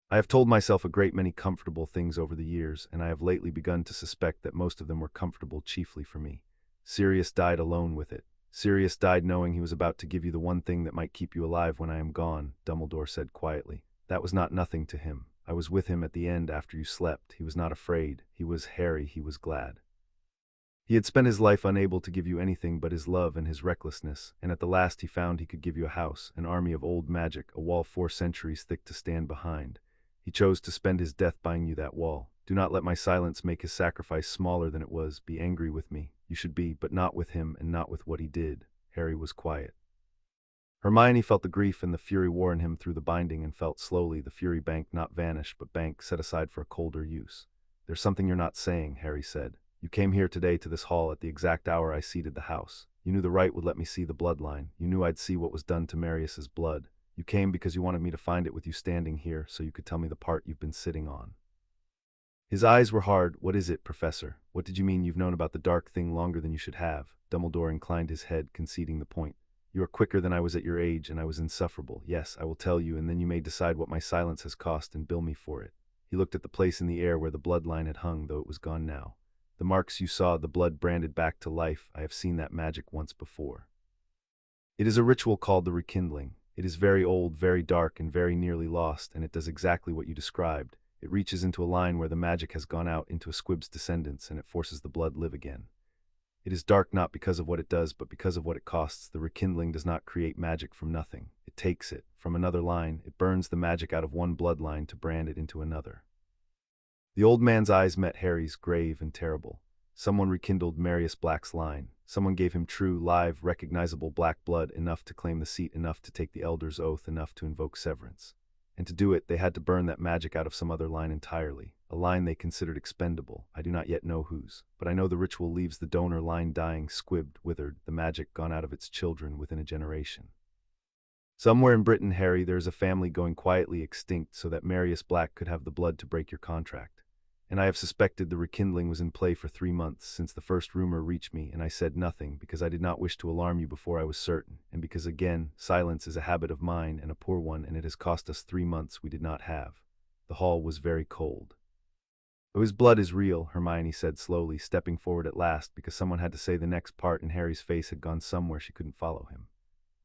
I have told myself a great many comfortable things over the years, and I have lately begun to suspect that most of them were comfortable chiefly for me. Sirius died alone with it. Sirius died knowing he was about to give you the one thing that might keep you alive when I am gone, Dumbledore said quietly. That was not nothing to him. I was with him at the end after you slept. He was not afraid. He was Harry. He was glad. He had spent his life unable to give you anything but his love and his recklessness, and at the last he found he could give you a house, an army of old magic, a wall 4 centuries thick to stand behind. He chose to spend his death buying you that wall. Do not let my silence make his sacrifice smaller than it was. Be angry with me. You should be, but not with him and not with what he did. Harry was quiet. Hermione felt the grief and the fury war in him through the binding, and felt slowly the fury bank not vanish but bank set aside for a colder use. There's something you're not saying, Harry said. You came here today to this hall at the exact hour I seated the house. You knew the right would let me see the bloodline. You knew I'd see what was done to Marius's blood. You came because you wanted me to find it with you standing here so you could tell me the part you've been sitting on. His eyes were hard. What is it, Professor? What did you mean you've known about the dark thing longer than you should have? Dumbledore inclined his head, conceding the point. You are quicker than I was at your age, and I was insufferable. Yes, I will tell you, and then you may decide what my silence has cost and bill me for it. He looked at the place in the air where the bloodline had hung, though it was gone now. The marks you saw, the blood branded back to life, I have seen that magic once before. It is a ritual called the rekindling. It is very old, very dark, and very nearly lost, and it does exactly what you described. It reaches into a line where the magic has gone out into a squib's descendants, and it forces the blood live again. It is dark not because of what it does, but because of what it costs. The rekindling does not create magic from nothing. It takes it from another line. It burns the magic out of one bloodline to brand it into another. The old man's eyes met Harry's, grave and terrible. Someone rekindled Marius Black's line. Someone gave him true, live, recognizable black blood, enough to claim the seat, enough to take the Elder's Oath, enough to invoke severance. And to do it, they had to burn that magic out of some other line entirely, a line they considered expendable. I do not yet know whose, but I know the ritual leaves the donor line dying, squibbed, withered, the magic gone out of its children within a generation. Somewhere in Britain, Harry, there is a family going quietly extinct so that Marius Black could have the blood to break your contract. And I have suspected the rekindling was in play for 3 months since the first rumor reached me, and I said nothing because I did not wish to alarm you before I was certain, and because, again, silence is a habit of mine and a poor one, and it has cost us 3 months we did not have. The hall was very cold. "Oh, his blood is real," Hermione said slowly, stepping forward at last because someone had to say the next part and Harry's face had gone somewhere she couldn't follow him.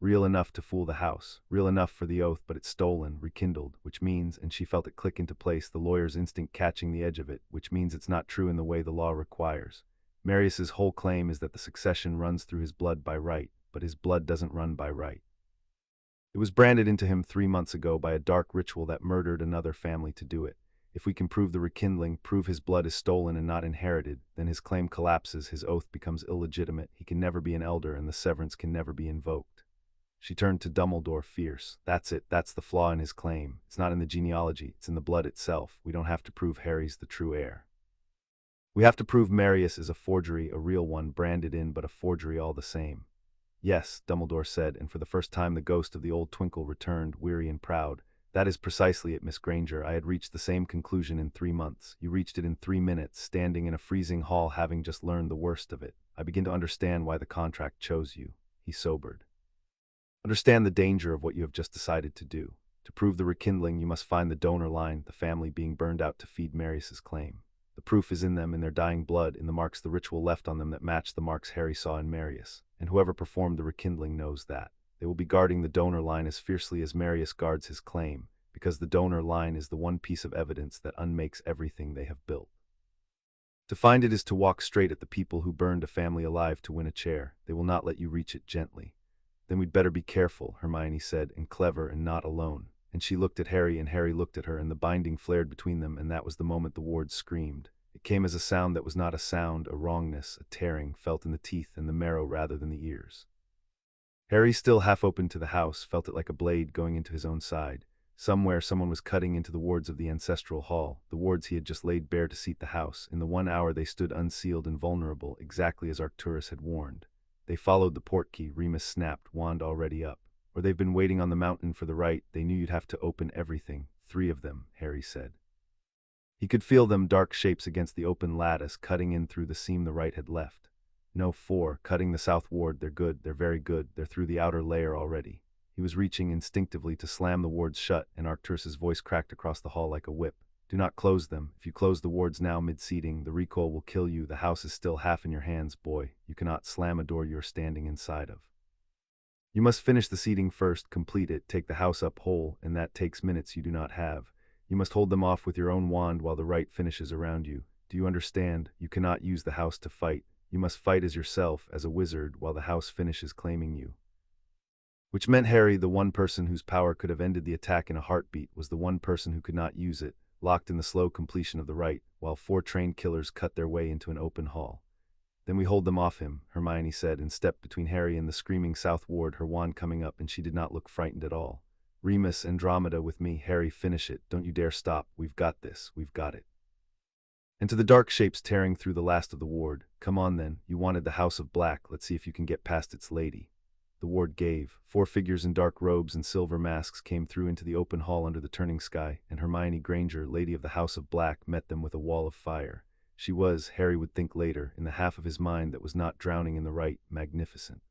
"Real enough to fool the house, real enough for the oath, but it's stolen, rekindled, which means," and she felt it click into place, the lawyer's instinct catching the edge of it, "which means it's not true in the way the law requires. Marius's whole claim is that the succession runs through his blood by right, but his blood doesn't run by right. It was branded into him 3 months ago by a dark ritual that murdered another family to do it. If we can prove the rekindling, prove his blood is stolen and not inherited, then his claim collapses, his oath becomes illegitimate, he can never be an elder, and the severance can never be invoked." She turned to Dumbledore, fierce. "That's it, that's the flaw in his claim. It's not in the genealogy, it's in the blood itself. We don't have to prove Harry's the true heir. We have to prove Marius is a forgery, a real one, branded in, but a forgery all the same." "Yes," Dumbledore said, and for the first time the ghost of the old twinkle returned, weary and proud. "That is precisely it, Miss Granger. I had reached the same conclusion in 3 months. You reached it in 3 minutes, standing in a freezing hall having just learned the worst of it. I begin to understand why the contract chose you." He sobered. "Understand the danger of what you have just decided to do. To prove the rekindling, you must find the donor line, the family being burned out to feed Marius's claim. The proof is in them, in their dying blood, in the marks the ritual left on them that match the marks Harry saw in Marius. And whoever performed the rekindling knows that. They will be guarding the donor line as fiercely as Marius guards his claim, because the donor line is the one piece of evidence that unmakes everything they have built. To find it is to walk straight at the people who burned a family alive to win a chair. They will not let you reach it gently." "Then we'd better be careful," Hermione said, "and clever and not alone." And she looked at Harry, and Harry looked at her, and the binding flared between them, and that was the moment the ward screamed. It came as a sound that was not a sound, a wrongness, a tearing, felt in the teeth and the marrow rather than the ears. Harry, still half open to the house, felt it like a blade going into his own side. Somewhere someone was cutting into the wards of the ancestral hall, the wards he had just laid bare to seat the house. In the 1 hour they stood unsealed and vulnerable, exactly as Arcturus had warned. They followed the portkey, Remus snapped, wand already up. "Or they've been waiting on the mountain for the right. They knew you'd have to open everything. 3 of them," Harry said. He could feel them, dark shapes against the open lattice, cutting in through the seam the right had left. "No, 4, cutting the south ward. They're good, they're very good, they're through the outer layer already." He was reaching instinctively to slam the wards shut, and Arcturus's voice cracked across the hall like a whip. "Do not close them. If you close the wards now mid-seating, the recoil will kill you. The house is still half in your hands, boy. You cannot slam a door you are standing inside of. You must finish the seating first, complete it, take the house up whole, and that takes minutes you do not have. You must hold them off with your own wand while the right finishes around you. Do you understand? You cannot use the house to fight. You must fight as yourself, as a wizard, while the house finishes claiming you." Which meant Harry, the one person whose power could have ended the attack in a heartbeat, was the one person who could not use it, locked in the slow completion of the rite, while 4 trained killers cut their way into an open hall. "Then we hold them off him," Hermione said, and stepped between Harry and the screaming south ward, her wand coming up, and she did not look frightened at all. "Remus, Andromeda with me. Harry, finish it. Don't you dare stop. We've got this. We've got it." And to the dark shapes tearing through the last of the ward, "Come on then. You wanted the House of Black. Let's see if you can get past its lady." The ward gave. 4 figures in dark robes and silver masks came through into the open hall under the turning sky, and Hermione Granger, Lady of the House of Black, met them with a wall of fire. She was, Harry would think later, in the half of his mind that was not drowning in the right, magnificent.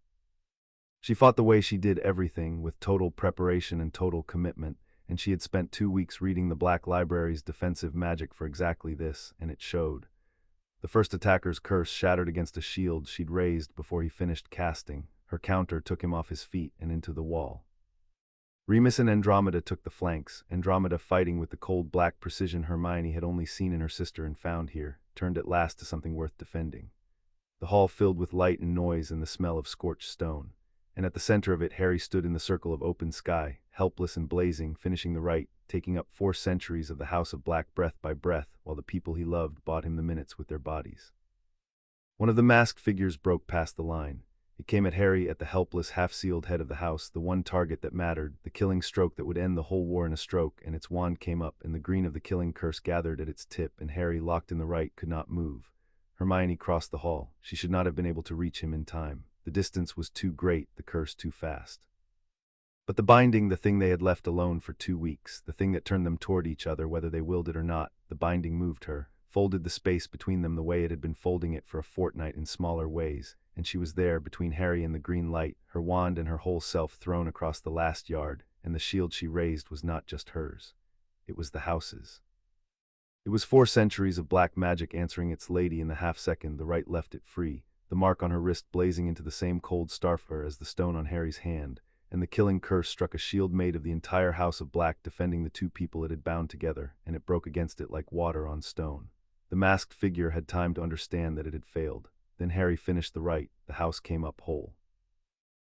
She fought the way she did everything, with total preparation and total commitment, and she had spent 2 weeks reading the Black Library's defensive magic for exactly this, and it showed. The first attacker's curse shattered against a shield she'd raised before he finished casting. Her counter took him off his feet and into the wall. Remus and Andromeda took the flanks, Andromeda fighting with the cold black precision Hermione had only seen in her sister and found here, turned at last to something worth defending. The hall filled with light and noise and the smell of scorched stone. And at the center of it Harry stood in the circle of open sky, helpless and blazing, finishing the rite, taking up 4 centuries of the House of Black breath by breath, while the people he loved bought him the minutes with their bodies. One of the masked figures broke past the line. It came at Harry at the helpless, half-sealed head of the house, the one target that mattered, the killing stroke that would end the whole war in a stroke, and its wand came up, and the green of the killing curse gathered at its tip, and Harry, locked in the rite, could not move. Hermione crossed the hall. She should not have been able to reach him in time. The distance was too great, the curse too fast. But the binding, the thing they had left alone for 2 weeks, the thing that turned them toward each other whether they willed it or not, the binding moved her, folded the space between them the way it had been folding it for a fortnight in smaller ways, and she was there between Harry and the green light, her wand and her whole self thrown across the last yard, and the shield she raised was not just hers. It was the house's. It was 4 centuries of black magic answering its lady in the half-second the right left it free, the mark on her wrist blazing into the same cold starfire as the stone on Harry's hand, and the killing curse struck a shield made of the entire House of Black defending the 2 people it had bound together, and it broke against it like water on stone. The masked figure had time to understand that it had failed. Then Harry finished the rite. The house came up whole.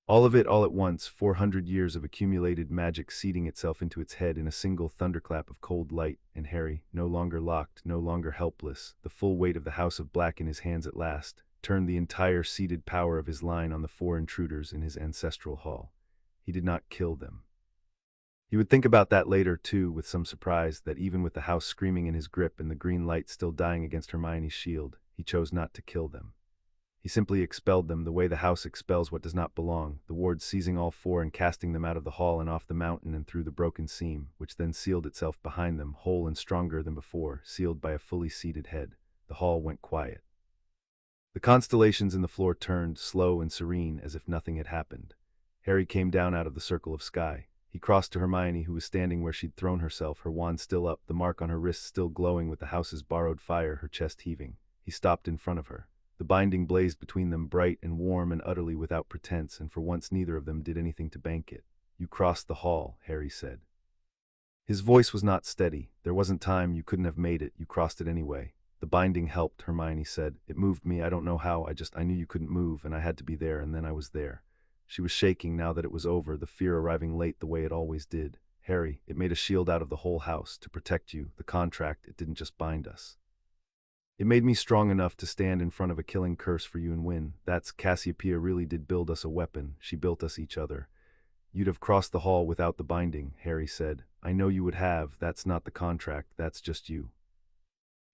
All of it all at once, 400 years of accumulated magic seeding itself into its head in a single thunderclap of cold light, and Harry, no longer locked, no longer helpless, the full weight of the House of Black in his hands at last, turned the entire seeded power of his line on the 4 intruders in his ancestral hall. He did not kill them. He would think about that later, too, with some surprise, that even with the house screaming in his grip and the green light still dying against Hermione's shield, he chose not to kill them. He simply expelled them the way the house expels what does not belong, the wards seizing all 4 and casting them out of the hall and off the mountain and through the broken seam, which then sealed itself behind them, whole and stronger than before, sealed by a fully seated head. The hall went quiet. The constellations in the floor turned, slow and serene, as if nothing had happened. Harry came down out of the circle of sky. He crossed to Hermione, who was standing where she'd thrown herself, her wand still up, the mark on her wrist still glowing with the house's borrowed fire, her chest heaving. He stopped in front of her. The binding blazed between them, bright and warm and utterly without pretense, and for once neither of them did anything to bank it. "You crossed the hall," Harry said. His voice was not steady. "There wasn't time, you couldn't have made it, you crossed it anyway." "The binding helped," Hermione said. "It moved me, I don't know how, I knew you couldn't move, and I had to be there, and then I was there." She was shaking now that it was over, the fear arriving late the way it always did. "Harry, it made a shield out of the whole house, to protect you, the contract, it didn't just bind us. It made me strong enough to stand in front of a killing curse for you and win. That's Cassiopeia really did build us a weapon, she built us each other." "You'd have crossed the hall without the binding," Harry said. "I know you would have, that's not the contract, that's just you."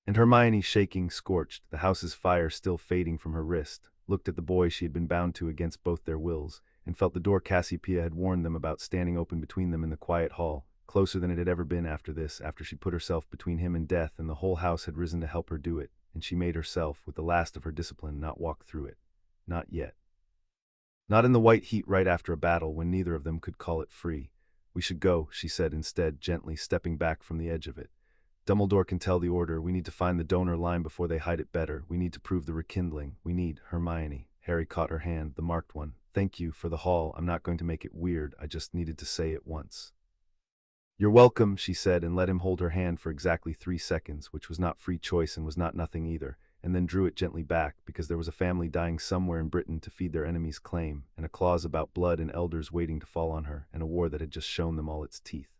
And Hermione, shaking, scorched, the house's fire still fading from her wrist, looked at the boy she had been bound to against both their wills, and felt the door Cassiopeia had warned them about standing open between them in the quiet hall, closer than it had ever been after this, after she put herself between him and death, and the whole house had risen to help her do it, and she made herself, with the last of her discipline, not walk through it. Not yet. Not in the white heat right after a battle when neither of them could call it free. "We should go," she said instead, gently stepping back from the edge of it. "Dumbledore can tell the Order. We need to find the donor line before they hide it better. We need to prove the rekindling. We need Hermione." Harry caught her hand, the marked one. "Thank you for the hall. I'm not going to make it weird. I just needed to say it once." "You're welcome," she said, and let him hold her hand for exactly 3 seconds, which was not free choice and was not nothing either, and then drew it gently back, because there was a family dying somewhere in Britain to feed their enemy's claim, and a clause about blood and elders waiting to fall on her, and a war that had just shown them all its teeth.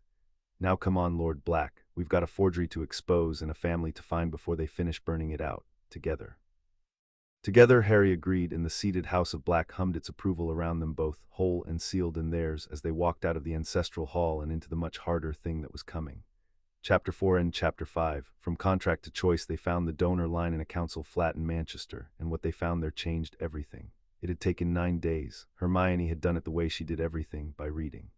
"Now come on, Lord Black. We've got a forgery to expose and a family to find before they finish burning it out. Together." Together, Harry agreed, and the seated House of Black hummed its approval around them both, whole and sealed in theirs, as they walked out of the ancestral hall and into the much harder thing that was coming. Chapter 4 and Chapter 5. From contract to choice, they found the donor line in a council flat in Manchester, and what they found there changed everything. It had taken 9 days. Hermione had done it the way she did everything, by reading.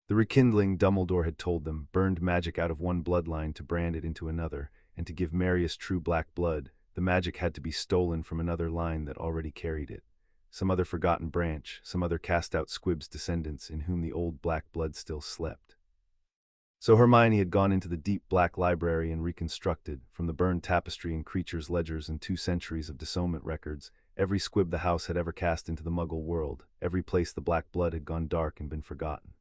The rekindling, Dumbledore had told them, burned magic out of one bloodline to brand it into another, and to give Marius true black blood, the magic had to be stolen from another line that already carried it. Some other forgotten branch, some other cast-out squib's descendants in whom the old black blood still slept. So Hermione had gone into the deep black library and reconstructed, from the burned tapestry and creatures' ledgers and 2 centuries of dissonant records, every squib the house had ever cast into the Muggle world, every place the black blood had gone dark and been forgotten.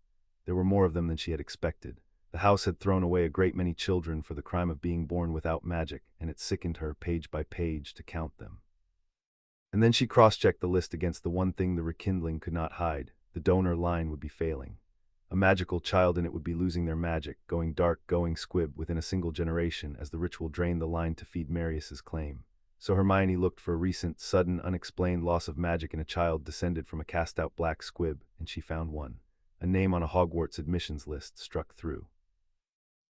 There were more of them than she had expected. The house had thrown away a great many children for the crime of being born without magic, and it sickened her, page by page, to count them. And then she cross-checked the list against the one thing the rekindling could not hide: the donor line would be failing. A magical child in it would be losing their magic, going dark, going squib within a single generation as the ritual drained the line to feed Marius's claim. So Hermione looked for a recent, sudden, unexplained loss of magic in a child descended from a cast-out black squib, and she found one. A name on a Hogwarts admissions list struck through.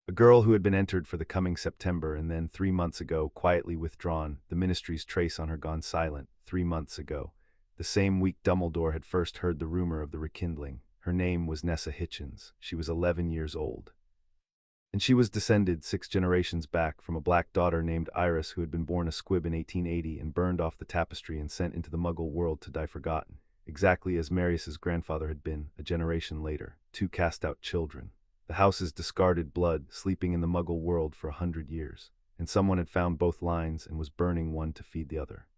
A girl who had been entered for the coming September and then 3 months ago quietly withdrawn, the ministry's trace on her gone silent, 3 months ago. The same week Dumbledore had first heard the rumor of the rekindling. Her name was Nessa Hitchens. She was 11 years old. And she was descended 6 generations back from a black daughter named Iris who had been born a squib in 1880 and burned off the tapestry and sent into the Muggle world to die forgotten, exactly as Marius's grandfather had been, a generation later, 2 cast-out children. The house's discarded blood, sleeping in the Muggle world for 100 years, and someone had found both lines and was burning one to feed the other.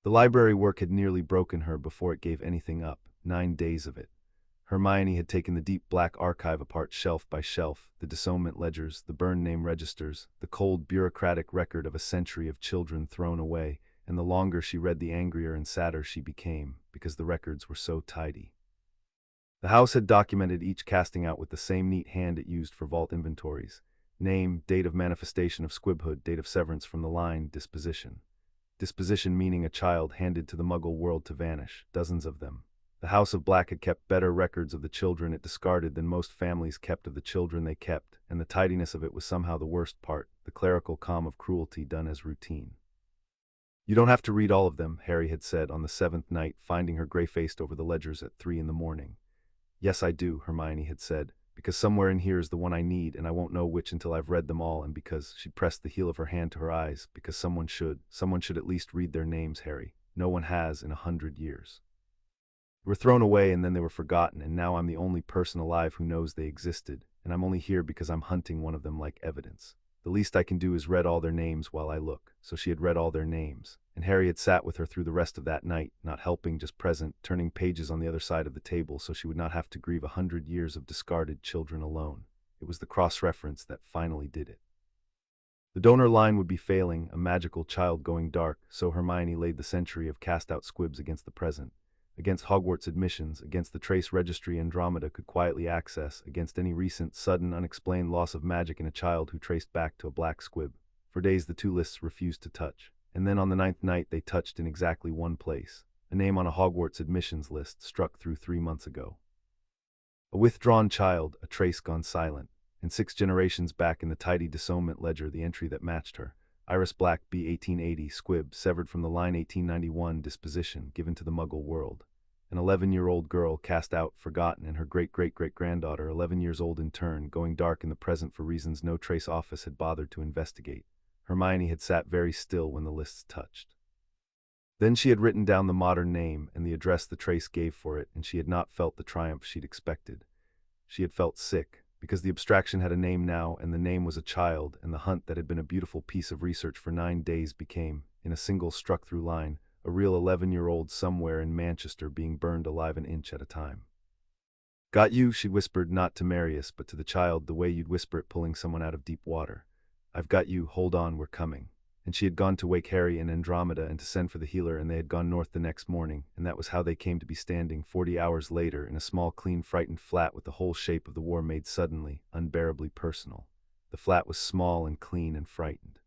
The library work had nearly broken her before it gave anything up, 9 days of it. Hermione had taken the deep black archive apart shelf by shelf, the dissonant ledgers, the burned name registers, the cold bureaucratic record of a century of children thrown away, and the longer she read the angrier and sadder she became, because the records were so tidy. The house had documented each casting out with the same neat hand it used for vault inventories: name, date of manifestation of squibhood, date of severance from the line, disposition. Disposition meaning a child handed to the Muggle world to vanish, dozens of them. The House of Black had kept better records of the children it discarded than most families kept of the children they kept, and the tidiness of it was somehow the worst part, the clerical calm of cruelty done as routine. "You don't have to read all of them," Harry had said on the 7th night, finding her gray-faced over the ledgers at 3 in the morning. "Yes, I do," Hermione had said, "because somewhere in here is the one I need, and I won't know which until I've read them all, and because," she pressed the heel of her hand to her eyes, "because someone should at least read their names, Harry. No one has in 100 years. They were thrown away and then they were forgotten, and now I'm the only person alive who knows they existed, and I'm only here because I'm hunting one of them like evidence. The least I can do is read all their names while I look." So she had read all their names, and Harry had sat with her through the rest of that night, not helping, just present, turning pages on the other side of the table so she would not have to grieve 100 years of discarded children alone. It was the cross-reference that finally did it. The donor line would be failing, a magical child going dark, so Hermione laid the century of cast-out squibs against the present, against Hogwarts admissions, against the trace registry Andromeda could quietly access, against any recent, sudden, unexplained loss of magic in a child who traced back to a black squib. For days the 2 lists refused to touch, and then on the 9th night they touched in exactly one place. A name on a Hogwarts admissions list struck through 3 months ago. A withdrawn child, a trace gone silent, and 6 generations back in the tidy dissonant ledger the entry that matched her: Marius Black, B. 1880, squib, severed from the line 1891, disposition, given to the Muggle world. An 11-year-old girl cast out, forgotten, and her great-great-great-granddaughter, 11 years old in turn, going dark in the present for reasons no trace office had bothered to investigate. Hermione had sat very still when the lists touched. Then she had written down the modern name and the address the trace gave for it, and she had not felt the triumph she'd expected. She had felt sick, because the abstraction had a name now, and the name was a child, and the hunt that had been a beautiful piece of research for 9 days became, in a single struck-through line, a real 11-year-old somewhere in Manchester being burned alive an inch at a time. "Got you," she whispered, not to Marius, but to the child, the way you'd whisper it pulling someone out of deep water. "I've got you, hold on, we're coming." And she had gone to wake Harry and Andromeda and to send for the healer, and they had gone north the next morning, and that was how they came to be standing 40 hours later in a small, clean, frightened flat with the whole shape of the war made suddenly, unbearably personal. The flat was small and clean and frightened.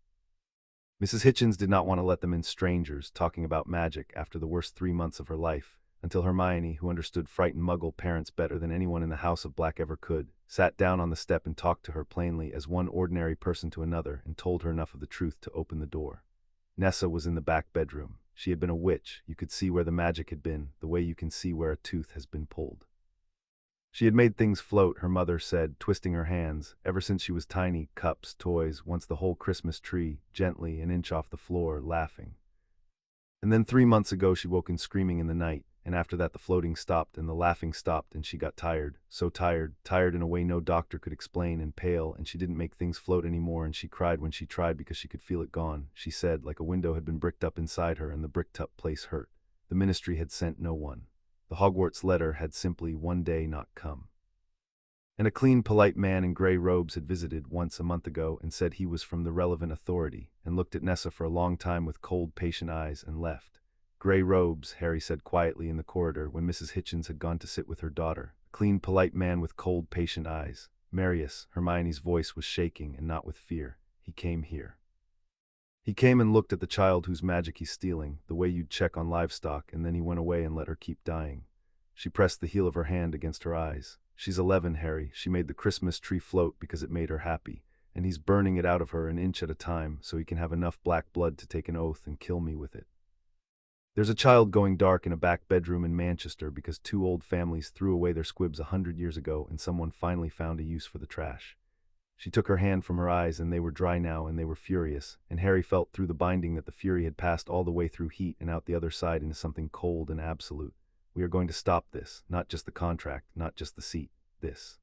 Mrs. Hitchens did not want to let them in, strangers, talking about magic after the worst 3 months of her life, until Hermione, who understood frightened Muggle parents better than anyone in the House of Black ever could, sat down on the step and talked to her plainly as one ordinary person to another and told her enough of the truth to open the door. Nessa was in the back bedroom. She had been a witch. You could see where the magic had been, the way you can see where a tooth has been pulled. She had made things float, her mother said, twisting her hands, ever since she was tiny, cups, toys, once the whole Christmas tree, gently, an inch off the floor, laughing. And then 3 months ago she'd woken screaming in the night, and after that the floating stopped and the laughing stopped and she got tired, so tired, tired in a way no doctor could explain, and pale, and she didn't make things float anymore, and she cried when she tried because she could feel it gone, she said, like a window had been bricked up inside her and the bricked up place hurt. The ministry had sent no one. The Hogwarts letter had simply one day not come. And a clean, polite man in gray robes had visited once a month ago and said he was from the relevant authority, and looked at Nessa for a long time with cold, patient eyes and left. Gray robes, Harry said quietly in the corridor when Mrs. Hitchens had gone to sit with her daughter. A clean, polite man with cold, patient eyes. Marius, Hermione's voice was shaking, and not with fear. He came here. He came and looked at the child whose magic he's stealing, the way you'd check on livestock, and then he went away and let her keep dying. She pressed the heel of her hand against her eyes. She's 11, Harry. She made the Christmas tree float because it made her happy, and he's burning it out of her an inch at a time so he can have enough black blood to take an oath and kill me with it. There's a child going dark in a back bedroom in Manchester because 2 old families threw away their squibs 100 years ago and someone finally found a use for the trash. She took her hand from her eyes and they were dry now and they were furious, and Harry felt through the binding that the fury had passed all the way through heat and out the other side into something cold and absolute. We are going to stop this, not just the contract, not just the seat, this.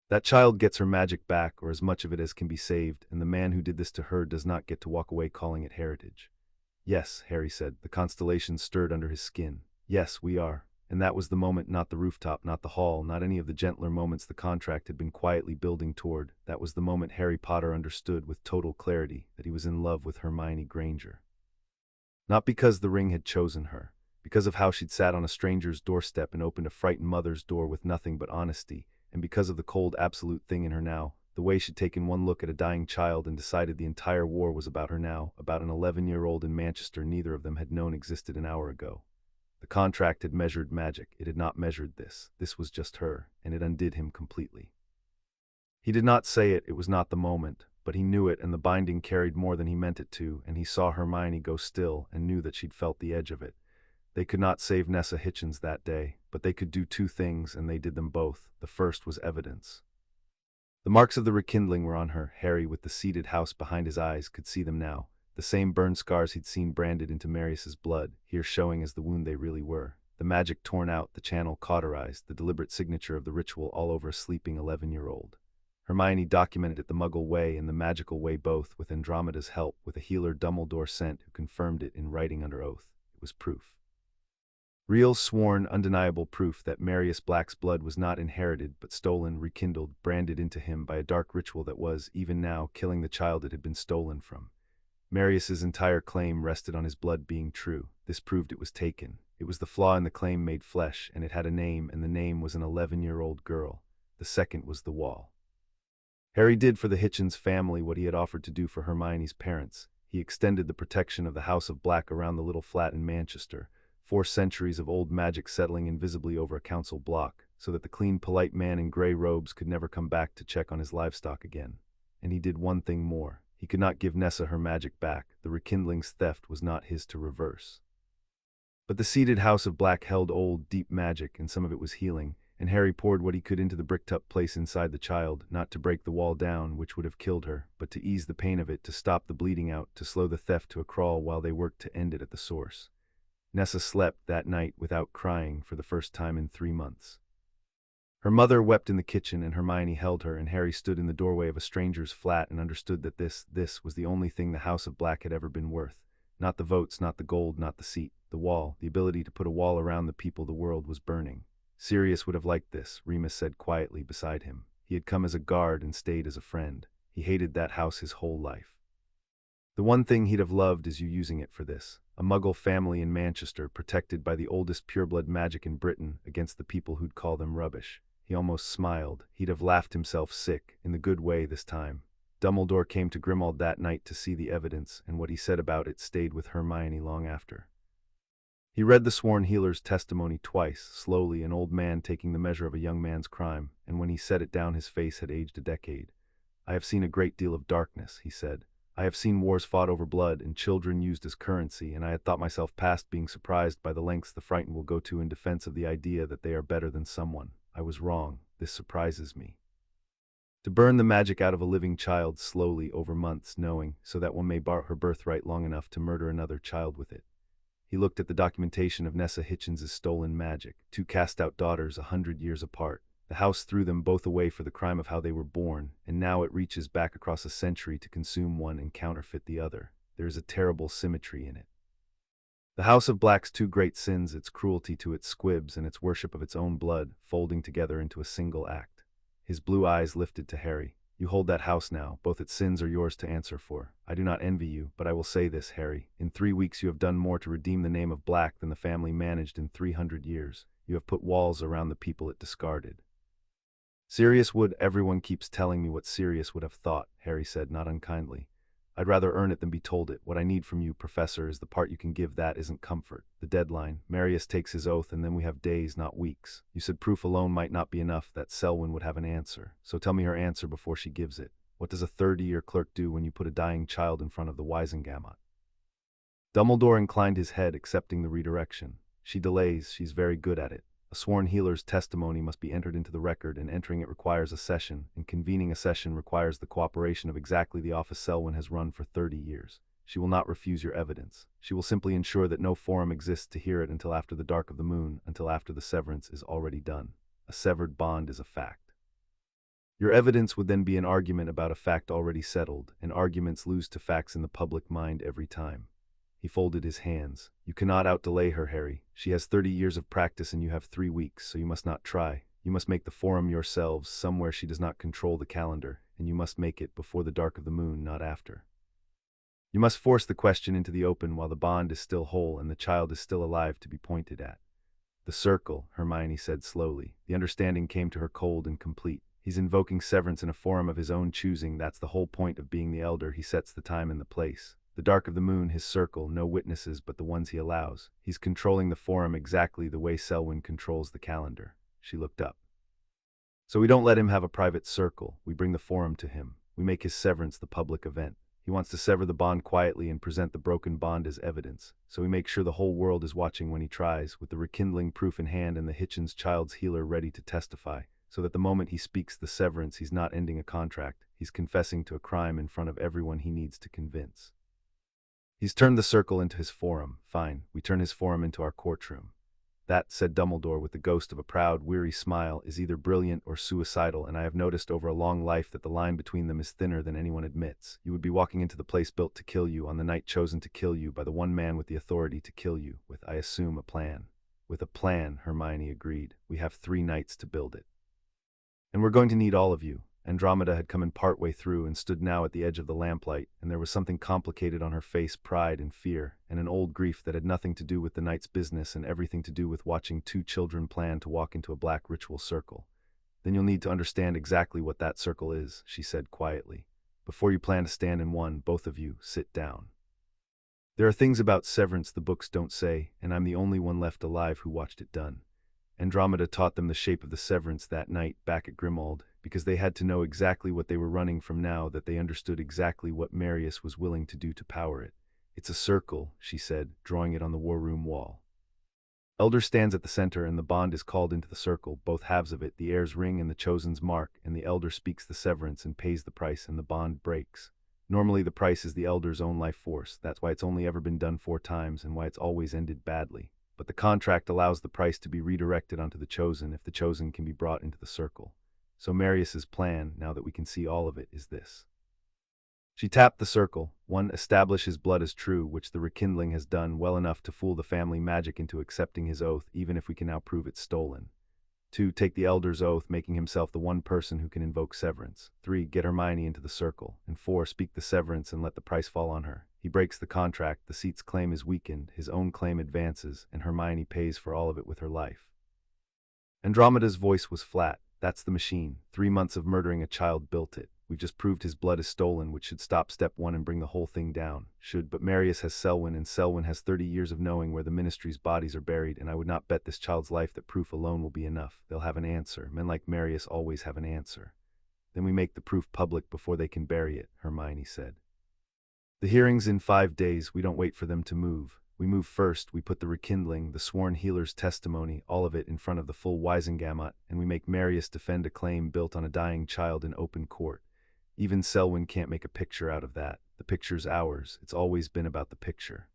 That child gets her magic back, or as much of it as can be saved, and the man who did this to her does not get to walk away calling it heritage. Yes, Harry said, the constellation stirred under his skin. Yes, we are. And that was the moment, not the rooftop, not the hall, not any of the gentler moments the contract had been quietly building toward. That was the moment Harry Potter understood with total clarity that he was in love with Hermione Granger. Not because the ring had chosen her, because of how she'd sat on a stranger's doorstep and opened a frightened mother's door with nothing but honesty, and because of the cold absolute thing in her now, the way she'd taken one look at a dying child and decided the entire war was about her now, about an 11-year-old in Manchester neither of them had known existed an hour ago. The contract had measured magic, it had not measured this. This was just her, and it undid him completely. He did not say it, it was not the moment, but he knew it, and the binding carried more than he meant it to, and he saw Hermione go still and knew that she'd felt the edge of it. They could not save Nessa Hitchens that day, but they could do 2 things, and they did them both. The first was evidence. The marks of the rekindling were on her. Harry, with the seated house behind his eyes, could see them now. The same burn scars he'd seen branded into Marius's blood, here showing as the wound they really were. The magic torn out, the channel cauterized, the deliberate signature of the ritual all over a sleeping 11-year-old. Hermione documented it the Muggle way and the magical way both, with Andromeda's help, with a healer Dumbledore sent who confirmed it in writing under oath. It was proof. Real, sworn, undeniable proof that Marius Black's blood was not inherited but stolen, rekindled, branded into him by a dark ritual that was, even now, killing the child it had been stolen from. Marius's entire claim rested on his blood being true. This proved it was taken. It was the flaw in the claim made flesh, and it had a name, and the name was an 11-year-old girl. The second was the wall. Harry did for the Hitchens family what he had offered to do for Hermione's parents. He extended the protection of the House of Black around the little flat in Manchester, 4 centuries of old magic settling invisibly over a council block, so that the clean, polite man in gray robes could never come back to check on his livestock again. And he did one thing more. He could not give Nessa her magic back. The rekindling's theft was not his to reverse. But the seated House of Black held old, deep magic, and some of it was healing, and Harry poured what he could into the bricked-up place inside the child, not to break the wall down, which would have killed her, but to ease the pain of it, to stop the bleeding out, to slow the theft to a crawl while they worked to end it at the source. Nessa slept that night without crying for the first time in 3 months. Her mother wept in the kitchen, and Hermione held her, and Harry stood in the doorway of a stranger's flat and understood that this was the only thing the House of Black had ever been worth. Not the votes, not the gold, not the seat, the wall, the ability to put a wall around the people the world was burning. Sirius would have liked this, Remus said quietly beside him. He had come as a guard and stayed as a friend. He hated that house his whole life. The one thing he'd have loved is you using it for this. A Muggle family in Manchester, protected by the oldest pureblood magic in Britain against the people who'd call them rubbish. He almost smiled. He'd have laughed himself sick, in the good way this time. Dumbledore came to Grimmauld that night to see the evidence, and what he said about it stayed with Hermione long after. He read the sworn healer's testimony twice, slowly, an old man taking the measure of a young man's crime, and when he set it down his face had aged a decade. "I have seen a great deal of darkness," he said. "I have seen wars fought over blood and children used as currency, and I had thought myself past being surprised by the lengths the frightened will go to in defense of the idea that they are better than someone. I was wrong. This surprises me. To burn the magic out of a living child slowly over months, knowing, so that one may bar her birthright long enough to murder another child with it. He looked at the documentation of Nessa Hitchens's stolen magic, two cast-out daughters 100 years apart. The house threw them both away for the crime of how they were born, and now it reaches back across a century to consume one and counterfeit the other. There is a terrible symmetry in it. The House of Black's two great sins, its cruelty to its squibs and its worship of its own blood, folding together into a single act. His blue eyes lifted to Harry. You hold that house now, both its sins are yours to answer for. I do not envy you, but I will say this, Harry. In 3 weeks you have done more to redeem the name of Black than the family managed in 300 years. You have put walls around the people it discarded. Sirius would, everyone keeps telling me what Sirius would have thought, Harry said, not unkindly. I'd rather earn it than be told it. What I need from you, Professor, is the part you can give that isn't comfort. The deadline. Marius takes his oath and then we have days, not weeks. You said proof alone might not be enough, that Selwyn would have an answer. So tell me her answer before she gives it. What does a 30-year clerk do when you put a dying child in front of the Wisengamot? Dumbledore inclined his head, accepting the redirection. She delays, she's very good at it. A sworn healer's testimony must be entered into the record, and entering it requires a session, and convening a session requires the cooperation of exactly the office Selwyn has run for 30 years. She will not refuse your evidence. She will simply ensure that no forum exists to hear it until after the dark of the moon, until after the severance is already done. A severed bond is a fact. Your evidence would then be an argument about a fact already settled, and arguments lose to facts in the public mind every time. He folded his hands. You cannot outdelay her, Harry. She has 30 years of practice and you have 3 weeks, so you must not try. You must make the forum yourselves, somewhere she does not control the calendar, and you must make it before the dark of the moon, not after. You must force the question into the open while the bond is still whole and the child is still alive to be pointed at. The circle, Hermione said slowly. The understanding came to her cold and complete. He's invoking severance in a forum of his own choosing. That's the whole point of being the elder. He sets the time and the place. The dark of the moon, his circle, no witnesses but the ones he allows. He's controlling the forum exactly the way Selwyn controls the calendar. She looked up. So we don't let him have a private circle. We bring the forum to him. We make his severance the public event. He wants to sever the bond quietly and present the broken bond as evidence. So we make sure the whole world is watching when he tries, with the rekindling proof in hand and the Hitchens child's healer ready to testify, so that the moment he speaks the severance, he's not ending a contract. He's confessing to a crime in front of everyone he needs to convince. He's turned the circle into his forum. Fine, we turn his forum into our courtroom. That, said Dumbledore with the ghost of a proud, weary smile, is either brilliant or suicidal, and I have noticed over a long life that the line between them is thinner than anyone admits. You would be walking into the place built to kill you on the night chosen to kill you by the one man with the authority to kill you, with, I assume, a plan. With a plan, Hermione agreed. We have 3 nights to build it. And we're going to need all of you. Andromeda had come in partway through and stood now at the edge of the lamplight, and there was something complicated on her face, pride and fear, and an old grief that had nothing to do with the night's business and everything to do with watching 2 children plan to walk into a black ritual circle. Then you'll need to understand exactly what that circle is, she said quietly. Before you plan to stand in one, both of you, sit down. There are things about severance the books don't say, and I'm the only one left alive who watched it done. Andromeda taught them the shape of the severance that night back at Grimmauld, because they had to know exactly what they were running from now that they understood exactly what Marius was willing to do to power it. It's a circle, she said, drawing it on the war room wall. Elder stands at the center and the bond is called into the circle, both halves of it, the heir's ring and the chosen's mark, and the elder speaks the severance and pays the price and the bond breaks. Normally the price is the elder's own life force. That's why it's only ever been done 4 times and why it's always ended badly. But the contract allows the price to be redirected onto the chosen if the chosen can be brought into the circle. So Marius's plan, now that we can see all of it, is this. She tapped the circle. 1. Establish his blood as true, which the rekindling has done well enough to fool the family magic into accepting his oath, even if we can now prove it's stolen. 2. Take the elder's oath, making himself the one person who can invoke severance. 3. Get Hermione into the circle. And 4. Speak the severance and let the price fall on her. He breaks the contract, the seat's claim is weakened, his own claim advances, and Hermione pays for all of it with her life. Andromeda's voice was flat. That's the machine. 3 months of murdering a child built it. We've just proved his blood is stolen, which should stop step 1 and bring the whole thing down. But Marius has Selwyn, and Selwyn has 30 years of knowing where the Ministry's bodies are buried, and I would not bet this child's life that proof alone will be enough. They'll have an answer. Men like Marius always have an answer. Then we make the proof public before they can bury it, Hermione said. The hearing's in 5 days. We don't wait for them to move. We move first, we put the rekindling, the sworn healer's testimony, all of it in front of the full Wisengamot, and we make Marius defend a claim built on a dying child in open court. Even Selwyn can't make a picture out of that. The picture's ours. It's always been about the picture.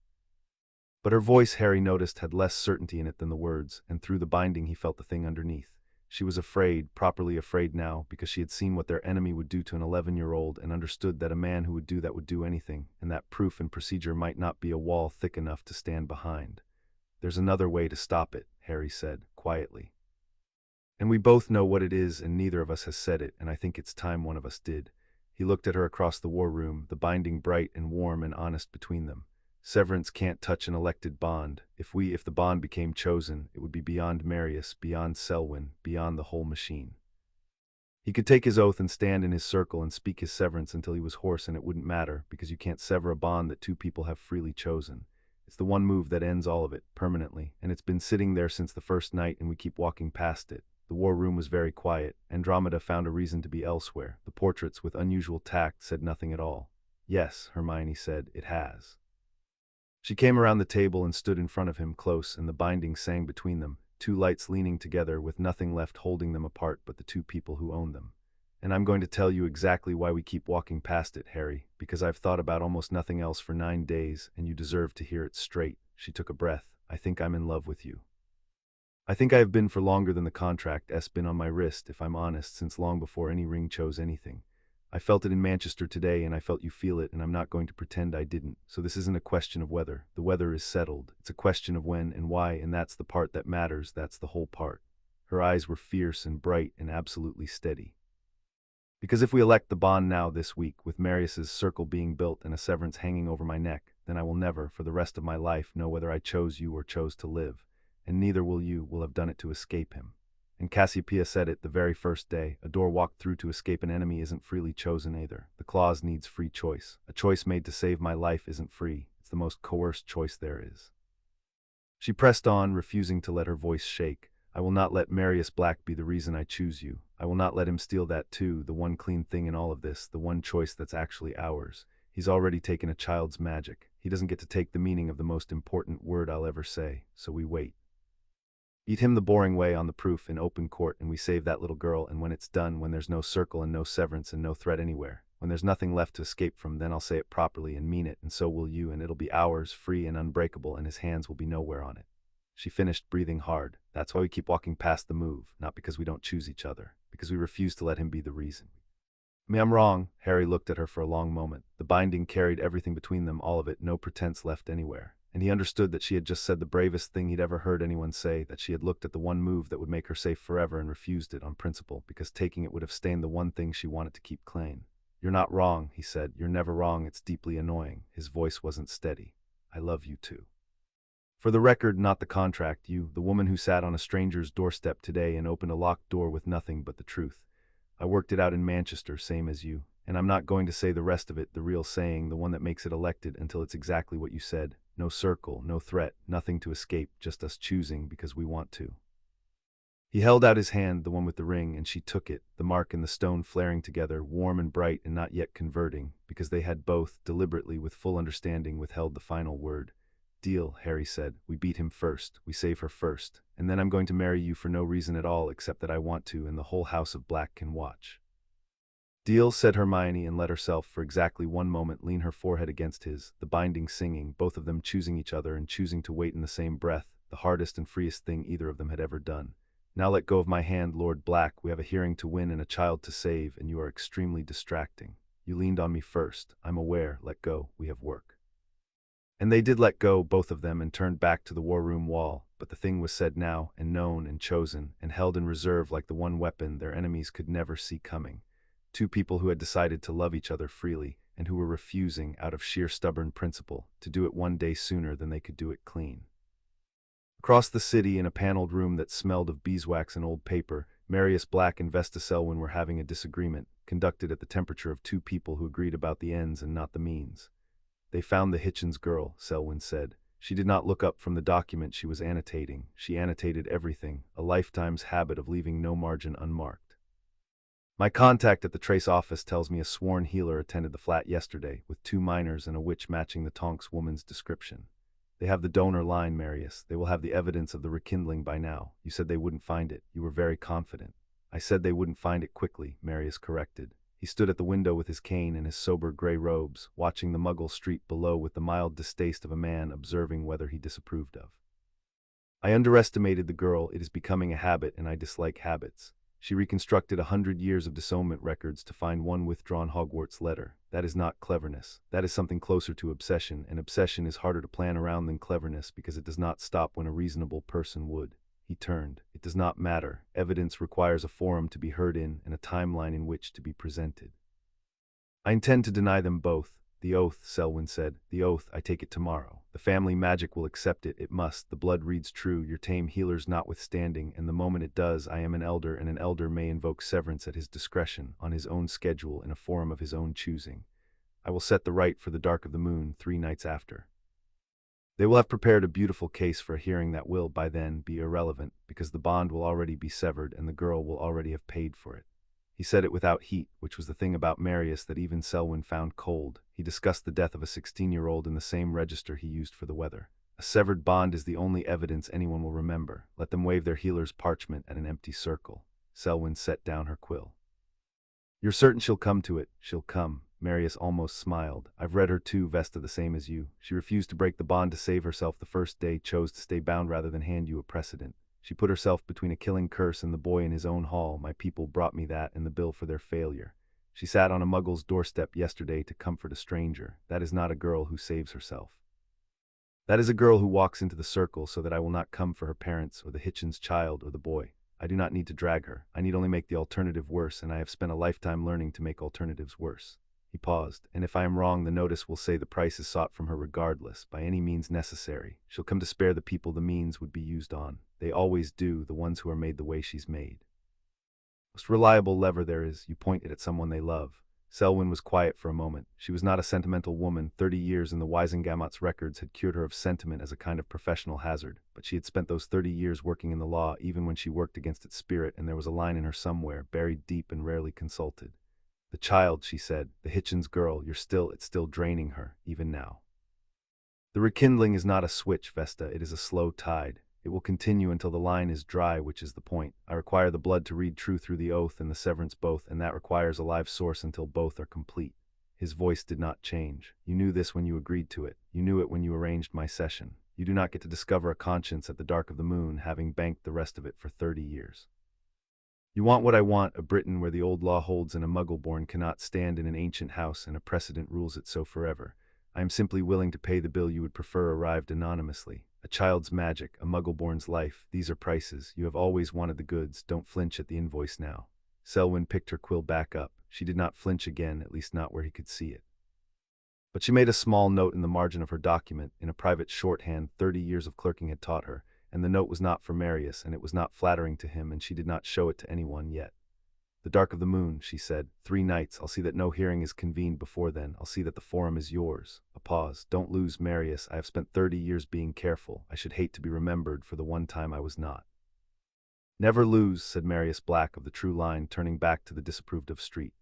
But her voice, Harry noticed, had less certainty in it than the words, and through the binding he felt the thing underneath. She was afraid, properly afraid now, because she had seen what their enemy would do to an 11-year-old and understood that a man who would do that would do anything, and that proof and procedure might not be a wall thick enough to stand behind. "There's another way to stop it," Harry said, quietly. "And we both know what it is, and neither of us has said it, and I think it's time one of us did." He looked at her across the war room, the binding bright and warm and honest between them. "Severance can't touch an elected bond. If the bond became chosen, it would be beyond Marius, beyond Selwyn, beyond the whole machine. He could take his oath and stand in his circle and speak his severance until he was hoarse, and it wouldn't matter, because you can't sever a bond that two people have freely chosen. It's the one move that ends all of it, permanently, and it's been sitting there since the first night, and we keep walking past it." The war room was very quiet. Andromeda found a reason to be elsewhere. The portraits, with unusual tact, said nothing at all. "Yes," Hermione said, "it has." She came around the table and stood in front of him, close, and the binding sang between them, two lights leaning together with nothing left holding them apart but the two people who owned them. "And I'm going to tell you exactly why we keep walking past it, Harry, because I've thought about almost nothing else for 9 days, and you deserve to hear it straight." She took a breath. "I think I'm in love with you. I think I have been for longer than the contract's been on my wrist, if I'm honest, since long before any ring chose anything. I felt it in Manchester today, and I felt you feel it, and I'm not going to pretend I didn't. So this isn't a question of whether. The weather is settled. It's a question of when and why, and that's the part that matters. That's the whole part." Her eyes were fierce and bright and absolutely steady. "Because if we elect the bond now this week, with Marius's circle being built and a severance hanging over my neck, then I will never, for the rest of my life, know whether I chose you or chose to live. And neither will you. Will have done it to escape him. And Cassiopeia said it the very first day. A door walked through to escape an enemy isn't freely chosen either. The clause needs free choice. A choice made to save my life isn't free. It's the most coerced choice there is." She pressed on, refusing to let her voice shake. "I will not let Marius Black be the reason I choose you. I will not let him steal that too, the one clean thing in all of this, the one choice that's actually ours. He's already taken a child's magic. He doesn't get to take the meaning of the most important word I'll ever say, so we wait. Eat him the boring way on the proof in open court, and we save that little girl, and when it's done, when there's no circle and no severance and no threat anywhere, when there's nothing left to escape from, then I'll say it properly and mean it, and so will you, and it'll be ours, free and unbreakable, and his hands will be nowhere on it." She finished, breathing hard. "That's why we keep walking past the move, not because we don't choose each other, because we refuse to let him be the reason." "Me, I'm wrong." Harry looked at her for a long moment. The binding carried everything between them, all of it, no pretense left anywhere. And he understood that she had just said the bravest thing he'd ever heard anyone say, that she had looked at the one move that would make her safe forever and refused it on principle, because taking it would have stained the one thing she wanted to keep clean. "You're not wrong," he said. "You're never wrong. It's deeply annoying." His voice wasn't steady. "I love you too. For the record, not the contract, you, the woman who sat on a stranger's doorstep today and opened a locked door with nothing but the truth. I worked it out in Manchester, same as you. And I'm not going to say the rest of it, the real saying, the one that makes it elected, until it's exactly what you said. No circle, no threat, nothing to escape, just us choosing because we want to." He held out his hand, the one with the ring, and she took it, the mark and the stone flaring together, warm and bright and not yet converting, because they had both, deliberately, with full understanding, withheld the final word. "Deal," Harry said. "We beat him first, we save her first, and then I'm going to marry you for no reason at all except that I want to, and the whole House of Black can watch." "Deal," said Hermione, and let herself, for exactly one moment, lean her forehead against his, the binding singing, both of them choosing each other and choosing to wait in the same breath, the hardest and freest thing either of them had ever done. "Now let go of my hand, Lord Black. We have a hearing to win and a child to save, and you are extremely distracting. You leaned on me first. I'm aware. Let go. We have work." And they did let go, both of them, and turned back to the war room wall, but the thing was said now, and known and chosen, and held in reserve like the one weapon their enemies could never see coming. Two people who had decided to love each other freely, and who were refusing, out of sheer stubborn principle, to do it one day sooner than they could do it clean. Across the city, in a paneled room that smelled of beeswax and old paper, Marius Black and Vesta Selwyn were having a disagreement, conducted at the temperature of two people who agreed about the ends and not the means. "They found the Hitchens girl," Selwyn said. "She did not look up from the document she was annotating. She annotated everything, a lifetime's habit of leaving no margin unmarked. My contact at the Trace office tells me a sworn healer attended the flat yesterday, with 2 minors and a witch matching the Tonks woman's description. They have the donor line, Marius. They will have the evidence of the rekindling by now. You said they wouldn't find it. You were very confident. I said they wouldn't find it quickly, Marius corrected. He stood at the window with his cane and his sober gray robes, watching the Muggle street below with the mild distaste of a man observing whether he disapproved of. I underestimated the girl. It is becoming a habit, and I dislike habits. She reconstructed 100 years of disownment records to find one withdrawn Hogwarts letter. That is not cleverness. That is something closer to obsession, and obsession is harder to plan around than cleverness because it does not stop when a reasonable person would. He turned. It does not matter. Evidence requires a forum to be heard in and a timeline in which to be presented. I intend to deny them both. The oath, Selwyn said. The oath, I take it tomorrow. The family magic will accept it. It must. The blood reads true, your tame healers notwithstanding, and the moment it does, I am an elder, and an elder may invoke severance at his discretion, on his own schedule, in a forum of his own choosing. I will set the right for the dark of the moon 3 nights after. They will have prepared a beautiful case for a hearing that will, by then, be irrelevant, because the bond will already be severed and the girl will already have paid for it. He said it without heat, which was the thing about Marius that even Selwyn found cold. He discussed the death of a 16-year-old in the same register he used for the weather. A severed bond is the only evidence anyone will remember. Let them wave their healer's parchment at an empty circle. Selwyn set down her quill. You're certain she'll come to it? She'll come. Marius almost smiled. I've read her too, Vesta, the same as you. She refused to break the bond to save herself the first day, chose to stay bound rather than hand you a precedent. She put herself between a killing curse and the boy in his own hall. My people brought me that and the bill for their failure. She sat on a Muggle's doorstep yesterday to comfort a stranger. That is not a girl who saves herself. That is a girl who walks into the circle so that I will not come for her parents or the Hitchens child or the boy. I do not need to drag her. I need only make the alternative worse, and I have spent a lifetime learning to make alternatives worse. He paused, and if I am wrong, the notice will say the price is sought from her regardless, by any means necessary. She'll come to spare the people the means would be used on. They always do, the ones who are made the way she's made. Most reliable lever there is, you point it at someone they love. Selwyn was quiet for a moment. She was not a sentimental woman. 30 years in the Wisengamot's records had cured her of sentiment as a kind of professional hazard, but she had spent those 30 years working in the law even when she worked against its spirit, and there was a line in her somewhere, buried deep and rarely consulted. The child, she said, the Hitchens girl, it's still draining her, even now. The rekindling is not a switch, Vesta, it is a slow tide. It will continue until the line is dry, which is the point. I require the blood to read true through the oath and the severance both, and that requires a live source until both are complete. His voice did not change. You knew this when you agreed to it. You knew it when you arranged my session. You do not get to discover a conscience at the dark of the moon, having banked the rest of it for 30 years. You want what I want, a Britain where the old law holds and a Muggle-born cannot stand in an ancient house and a precedent rules it so forever. I am simply willing to pay the bill you would prefer arrived anonymously. A child's magic, a Muggle-born's life, these are prices. You have always wanted the goods, don't flinch at the invoice now. Selwyn picked her quill back up. She did not flinch again, at least not where he could see it. But she made a small note in the margin of her document, in a private shorthand 30 years of clerking had taught her, and the note was not for Marius, and it was not flattering to him, and she did not show it to anyone yet. The dark of the moon, she said. 3 nights. I'll see that no hearing is convened before then. I'll see that the forum is yours. A pause. Don't lose, Marius. I have spent 30 years being careful. I should hate to be remembered for the one time I was not. Never lose, said Marius Black of the True Line, turning back to the disapproved of street.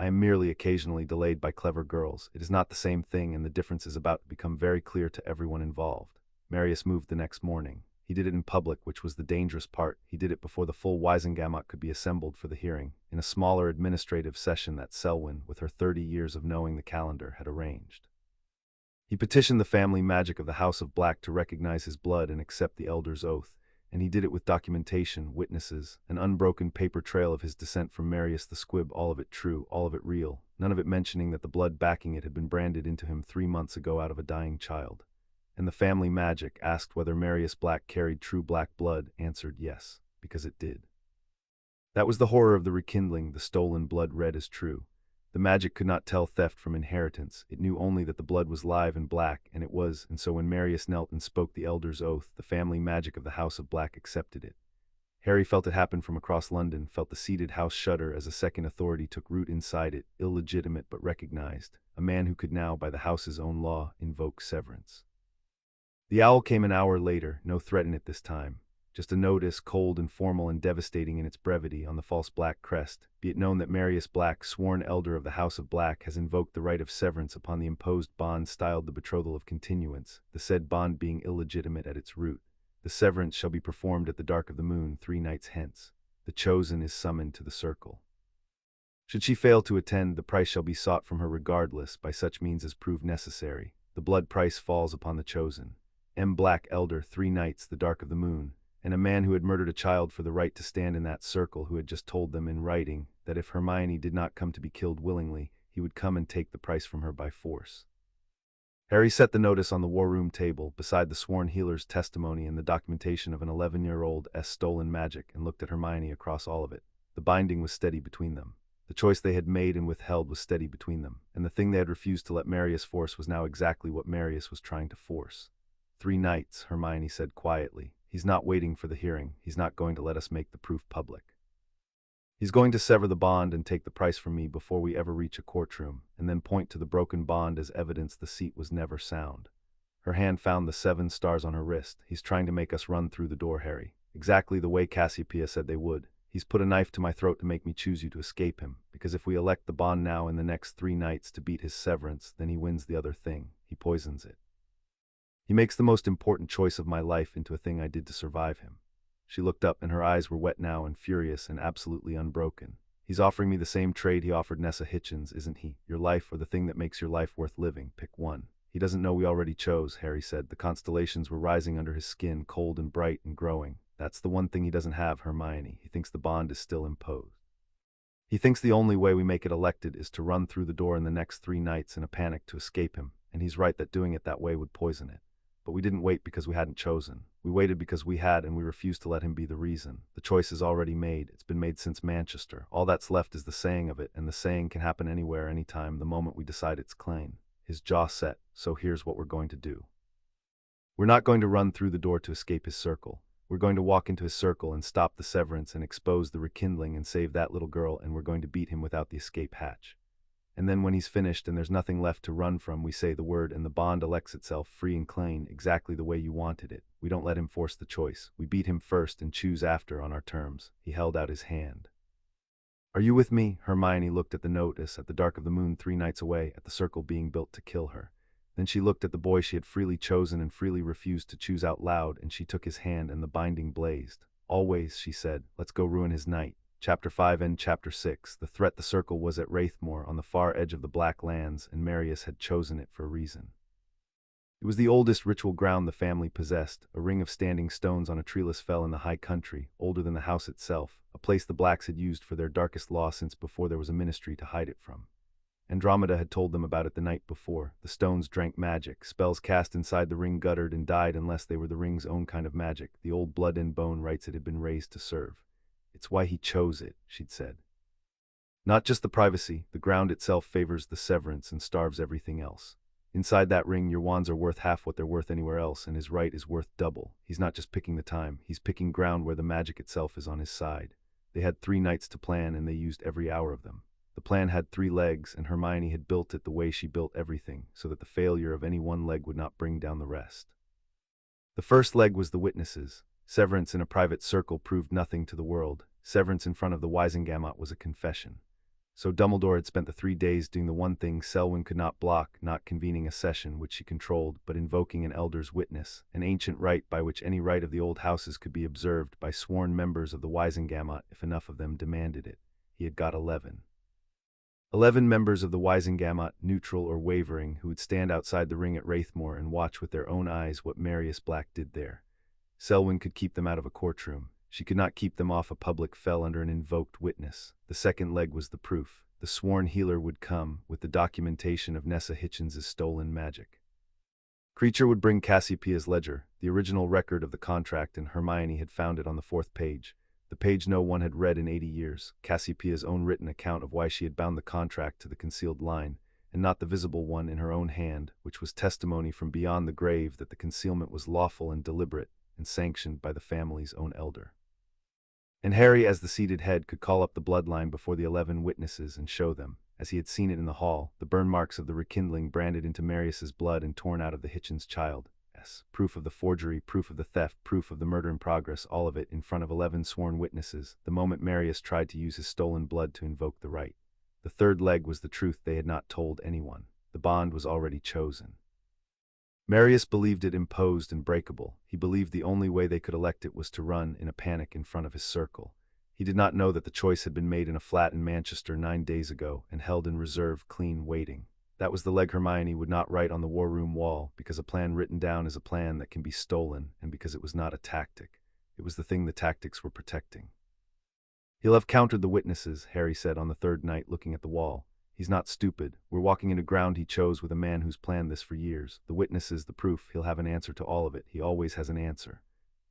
I am merely occasionally delayed by clever girls. It is not the same thing, and the difference is about to become very clear to everyone involved. Marius moved the next morning. He did it in public, which was the dangerous part. He did it before the full Wisengamot could be assembled for the hearing, in a smaller administrative session that Selwyn, with her 30 years of knowing the calendar, had arranged. He petitioned the family magic of the House of Black to recognize his blood and accept the elder's oath, and he did it with documentation, witnesses, an unbroken paper trail of his descent from Marius the Squib, all of it true, all of it real, none of it mentioning that the blood backing it had been branded into him 3 months ago out of a dying child. And the family magic, asked whether Marius Black carried true black blood, answered yes, because it did. That was the horror of the rekindling, the stolen blood read as true. The magic could not tell theft from inheritance. It knew only that the blood was live and black, and it was, and so when Marius knelt and spoke the elder's oath, the family magic of the House of Black accepted it. Harry felt it happen from across London, felt the seated house shudder as a second authority took root inside it, illegitimate but recognized, a man who could now, by the house's own law, invoke severance. The owl came an hour later, no threat in it this time. Just a notice, cold and formal and devastating in its brevity, on the false black crest. Be it known that Marius Black, sworn elder of the House of Black, has invoked the right of severance upon the imposed bond styled the Betrothal of Continuance, the said bond being illegitimate at its root. The severance shall be performed at the dark of the moon 3 nights hence. The chosen is summoned to the circle. Should she fail to attend, the price shall be sought from her regardless, by such means as prove necessary. The blood price falls upon the chosen. M. Black, elder, 3 nights, the dark of the moon, and a man who had murdered a child for the right to stand in that circle, who had just told them in writing that if Hermione did not come to be killed willingly, he would come and take the price from her by force. Harry set the notice on the war room table, beside the sworn healer's testimony and the documentation of an 11-year-old's stolen magic, and looked at Hermione across all of it. The binding was steady between them. The choice they had made and withheld was steady between them, and the thing they had refused to let Marius force was now exactly what Marius was trying to force. 3 nights, Hermione said quietly. He's not waiting for the hearing. He's not going to let us make the proof public. He's going to sever the bond and take the price from me before we ever reach a courtroom, and then point to the broken bond as evidence the seat was never sound. Her hand found the 7 stars on her wrist. He's trying to make us run through the door, Harry. Exactly the way Cassiopeia said they would. He's put a knife to my throat to make me choose you to escape him, because if we elect the bond now in the next 3 nights to beat his severance, then he wins the other thing. He poisons it. He makes the most important choice of my life into a thing I did to survive him. She looked up, and her eyes were wet now and furious and absolutely unbroken. He's offering me the same trade he offered Nessa Hitchens, isn't he? Your life or the thing that makes your life worth living. Pick one. He doesn't know we already chose, Harry said. The constellations were rising under his skin, cold and bright and growing. That's the one thing he doesn't have, Hermione. He thinks the bond is still imposed. He thinks the only way we make it elected is to run through the door in the next 3 nights in a panic to escape him, and he's right that doing it that way would poison it. But we didn't wait because we hadn't chosen. We waited because we had, and we refused to let him be the reason. The choice is already made. It's been made since Manchester. All that's left is the saying of it, and the saying can happen anywhere, anytime, the moment we decide it's claim. His jaw set. So here's what we're going to do. We're not going to run through the door to escape his circle. We're going to walk into his circle and stop the severance and expose the rekindling and save that little girl, and we're going to beat him without the escape hatch. And then when he's finished and there's nothing left to run from, we say the word and the bond elects itself free and clean, exactly the way you wanted it. We don't let him force the choice. We beat him first and choose after on our terms. He held out his hand. Are you with me? Hermione looked at the notice, at the dark of the moon 3 nights away, at the circle being built to kill her. Then she looked at the boy she had freely chosen and freely refused to choose out loud, and she took his hand and the binding blazed. Always, she said, let's go ruin his night. Chapter 5 and Chapter 6. The threat. The circle was at Wraithmoor, on the far edge of the Black Lands, and Marius had chosen it for a reason. It was the oldest ritual ground the family possessed, a ring of standing stones on a treeless fell in the high country, older than the house itself, a place the Blacks had used for their darkest law since before there was a ministry to hide it from. Andromeda had told them about it the night before. The stones drank magic. Spells cast inside the ring guttered and died unless they were the ring's own kind of magic. The old blood and bone rites it had been raised to serve. It's why he chose it, she'd said. Not just the privacy, the ground itself favors the severance and starves everything else. Inside that ring, your wands are worth half what they're worth anywhere else, and his right is worth double. He's not just picking the time, he's picking ground where the magic itself is on his side. They had 3 nights to plan, and they used every hour of them. The plan had 3 legs, and Hermione had built it the way she built everything, so that the failure of any one leg would not bring down the rest. The first leg was the witnesses. Severance in a private circle proved nothing to the world. Severance in front of the Wisengamot was a confession. So Dumbledore had spent the 3 days doing the one thing Selwyn could not block, not convening a session which she controlled, but invoking an elder's witness, an ancient rite by which any rite of the old houses could be observed by sworn members of the Wisengamot if enough of them demanded it. He had got 11. 11 members of the Wisengamot, neutral or wavering, who would stand outside the ring at Wraithmoor and watch with their own eyes what Marius Black did there. Selwyn could keep them out of a courtroom. She could not keep them off a public fell under an invoked witness. The second leg was the proof. The sworn healer would come, with the documentation of Nessa Hitchens' stolen magic. Creature would bring Cassiopeia's ledger, the original record of the contract, and Hermione had found it on the 4th page. The page no one had read in 80 years, Cassiopeia's own written account of why she had bound the contract to the concealed line, and not the visible one in her own hand, which was testimony from beyond the grave that the concealment was lawful and deliberate, and sanctioned by the family's own elder. And Harry, as the seated head, could call up the bloodline before the 11 witnesses and show them, as he had seen it in the hall, the burn marks of the rekindling branded into Marius's blood and torn out of the Hitchens' child. Yes, proof of the forgery, proof of the theft, proof of the murder in progress, all of it in front of 11 sworn witnesses, the moment Marius tried to use his stolen blood to invoke the right. The third leg was the truth they had not told anyone. The bond was already chosen. Marius believed it imposed and breakable. He believed the only way they could elect it was to run in a panic in front of his circle. He did not know that the choice had been made in a flat in Manchester 9 days ago and held in reserve, clean waiting. That was the leg Hermione would not write on the war room wall, because a plan written down is a plan that can be stolen, and because it was not a tactic. It was the thing the tactics were protecting. "He'll have countered the witnesses," Harry said on the third night, looking at the wall. "He's not stupid. We're walking into ground he chose with a man who's planned this for years. The witnesses, the proof, he'll have an answer to all of it. He always has an answer."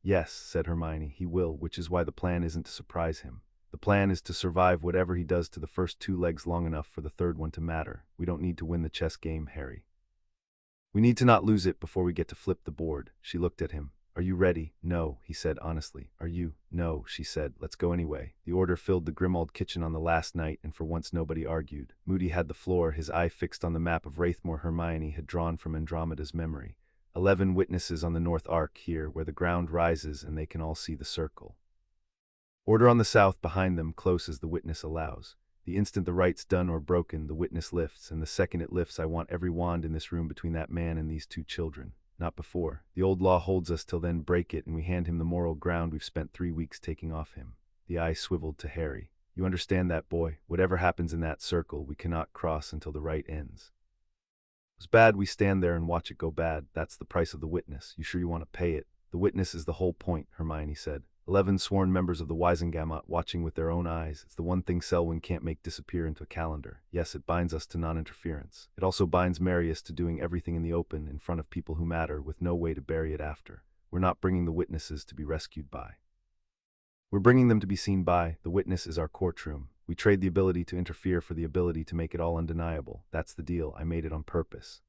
"Yes," said Hermione, "he will, which is why the plan isn't to surprise him. The plan is to survive whatever he does to the first 2 legs long enough for the third one to matter. We don't need to win the chess game, Harry. We need to not lose it before we get to flip the board." She looked at him. "Are you ready?" "No," he said honestly. "Are you?" "No," she said. "Let's go anyway." The order filled the grim old kitchen on the last night, and for once nobody argued. Moody had the floor, his eye fixed on the map of Wraithmore Hermione had drawn from Andromeda's memory. 11 witnesses on the north arc here, where the ground rises and they can all see the circle. Order on the south behind them, close as the witness allows. The instant the right's done or broken, the witness lifts, and the second it lifts, I want every wand in this room between that man and these 2 children. Not before. The old law holds us till then. Break it, and we hand him the moral ground we've spent 3 weeks taking off him. The eye swiveled to Harry. "You understand that, boy? Whatever happens in that circle, we cannot cross until the right ends. It's bad we stand there and watch it go bad. That's the price of the witness. You sure you want to pay it?" "The witness is the whole point," Hermione said. 11 sworn members of the Wisengamot watching with their own eyes. It's the one thing Selwyn can't make disappear into a calendar. Yes, it binds us to non-interference. It also binds Marius to doing everything in the open, in front of people who matter, with no way to bury it after. We're not bringing the witnesses to be rescued by. We're bringing them to be seen by. The witness is our courtroom. We trade the ability to interfere for the ability to make it all undeniable. That's the deal. I made it on purpose.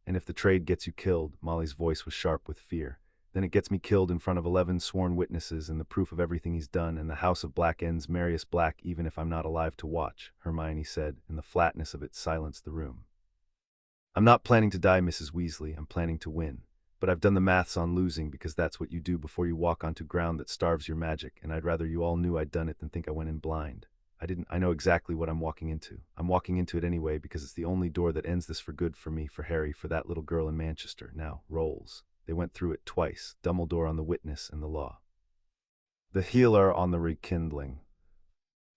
And if the trade gets you killed, Molly's voice was sharp with fear, then it gets me killed in front of 11 sworn witnesses and the proof of everything he's done, and the House of Black ends Marius Black even if I'm not alive to watch," Hermione said, and the flatness of it silenced the room. "I'm not planning to die, Mrs. Weasley. I'm planning to win. But I've done the maths on losing, because that's what you do before you walk onto ground that starves your magic, and I'd rather you all knew I'd done it than think I went in blind. I know exactly what I'm walking into. I'm walking into it anyway because it's the only door that ends this for good, for me, for Harry, for that little girl in Manchester. Now, rolls." They went through it twice, Dumbledore on the witness and the law. The healer on the rekindling.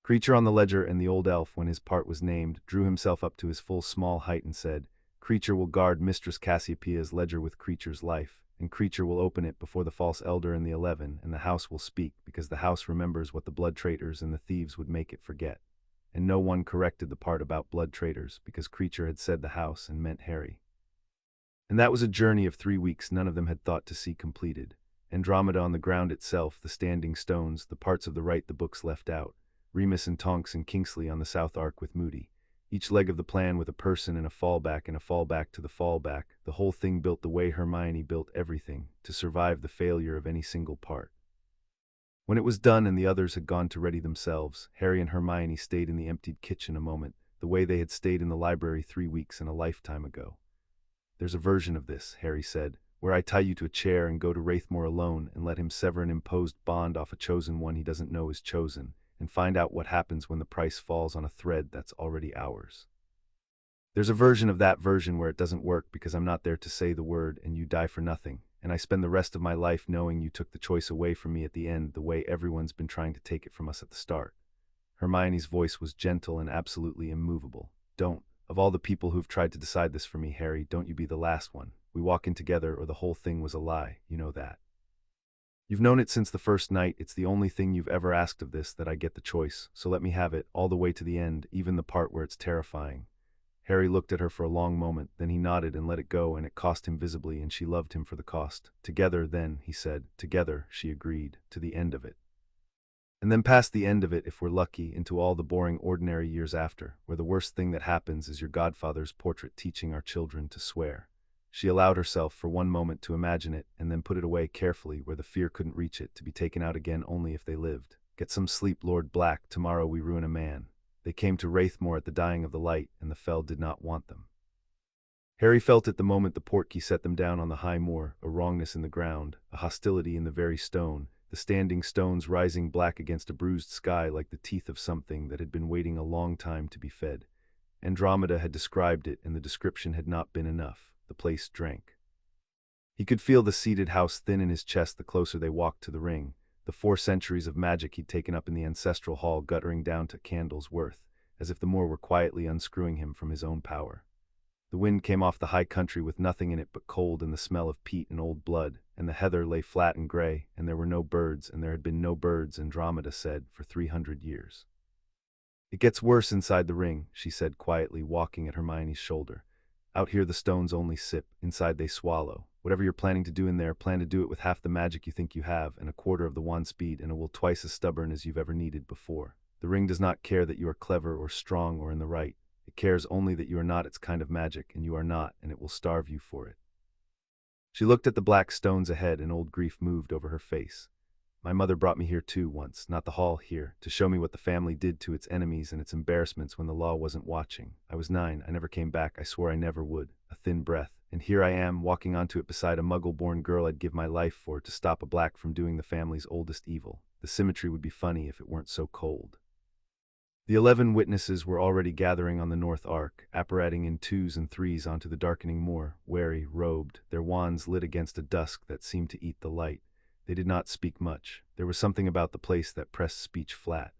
Creature on the ledger, and the old elf, when his part was named, drew himself up to his full small height and said, "Creature will guard Mistress Cassiopeia's ledger with Creature's life, and Creature will open it before the false elder and the 11, and the house will speak, because the house remembers what the blood traitors and the thieves would make it forget." And no one corrected the part about blood traitors, because Creature had said the house and meant Harry. And that was a journey of 3 weeks none of them had thought to see completed. Andromeda on the ground itself, the standing stones, the parts of the right the books left out. Remus and Tonks and Kingsley on the south arc with Moody. Each leg of the plan with a person and a fallback to the fallback, the whole thing built the way Hermione built everything, to survive the failure of any single part. When it was done and the others had gone to ready themselves, Harry and Hermione stayed in the emptied kitchen a moment, the way they had stayed in the library 3 weeks and a lifetime ago. "There's a version of this," Harry said, "where I tie you to a chair and go to Wraithmore alone and let him sever an imposed bond off a chosen one he doesn't know is chosen, and find out what happens when the price falls on a thread that's already ours. There's a version of that version where it doesn't work because I'm not there to say the word and you die for nothing, and I spend the rest of my life knowing you took the choice away from me at the end the way everyone's been trying to take it from us at the start." Hermione's voice was gentle and absolutely immovable. "Don't. Of all the people who've tried to decide this for me, Harry, don't you be the last one. We walk in together or the whole thing was a lie, you know that. You've known it since the first night. It's the only thing you've ever asked of this, that I get the choice, so let me have it, all the way to the end, even the part where it's terrifying." Harry looked at her for a long moment, then he nodded and let it go, and it cost him visibly, and she loved him for the cost. "Together, then," he said. "Together," she agreed, "to the end of it. And then past the end of it, if we're lucky, into all the boring ordinary years after, where the worst thing that happens is your godfather's portrait teaching our children to swear." She allowed herself for one moment to imagine it, and then put it away carefully where the fear couldn't reach it, to be taken out again only if they lived. "Get some sleep, Lord Black. Tomorrow we ruin a man. They came to Wraithmore at the dying of the light, and the Fell did not want them." Harry felt it the moment the portkey set them down on the high moor, a wrongness in the ground, a hostility in the very stone, the standing stones rising black against a bruised sky like the teeth of something that had been waiting a long time to be fed. Andromeda had described it, and the description had not been enough. The place drank. He could feel the seated house thin in his chest the closer they walked to the ring, the 4 centuries of magic he'd taken up in the ancestral hall guttering down to candles' worth, as if the moor were quietly unscrewing him from his own power. The wind came off the high country with nothing in it but cold and the smell of peat and old blood, and the heather lay flat and gray, and there were no birds, and there had been no birds, Andromeda said, for 300 years. It gets worse inside the ring, she said quietly, walking at Hermione's shoulder. Out here the stones only sip, inside they swallow. Whatever you're planning to do in there, plan to do it with half the magic you think you have, and a quarter of the wand speed, and it will twice as stubborn as you've ever needed before. The ring does not care that you are clever or strong or in the right. It cares only that you are not its kind of magic, and you are not, and it will starve you for it. She looked at the black stones ahead, and old grief moved over her face. My mother brought me here too once, not the hall, here, to show me what the family did to its enemies and its embarrassments when the law wasn't watching. I was 9, I never came back, I swore I never would. A thin breath. And here I am, walking onto it beside a muggle-born girl I'd give my life for, to stop a black from doing the family's oldest evil. The symmetry would be funny if it weren't so cold. The 11 witnesses were already gathering on the north arc, apparating in 2s and 3s onto the darkening moor, wary, robed, their wands lit against a dusk that seemed to eat the light. They did not speak much. There was something about the place that pressed speech flat.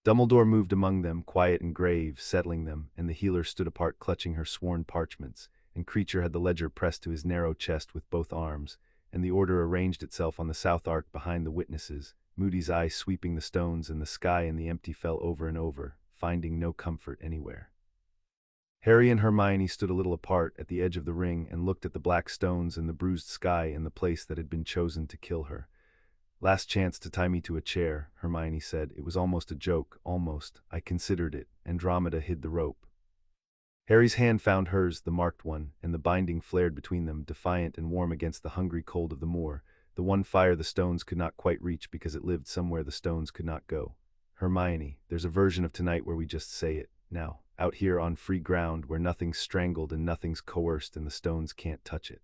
Dumbledore moved among them, quiet and grave, settling them, and the healer stood apart clutching her sworn parchments, and Creature had the ledger pressed to his narrow chest with both arms, and the order arranged itself on the south arc behind the witnesses, Moody's eye sweeping the stones and the sky and the empty fell over and over, finding no comfort anywhere. Harry and Hermione stood a little apart at the edge of the ring and looked at the black stones and the bruised sky and the place that had been chosen to kill her. "Last chance to tie me to a chair," Hermione said. "It was almost a joke, almost. I considered it." Andromeda hid the rope. Harry's hand found hers, the marked one, and the binding flared between them, defiant and warm against the hungry cold of the moor, the one fire the stones could not quite reach because it lived somewhere the stones could not go. "Hermione, there's a version of tonight where we just say it, now, out here on free ground where nothing's strangled and nothing's coerced and the stones can't touch it.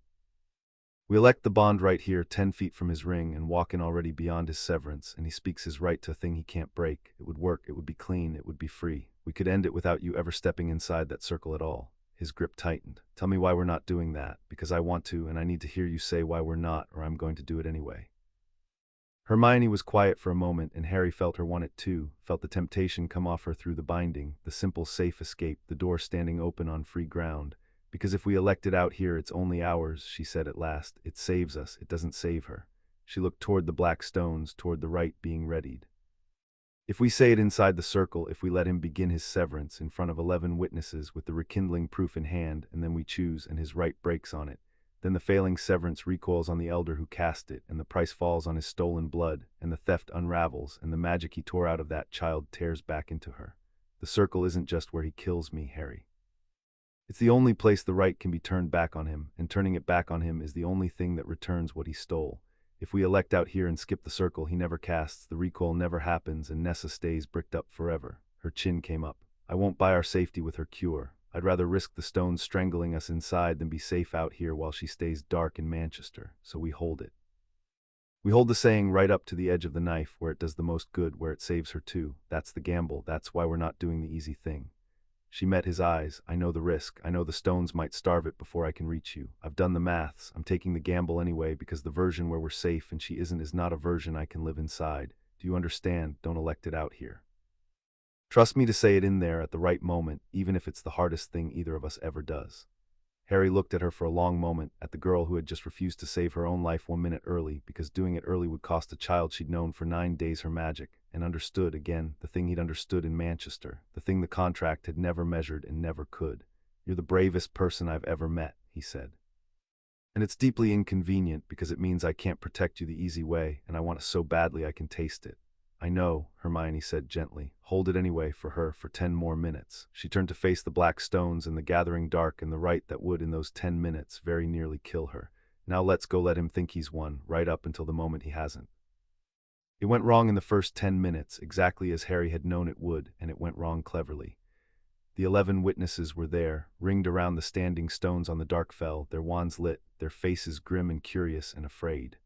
We elect the bond right here, 10 feet from his ring and walking already beyond his severance, and he speaks his right to a thing he can't break. It would work, it would be clean, it would be free. We could end it without you ever stepping inside that circle at all." His grip tightened. "Tell me why we're not doing that, because I want to, and I need to hear you say why we're not, or I'm going to do it anyway." Hermione was quiet for a moment, and Harry felt her want it too, felt the temptation come off her through the binding, the simple safe escape, the door standing open on free ground. "Because if we elect it out here, it's only ours," she said at last. "It saves us, it doesn't save her." She looked toward the black stones, toward the right being readied. "If we say it inside the circle, if we let him begin his severance in front of 11 witnesses with the rekindling proof in hand, and then we choose and his right breaks on it, then the failing severance recoils on the elder who cast it, and the price falls on his stolen blood, and the theft unravels, and the magic he tore out of that child tears back into her. The circle isn't just where he kills me, Harry. It's the only place the right can be turned back on him, and turning it back on him is the only thing that returns what he stole. If we elect out here and skip the circle he never casts, the recoil never happens, and Nessa stays bricked up forever." Her chin came up. "I won't buy our safety with her cure. I'd rather risk the stones strangling us inside than be safe out here while she stays dark in Manchester, so we hold it. We hold the saying right up to the edge of the knife, where it does the most good, where it saves her too. That's the gamble, that's why we're not doing the easy thing." She met his eyes. "I know the risk. I know the stones might starve it before I can reach you. I've done the maths. I'm taking the gamble anyway because the version where we're safe and she isn't is not a version I can live inside. Do you understand? Don't elect it out here. Trust me to say it in there at the right moment, even if it's the hardest thing either of us ever does." Harry looked at her for a long moment, at the girl who had just refused to save her own life 1 minute early, because doing it early would cost a child she'd known for 9 days her magic, and understood, again, the thing he'd understood in Manchester, the thing the contract had never measured and never could. "You're the bravest person I've ever met," he said. "And it's deeply inconvenient because it means I can't protect you the easy way, and I want it so badly I can taste it." "I know," Hermione said gently. "Hold it anyway for her for 10 more minutes." She turned to face the black stones and the gathering dark and the right that would, in those 10 minutes, very nearly kill her. "Now let's go let him think he's won, right up until the moment he hasn't." It went wrong in the first 10 minutes, exactly as Harry had known it would, and it went wrong cleverly. The 11 witnesses were there, ringed around the standing stones on the dark fell, their wands lit, their faces grim and curious and afraid.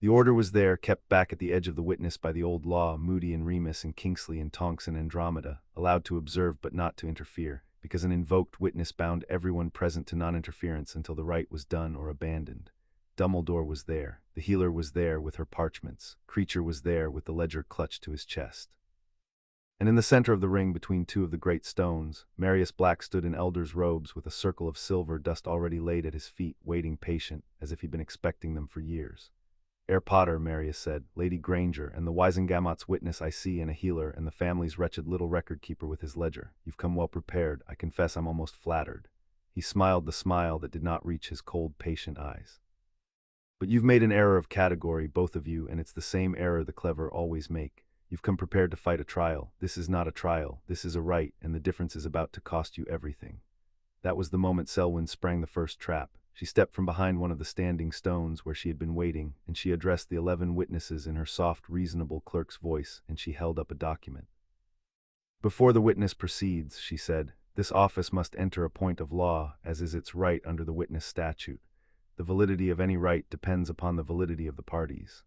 The order was there, kept back at the edge of the witness by the old law, Moody and Remus and Kingsley and Tonks and Andromeda, allowed to observe but not to interfere, because an invoked witness bound everyone present to non-interference until the rite was done or abandoned. Dumbledore was there, the healer was there with her parchments, Creature was there with the ledger clutched to his chest. And in the center of the ring between two of the great stones, Marius Black stood in elder's robes with a circle of silver dust already laid at his feet, waiting patient, as if he'd been expecting them for years. Heir Potter, Marius said, Lady Granger, and the Wisengamot's witness I see and a healer, and the family's wretched little record-keeper with his ledger. You've come well prepared. I confess I'm almost flattered. He smiled the smile that did not reach his cold, patient eyes. But you've made an error of category, both of you, and it's the same error the clever always make. You've come prepared to fight a trial. This is not a trial. This is a right, and the difference is about to cost you everything. That was the moment Selwyn sprang the first trap. She stepped from behind one of the standing stones where she had been waiting, and she addressed the 11 witnesses in her soft, reasonable clerk's voice, and she held up a document. Before the witness proceeds, she said, this office must enter a point of law, as is its right under the witness statute. The validity of any right depends upon the validity of the parties.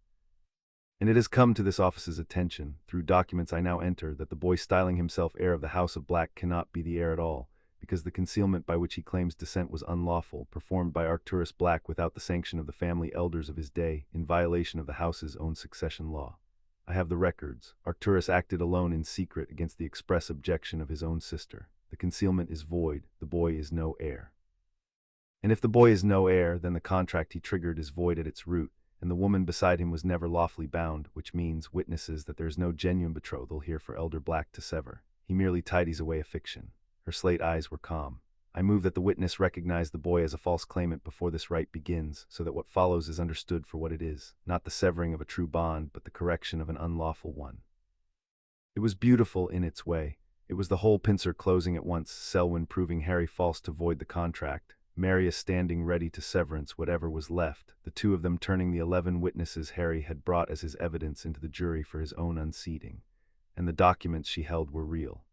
And it has come to this office's attention, through documents I now enter, that the boy styling himself heir of the House of Black cannot be the heir at all, because the concealment by which he claims descent was unlawful, performed by Arcturus Black without the sanction of the family elders of his day, in violation of the house's own succession law. I have the records. Arcturus acted alone in secret against the express objection of his own sister. The concealment is void. The boy is no heir. And if the boy is no heir, then the contract he triggered is void at its root, and the woman beside him was never lawfully bound, which means, witnesses, that there is no genuine betrothal here for Elder Black to sever. He merely tidies away a fiction. Her slate eyes were calm. I move that the witness recognize the boy as a false claimant before this rite begins, so that what follows is understood for what it is, not the severing of a true bond, but the correction of an unlawful one. It was beautiful in its way. It was the whole pincer closing at once, Selwyn proving Harry false to void the contract, Marius standing ready to severance whatever was left, the two of them turning the 11 witnesses Harry had brought as his evidence into the jury for his own unseating. And the documents she held were real.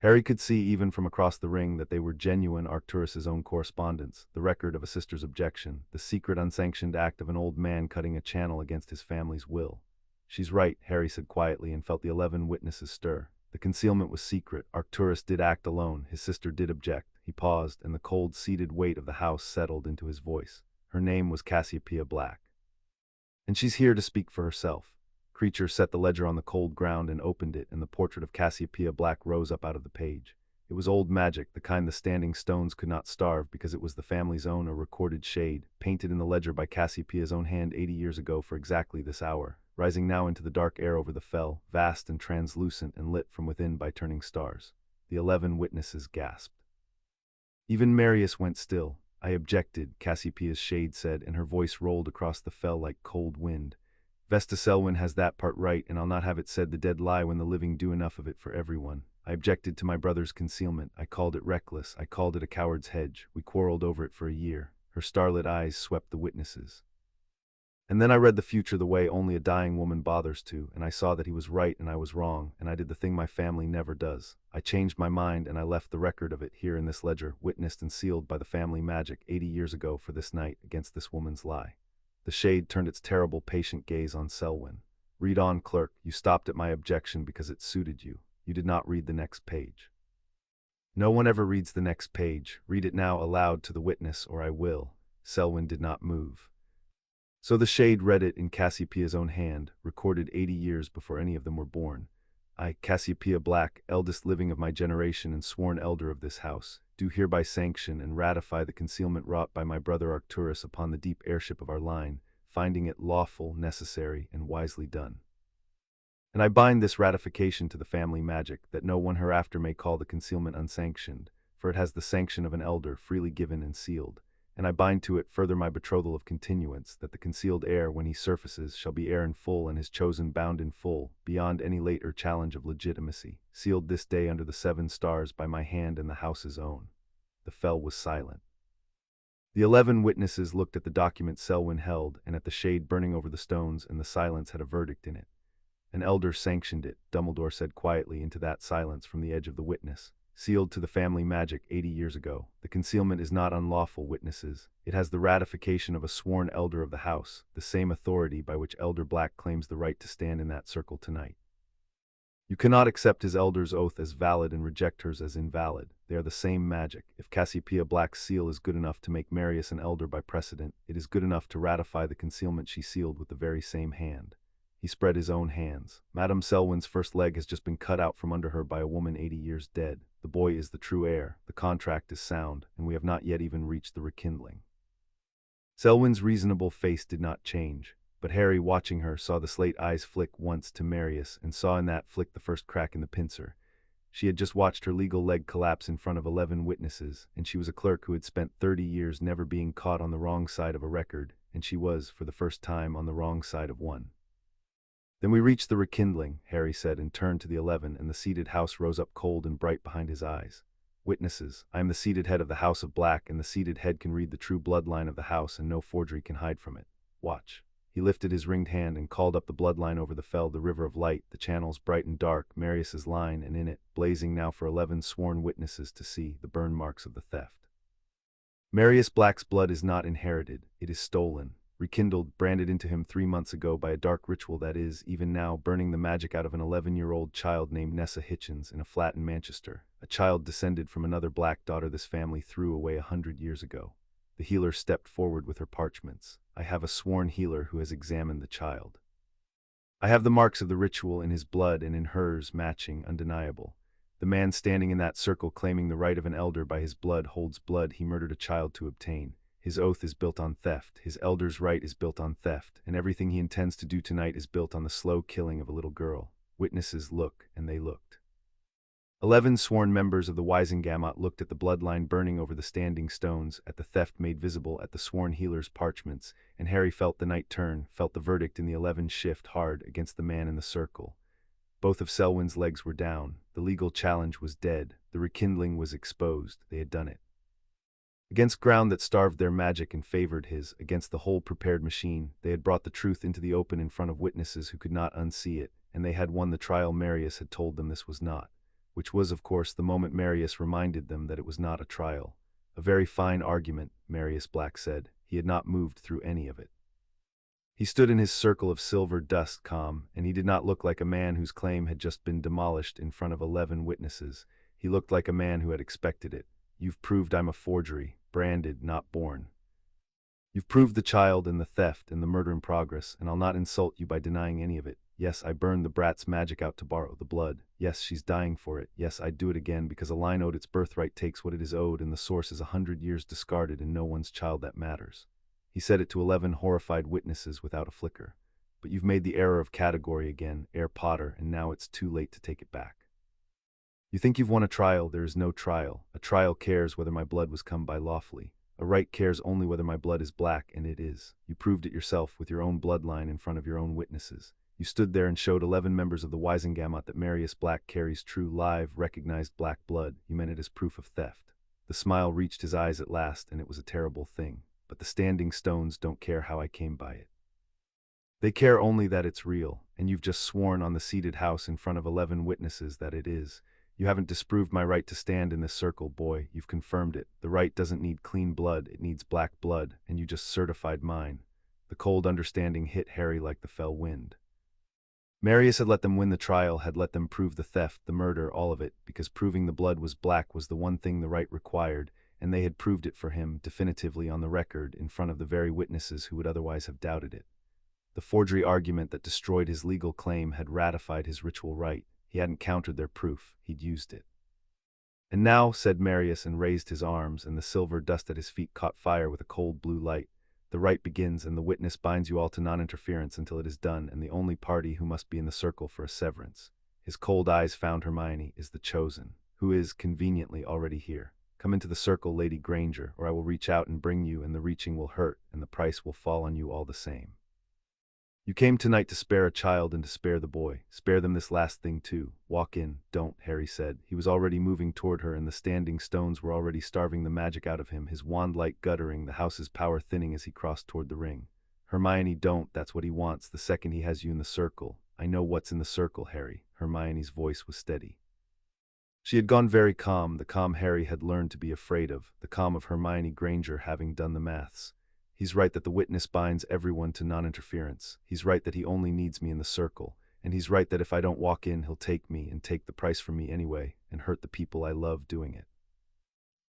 Harry could see even from across the ring that they were genuine Arcturus's own correspondence, the record of a sister's objection, the secret unsanctioned act of an old man cutting a channel against his family's will. She's right, Harry said quietly, and felt the 11 witnesses stir. The concealment was secret. Arcturus did act alone. His sister did object. He paused, and the cold, seated weight of the house settled into his voice. Her name was Cassiopeia Black. And she's here to speak for herself. Creature set the ledger on the cold ground and opened it, and the portrait of Cassiopeia Black rose up out of the page. It was old magic, the kind the standing stones could not starve, because it was the family's own, a recorded shade, painted in the ledger by Cassiopeia's own hand 80 years ago for exactly this hour, rising now into the dark air over the fell, vast and translucent and lit from within by turning stars. The 11 witnesses gasped. Even Marius went still. I objected, Cassiopeia's shade said, and her voice rolled across the fell like cold wind. Vesta Selwyn has that part right, and I'll not have it said the dead lie when the living do enough of it for everyone. I objected to my brother's concealment. I called it reckless. I called it a coward's hedge. We quarreled over it for a year. Her starlit eyes swept the witnesses. And then I read the future the way only a dying woman bothers to, and I saw that he was right and I was wrong, and I did the thing my family never does. I changed my mind, and I left the record of it here in this ledger, witnessed and sealed by the family magic 80 years ago for this night, against this woman's lie. The shade turned its terrible, patient gaze on Selwyn. Read on, clerk. You stopped at my objection because it suited you. You did not read the next page. No one ever reads the next page. Read it now aloud to the witness, or I will. Selwyn did not move. So the shade read it in Cassiopeia's own hand, recorded 80 years before any of them were born. I, Cassiopeia Black, eldest living of my generation and sworn elder of this house, do hereby sanction and ratify the concealment wrought by my brother Arcturus upon the deep heirship of our line, finding it lawful, necessary, and wisely done. And I bind this ratification to the family magic, that no one hereafter may call the concealment unsanctioned, for it has the sanction of an elder, freely given and sealed. And I bind to it further my betrothal of continuance, that the concealed heir, when he surfaces, shall be heir in full, and his chosen bound in full, beyond any later challenge of legitimacy, sealed this day under the 7 stars by my hand and the house's own. The fell was silent. The 11 witnesses looked at the document Selwyn held, and at the shade burning over the stones, and the silence had a verdict in it. An elder sanctioned it, Dumbledore said quietly into that silence from the edge of the witness. sealed to the family magic 80 years ago. The concealment is not unlawful, witnesses. It has the ratification of a sworn elder of the house, the same authority by which Elder Black claims the right to stand in that circle tonight. You cannot accept his elder's oath as valid and reject hers as invalid. They are the same magic. If Cassiopeia Black's seal is good enough to make Marius an elder by precedent, it is good enough to ratify the concealment she sealed with the very same hand. He spread his own hands. Madame Selwyn's first leg has just been cut out from under her by a woman 80 years dead. The boy is the true heir, the contract is sound, and we have not yet even reached the rekindling. Selwyn's reasonable face did not change, but Harry, watching her, saw the slate eyes flick once to Marius and saw in that flick the first crack in the pincer. She had just watched her legal leg collapse in front of 11 witnesses, and she was a clerk who had spent 30 years never being caught on the wrong side of a record, and she was, for the first time, on the wrong side of one. Then we reached the rekindling, Harry said, and turned to the 11, and the seated house rose up cold and bright behind his eyes. Witnesses, I am the seated head of the House of Black, and the seated head can read the true bloodline of the house, and no forgery can hide from it. Watch. He lifted his ringed hand and called up the bloodline over the fell, the river of light, the channels bright and dark, Marius's line, and in it, blazing now for 11 sworn witnesses to see, the burn marks of the theft. Marius Black's blood is not inherited, it is stolen, rekindled, branded into him 3 months ago by a dark ritual that is, even now, burning the magic out of an 11-year-old child named Nessa Hitchens in a flat in Manchester, a child descended from another black daughter this family threw away 100 years ago. The healer stepped forward with her parchments. I have a sworn healer who has examined the child. I have the marks of the ritual in his blood and in hers, matching, undeniable. The man standing in that circle claiming the right of an elder by his blood holds blood he murdered a child to obtain. His oath is built on theft, his elder's right is built on theft, and everything he intends to do tonight is built on the slow killing of a little girl. Witnesses look, and they looked. 11 sworn members of the Wisengamot looked at the bloodline burning over the standing stones, at the theft made visible at the sworn healer's parchments, and Harry felt the night turn, felt the verdict in the 11 shift hard against the man in the circle. Both of Selwyn's legs were down, the legal challenge was dead, the rekindling was exposed, they had done it. Against ground that starved their magic and favored his, against the whole prepared machine, they had brought the truth into the open in front of witnesses who could not unsee it, and they had won the trial Marius had told them this was not. Which was, of course, the moment Marius reminded them that it was not a trial. A very fine argument, Marius Black said. He had not moved through any of it. He stood in his circle of silver dust, calm, and he did not look like a man whose claim had just been demolished in front of 11 witnesses. He looked like a man who had expected it. You've proved I'm a forgery, branded, not born. You've proved the child and the theft and the murder in progress, and I'll not insult you by denying any of it. Yes, I burned the brat's magic out to borrow the blood. Yes, she's dying for it. Yes, I'd do it again because a line owed its birthright takes what it is owed and the source is 100 years discarded and no one's child that matters. He said it to 11 horrified witnesses without a flicker. But you've made the error of category again, Herr Potter, and now it's too late to take it back. You think you've won a trial, there is no trial. A trial cares whether my blood was come by lawfully. A right cares only whether my blood is black, and it is. You proved it yourself with your own bloodline in front of your own witnesses. You stood there and showed 11 members of the Wisengamot that Marius Black carries true, live, recognized black blood. You meant it as proof of theft. The smile reached his eyes at last, and it was a terrible thing. But the standing stones don't care how I came by it. They care only that it's real, and you've just sworn on the seated house in front of 11 witnesses that it is. You haven't disproved my right to stand in this circle, boy. You've confirmed it. The right doesn't need clean blood, it needs black blood, and you just certified mine. The cold understanding hit Harry like the fell wind. Marius had let them win the trial, had let them prove the theft, the murder, all of it, because proving the blood was black was the one thing the right required, and they had proved it for him, definitively on the record, in front of the very witnesses who would otherwise have doubted it. The forgery argument that destroyed his legal claim had ratified his ritual right. He hadn't countered their proof, he'd used it. And now, said Marius, and raised his arms, and the silver dust at his feet caught fire with a cold blue light. The rite begins, and the witness binds you all to non-interference until it is done, and the only party who must be in the circle for a severance. His cold eyes found Hermione, is the chosen, who is, conveniently, already here. Come into the circle, Lady Granger, or I will reach out and bring you, and the reaching will hurt, and the price will fall on you all the same. You came tonight to spare a child and to spare the boy. Spare them this last thing too. Walk in. Don't, Harry said. He was already moving toward her, and the standing stones were already starving the magic out of him, his wand light guttering, the house's power thinning as he crossed toward the ring. Hermione, don't. That's what he wants the second he has you in the circle. I know what's in the circle, Harry. Hermione's voice was steady. She had gone very calm, the calm Harry had learned to be afraid of, the calm of Hermione Granger having done the maths. He's right that the witness binds everyone to non-interference. He's right that he only needs me in the circle. And he's right that if I don't walk in, he'll take me and take the price from me anyway, and hurt the people I love doing it.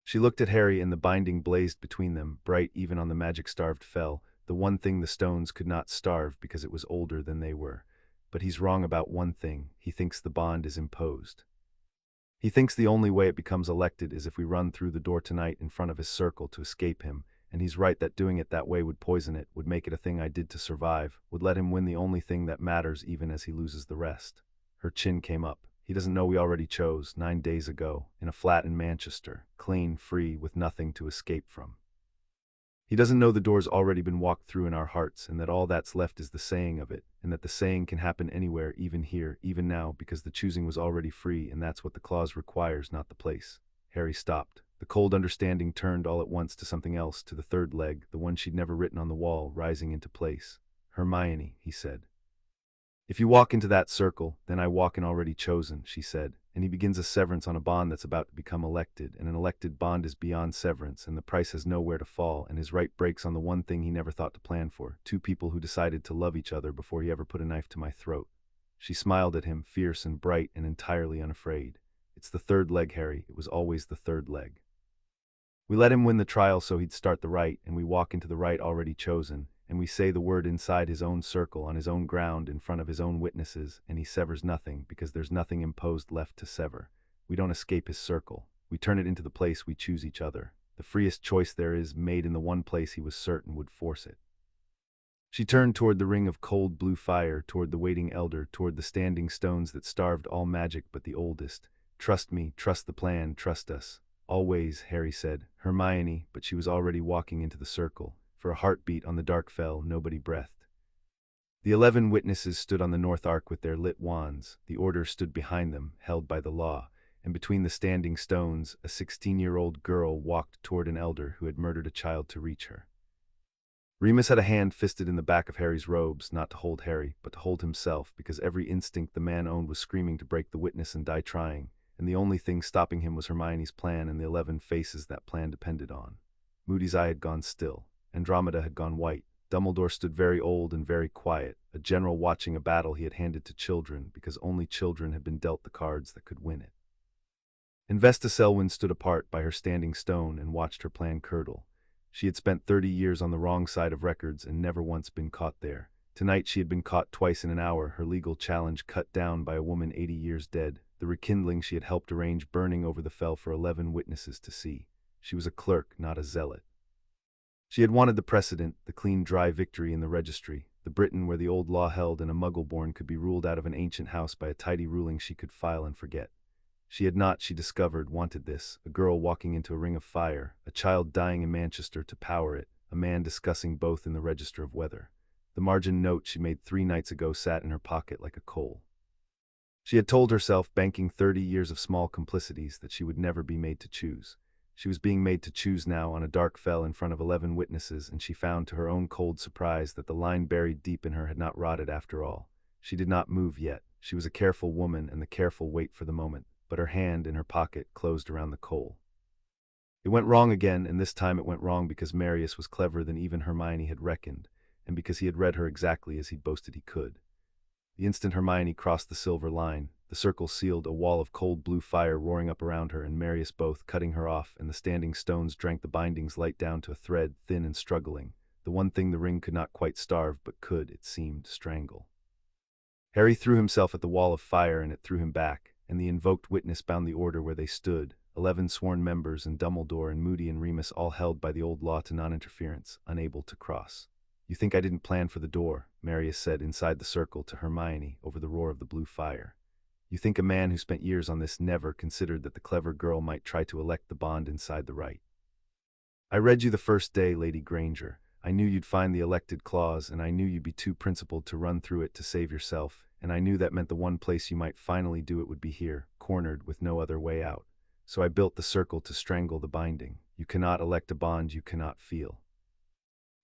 She looked at Harry and the binding blazed between them, bright even on the magic-starved fell, the one thing the stones could not starve because it was older than they were. But he's wrong about one thing, he thinks the bond is imposed. He thinks the only way it becomes elected is if we run through the door tonight in front of his circle to escape him, and he's right that doing it that way would poison it, would make it a thing I did to survive, would let him win the only thing that matters even as he loses the rest. Her chin came up. He doesn't know we already chose, 9 days ago, in a flat in Manchester, clean, free, with nothing to escape from. He doesn't know the door's already been walked through in our hearts, and that all that's left is the saying of it, and that the saying can happen anywhere, even here, even now, because the choosing was already free, and that's what the clause requires, not the place. Harry stopped. The cold understanding turned all at once to something else, to the third leg, the one she'd never written on the wall, rising into place. Hermione, he said. If you walk into that circle, then I walk in already chosen, she said, and he begins a severance on a bond that's about to become elected, and an elected bond is beyond severance, and the price has nowhere to fall, and his right breaks on the one thing he never thought to plan for, 2 people who decided to love each other before he ever put a knife to my throat. She smiled at him, fierce and bright and entirely unafraid. It's the third leg, Harry, it was always the third leg. We let him win the trial so he'd start the right, and we walk into the right already chosen, and we say the word inside his own circle, on his own ground, in front of his own witnesses, and he severs nothing, because there's nothing imposed left to sever. We don't escape his circle. We turn it into the place we choose each other. The freest choice there is, made in the one place he was certain would force it. She turned toward the ring of cold blue fire, toward the waiting elder, toward the standing stones that starved all magic but the oldest. Trust me, trust the plan, trust us. Always, Harry said. Hermione, but she was already walking into the circle. For a heartbeat on the dark fell, nobody breathed. The 11 witnesses stood on the north arc with their lit wands. The order stood behind them, held by the law, and between the standing stones, a 16-year-old girl walked toward an elder who had murdered a child to reach her. Remus had a hand fisted in the back of Harry's robes, not to hold Harry, but to hold himself, because every instinct the man owned was screaming to break the witness and die trying, and the only thing stopping him was Hermione's plan and the 11 faces that plan depended on. Moody's eye had gone still. Andromeda had gone white. Dumbledore stood very old and very quiet, a general watching a battle he had handed to children, because only children had been dealt the cards that could win it. Vesta Selwyn stood apart by her standing stone and watched her plan curdle. She had spent 30 years on the wrong side of records and never once been caught there. Tonight she had been caught twice in an hour, her legal challenge cut down by a woman 80 years dead, the rekindling she had helped arrange burning over the fell for 11 witnesses to see. She was a clerk, not a zealot. She had wanted the precedent, the clean, dry victory in the registry, the Britain where the old law held and a muggle-born could be ruled out of an ancient house by a tidy ruling she could file and forget. She had not, she discovered, wanted this, a girl walking into a ring of fire, a child dying in Manchester to power it, a man discussing both in the Register of Weather. The margin note she made 3 nights ago sat in her pocket like a coal. She had told herself, banking 30 years of small complicities, that she would never be made to choose. She was being made to choose now on a dark fell in front of 11 witnesses, and she found to her own cold surprise that the line buried deep in her had not rotted after all. She did not move yet. She was a careful woman, and the careful wait for the moment, but her hand in her pocket closed around the coal. It went wrong again, and this time it went wrong because Marius was cleverer than even Hermione had reckoned, and because he had read her exactly as he'd boasted he could. The instant Hermione crossed the silver line, the circle sealed, a wall of cold blue fire roaring up around her and Marius both, cutting her off, and the standing stones drank the bindings light down to a thread, thin and struggling, the one thing the ring could not quite starve but could, it seemed, strangle. Harry threw himself at the wall of fire and it threw him back, and the invoked witness bound the order where they stood, 11 sworn members and Dumbledore and Moody and Remus all held by the old law to non-interference, unable to cross. You think I didn't plan for the door, Marius said inside the circle to Hermione over the roar of the blue fire. You think a man who spent years on this never considered that the clever girl might try to elect the bond inside the right. I read you the first day, Lady Granger. I knew you'd find the elected clause, and I knew you'd be too principled to run through it to save yourself, and I knew that meant the one place you might finally do it would be here, cornered with no other way out. So I built the circle to strangle the binding. You cannot elect a bond you cannot feel.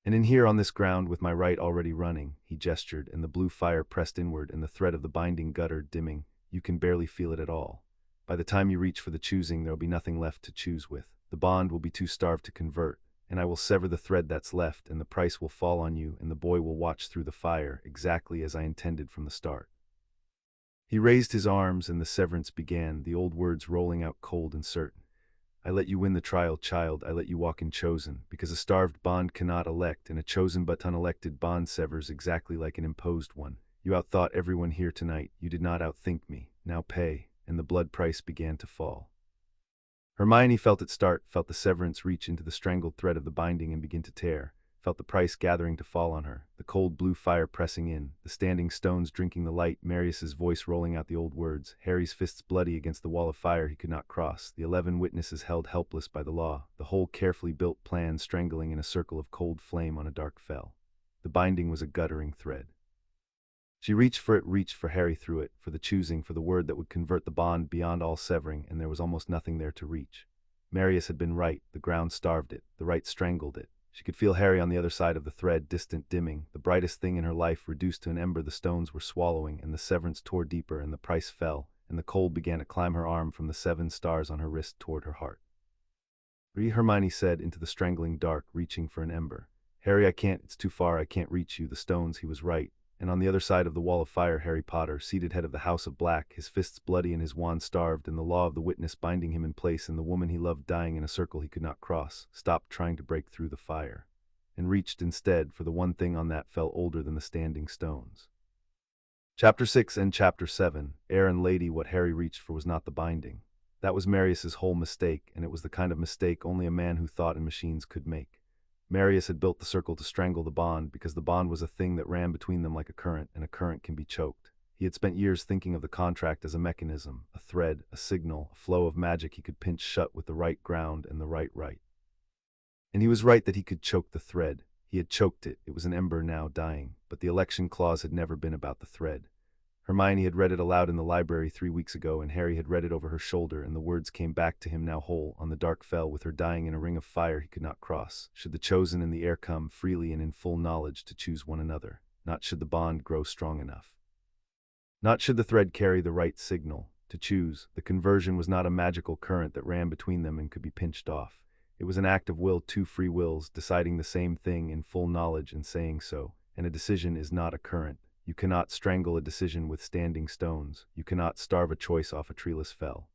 And in here on this ground with my right already running, he gestured, and the blue fire pressed inward and the thread of the binding guttered, dimming, you can barely feel it at all. By the time you reach for the choosing, there will be nothing left to choose with. The bond will be too starved to convert, and I will sever the thread that's left, and the price will fall on you, and the boy will watch through the fire, exactly as I intended from the start." He raised his arms, and the severance began, the old words rolling out cold and certain. "I let you win the trial, child, I let you walk in chosen, because a starved bond cannot elect, and a chosen but unelected bond severs exactly like an imposed one. You outthought everyone here tonight, you did not outthink me, now pay," and the blood price began to fall. Hermione felt it start, felt the severance reach into the strangled thread of the binding and begin to tear, felt the price gathering to fall on her, the cold blue fire pressing in, the standing stones drinking the light, Marius's voice rolling out the old words, Harry's fists bloody against the wall of fire he could not cross, the 11 witnesses held helpless by the law, the whole carefully built plan strangling in a circle of cold flame on a dark fell. The binding was a guttering thread. She reached for Harry through it, for the choosing, for the word that would convert the bond beyond all severing, and there was almost nothing there to reach. Marius had been right, the ground starved it, the right strangled it. She could feel Harry on the other side of the thread, distant, dimming, the brightest thing in her life reduced to an ember the stones were swallowing, and the severance tore deeper, and the price fell, and the cold began to climb her arm from the 7 stars on her wrist toward her heart. Hermione said into the strangling dark, reaching for an ember. "Harry, I can't, it's too far, I can't reach you." The stones, he was right. And on the other side of the wall of fire, Harry Potter, seated head of the House of Black, his fists bloody and his wand starved, and the law of the witness binding him in place, and the woman he loved dying in a circle he could not cross, stopped trying to break through the fire, and reached instead for the one thing on that fell older than the standing stones. Chapter 6 and Chapter 7, Heir and Lady. What Harry reached for was not the binding. That was Marius's whole mistake, and it was the kind of mistake only a man who thought in machines could make. Marius had built the circle to strangle the bond, because the bond was a thing that ran between them like a current, and a current can be choked. He had spent years thinking of the contract as a mechanism, a thread, a signal, a flow of magic he could pinch shut with the right ground and the right. And he was right that he could choke the thread. He had choked it, it was an ember now dying, but the election clause had never been about the thread. Hermione had read it aloud in the library 3 weeks ago, and Harry had read it over her shoulder, and the words came back to him now whole, on the dark fell, with her dying in a ring of fire he could not cross. Should the chosen and the heir come, freely and in full knowledge, to choose one another, not should the bond grow strong enough. Not should the thread carry the right signal. To choose, the conversion was not a magical current that ran between them and could be pinched off. It was an act of will, 2 free wills, deciding the same thing in full knowledge and saying so, and a decision is not a current. You cannot strangle a decision with standing stones. You cannot starve a choice off a treeless fell.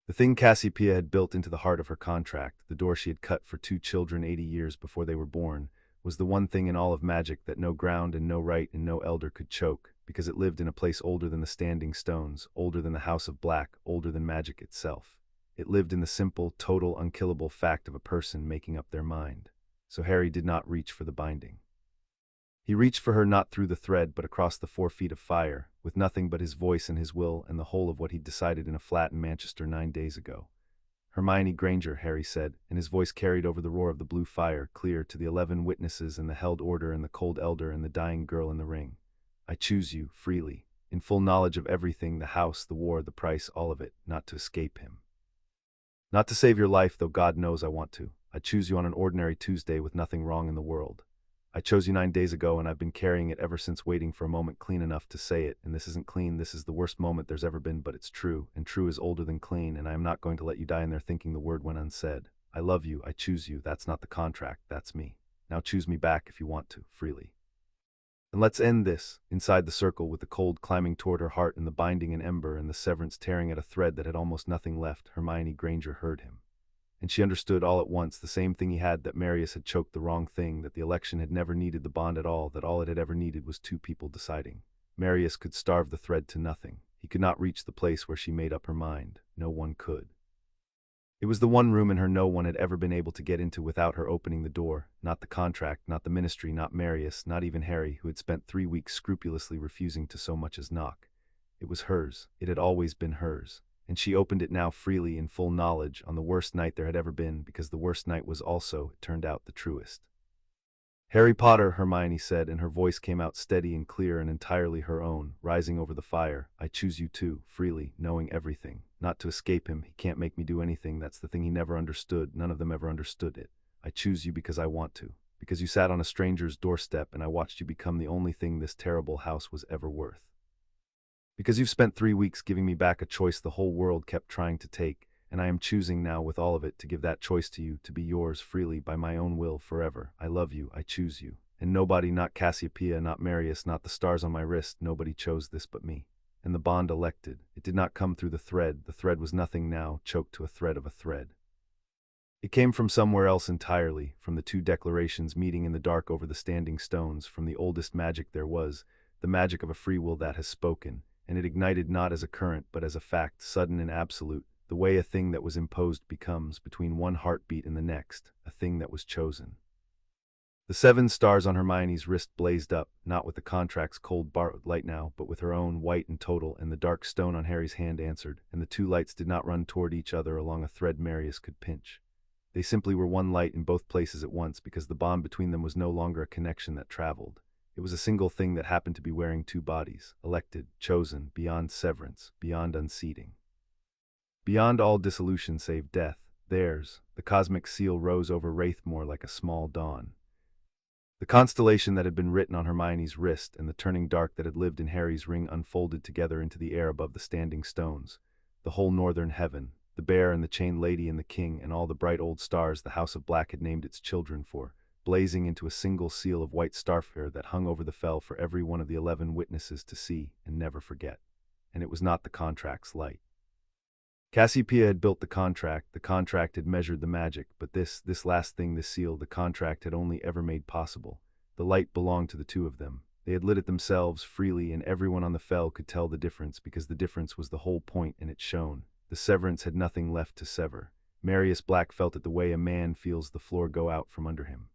The thing Cassiopeia had built into the heart of her contract, the door she had cut for 2 children 80 years before they were born, was the one thing in all of magic that no ground and no right and no elder could choke, because it lived in a place older than the standing stones, older than the House of Black, older than magic itself. It lived in the simple, total, unkillable fact of a person making up their mind. So Harry did not reach for the binding. He reached for her not through the thread but across the 4 feet of fire, with nothing but his voice and his will and the whole of what he'd decided in a flat in Manchester 9 days ago. "Hermione Granger," Harry said, and his voice carried over the roar of the blue fire, clear to the 11 witnesses and the held order and the cold elder and the dying girl in the ring. "I choose you, freely, in full knowledge of everything, the house, the war, the price, all of it, not to escape him. Not to save your life, though God knows I want to. I choose you on an ordinary Tuesday with nothing wrong in the world. I chose you 9 days ago, and I've been carrying it ever since, waiting for a moment clean enough to say it, and this isn't clean, this is the worst moment there's ever been, but it's true, and true is older than clean, and I am not going to let you die in there thinking the word went unsaid. I love you, I choose you, that's not the contract, that's me. Now choose me back if you want to, freely. And let's end this." Inside the circle, with the cold climbing toward her heart and the binding an ember and the severance tearing at a thread that had almost nothing left, Hermione Granger heard him. And she understood all at once the same thing he had, that Marius had choked the wrong thing, that the election had never needed the bond at all, that all it had ever needed was 2 people deciding. Marius could starve the thread to nothing. He could not reach the place where she made up her mind. No one could. It was the one room in her no one had ever been able to get into without her opening the door. Not the contract, not the ministry, not Marius, not even Harry, who had spent 3 weeks scrupulously refusing to so much as knock. It was hers. It had always been hers. And she opened it now freely, in full knowledge, on the worst night there had ever been, because the worst night was also, it turned out, the truest. "Harry Potter," Hermione said, and her voice came out steady and clear and entirely her own, rising over the fire. "I choose you too, freely, knowing everything. Not to escape him, he can't make me do anything, that's the thing he never understood, none of them ever understood it. I choose you because I want to, because you sat on a stranger's doorstep and I watched you become the only thing this terrible house was ever worth." Because you've spent 3 weeks giving me back a choice the whole world kept trying to take, and I am choosing now with all of it to give that choice to you, to be yours freely by my own will forever. I love you, I choose you. And nobody, not Cassiopeia, not Marius, not the stars on my wrist, nobody chose this but me. And the bond elected. It did not come through the thread was nothing now, choked to a thread of a thread. It came from somewhere else entirely, from the two declarations meeting in the dark over the standing stones, from the oldest magic there was, the magic of a free will that has spoken, and it ignited not as a current but as a fact, sudden and absolute, the way a thing that was imposed becomes, between one heartbeat and the next, a thing that was chosen. The 7 stars on Hermione's wrist blazed up, not with the contract's cold borrowed light now, but with her own, white and total, and the dark stone on Harry's hand answered, and the 2 lights did not run toward each other along a thread Marius could pinch. They simply were one light in both places at once, because the bond between them was no longer a connection that traveled. It was a single thing that happened to be wearing 2 bodies, elected, chosen, beyond severance, beyond unseating. Beyond all dissolution save death, theirs, the cosmic seal rose over Wraithmore like a small dawn. The constellation that had been written on Hermione's wrist and the turning dark that had lived in Harry's ring unfolded together into the air above the standing stones. The whole northern heaven, the bear and the chained lady and the king and all the bright old stars the House of Black had named its children for, blazing into a single seal of white starfire that hung over the fell for every one of the 11 witnesses to see and never forget. And it was not the contract's light. Cassiopeia had built the contract had measured the magic, but this last thing, this seal, the contract had only ever made possible. The light belonged to the 2 of them. They had lit it themselves freely, and everyone on the fell could tell the difference, because the difference was the whole point and it shone. The severance had nothing left to sever. Marius Black felt it the way a man feels the floor go out from under him.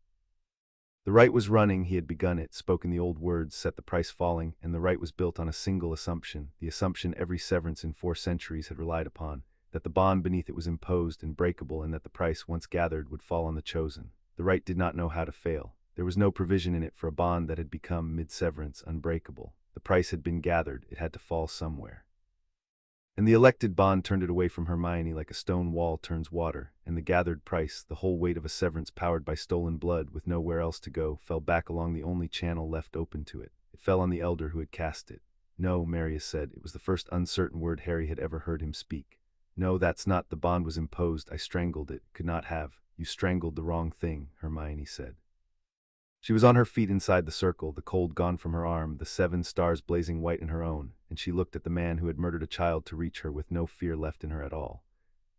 The rite was running, he had begun it, spoken the old words, set the price falling, and the rite was built on a single assumption, the assumption every severance in 4 centuries had relied upon, that the bond beneath it was imposed and breakable, and that the price once gathered would fall on the chosen. The rite did not know how to fail. There was no provision in it for a bond that had become, mid-severance, unbreakable. The price had been gathered, it had to fall somewhere. And the elected bond turned it away from Hermione like a stone wall turns water, and the gathered price, the whole weight of a severance powered by stolen blood with nowhere else to go, fell back along the only channel left open to it. It fell on the elder who had cast it. No, Marius said. It was the first uncertain word Harry had ever heard him speak. No, that's not. The bond was imposed. I strangled it. Could not have. You strangled the wrong thing, Hermione said. She was on her feet inside the circle, the cold gone from her arm, the 7 stars blazing white in her own, and she looked at the man who had murdered a child to reach her with no fear left in her at all.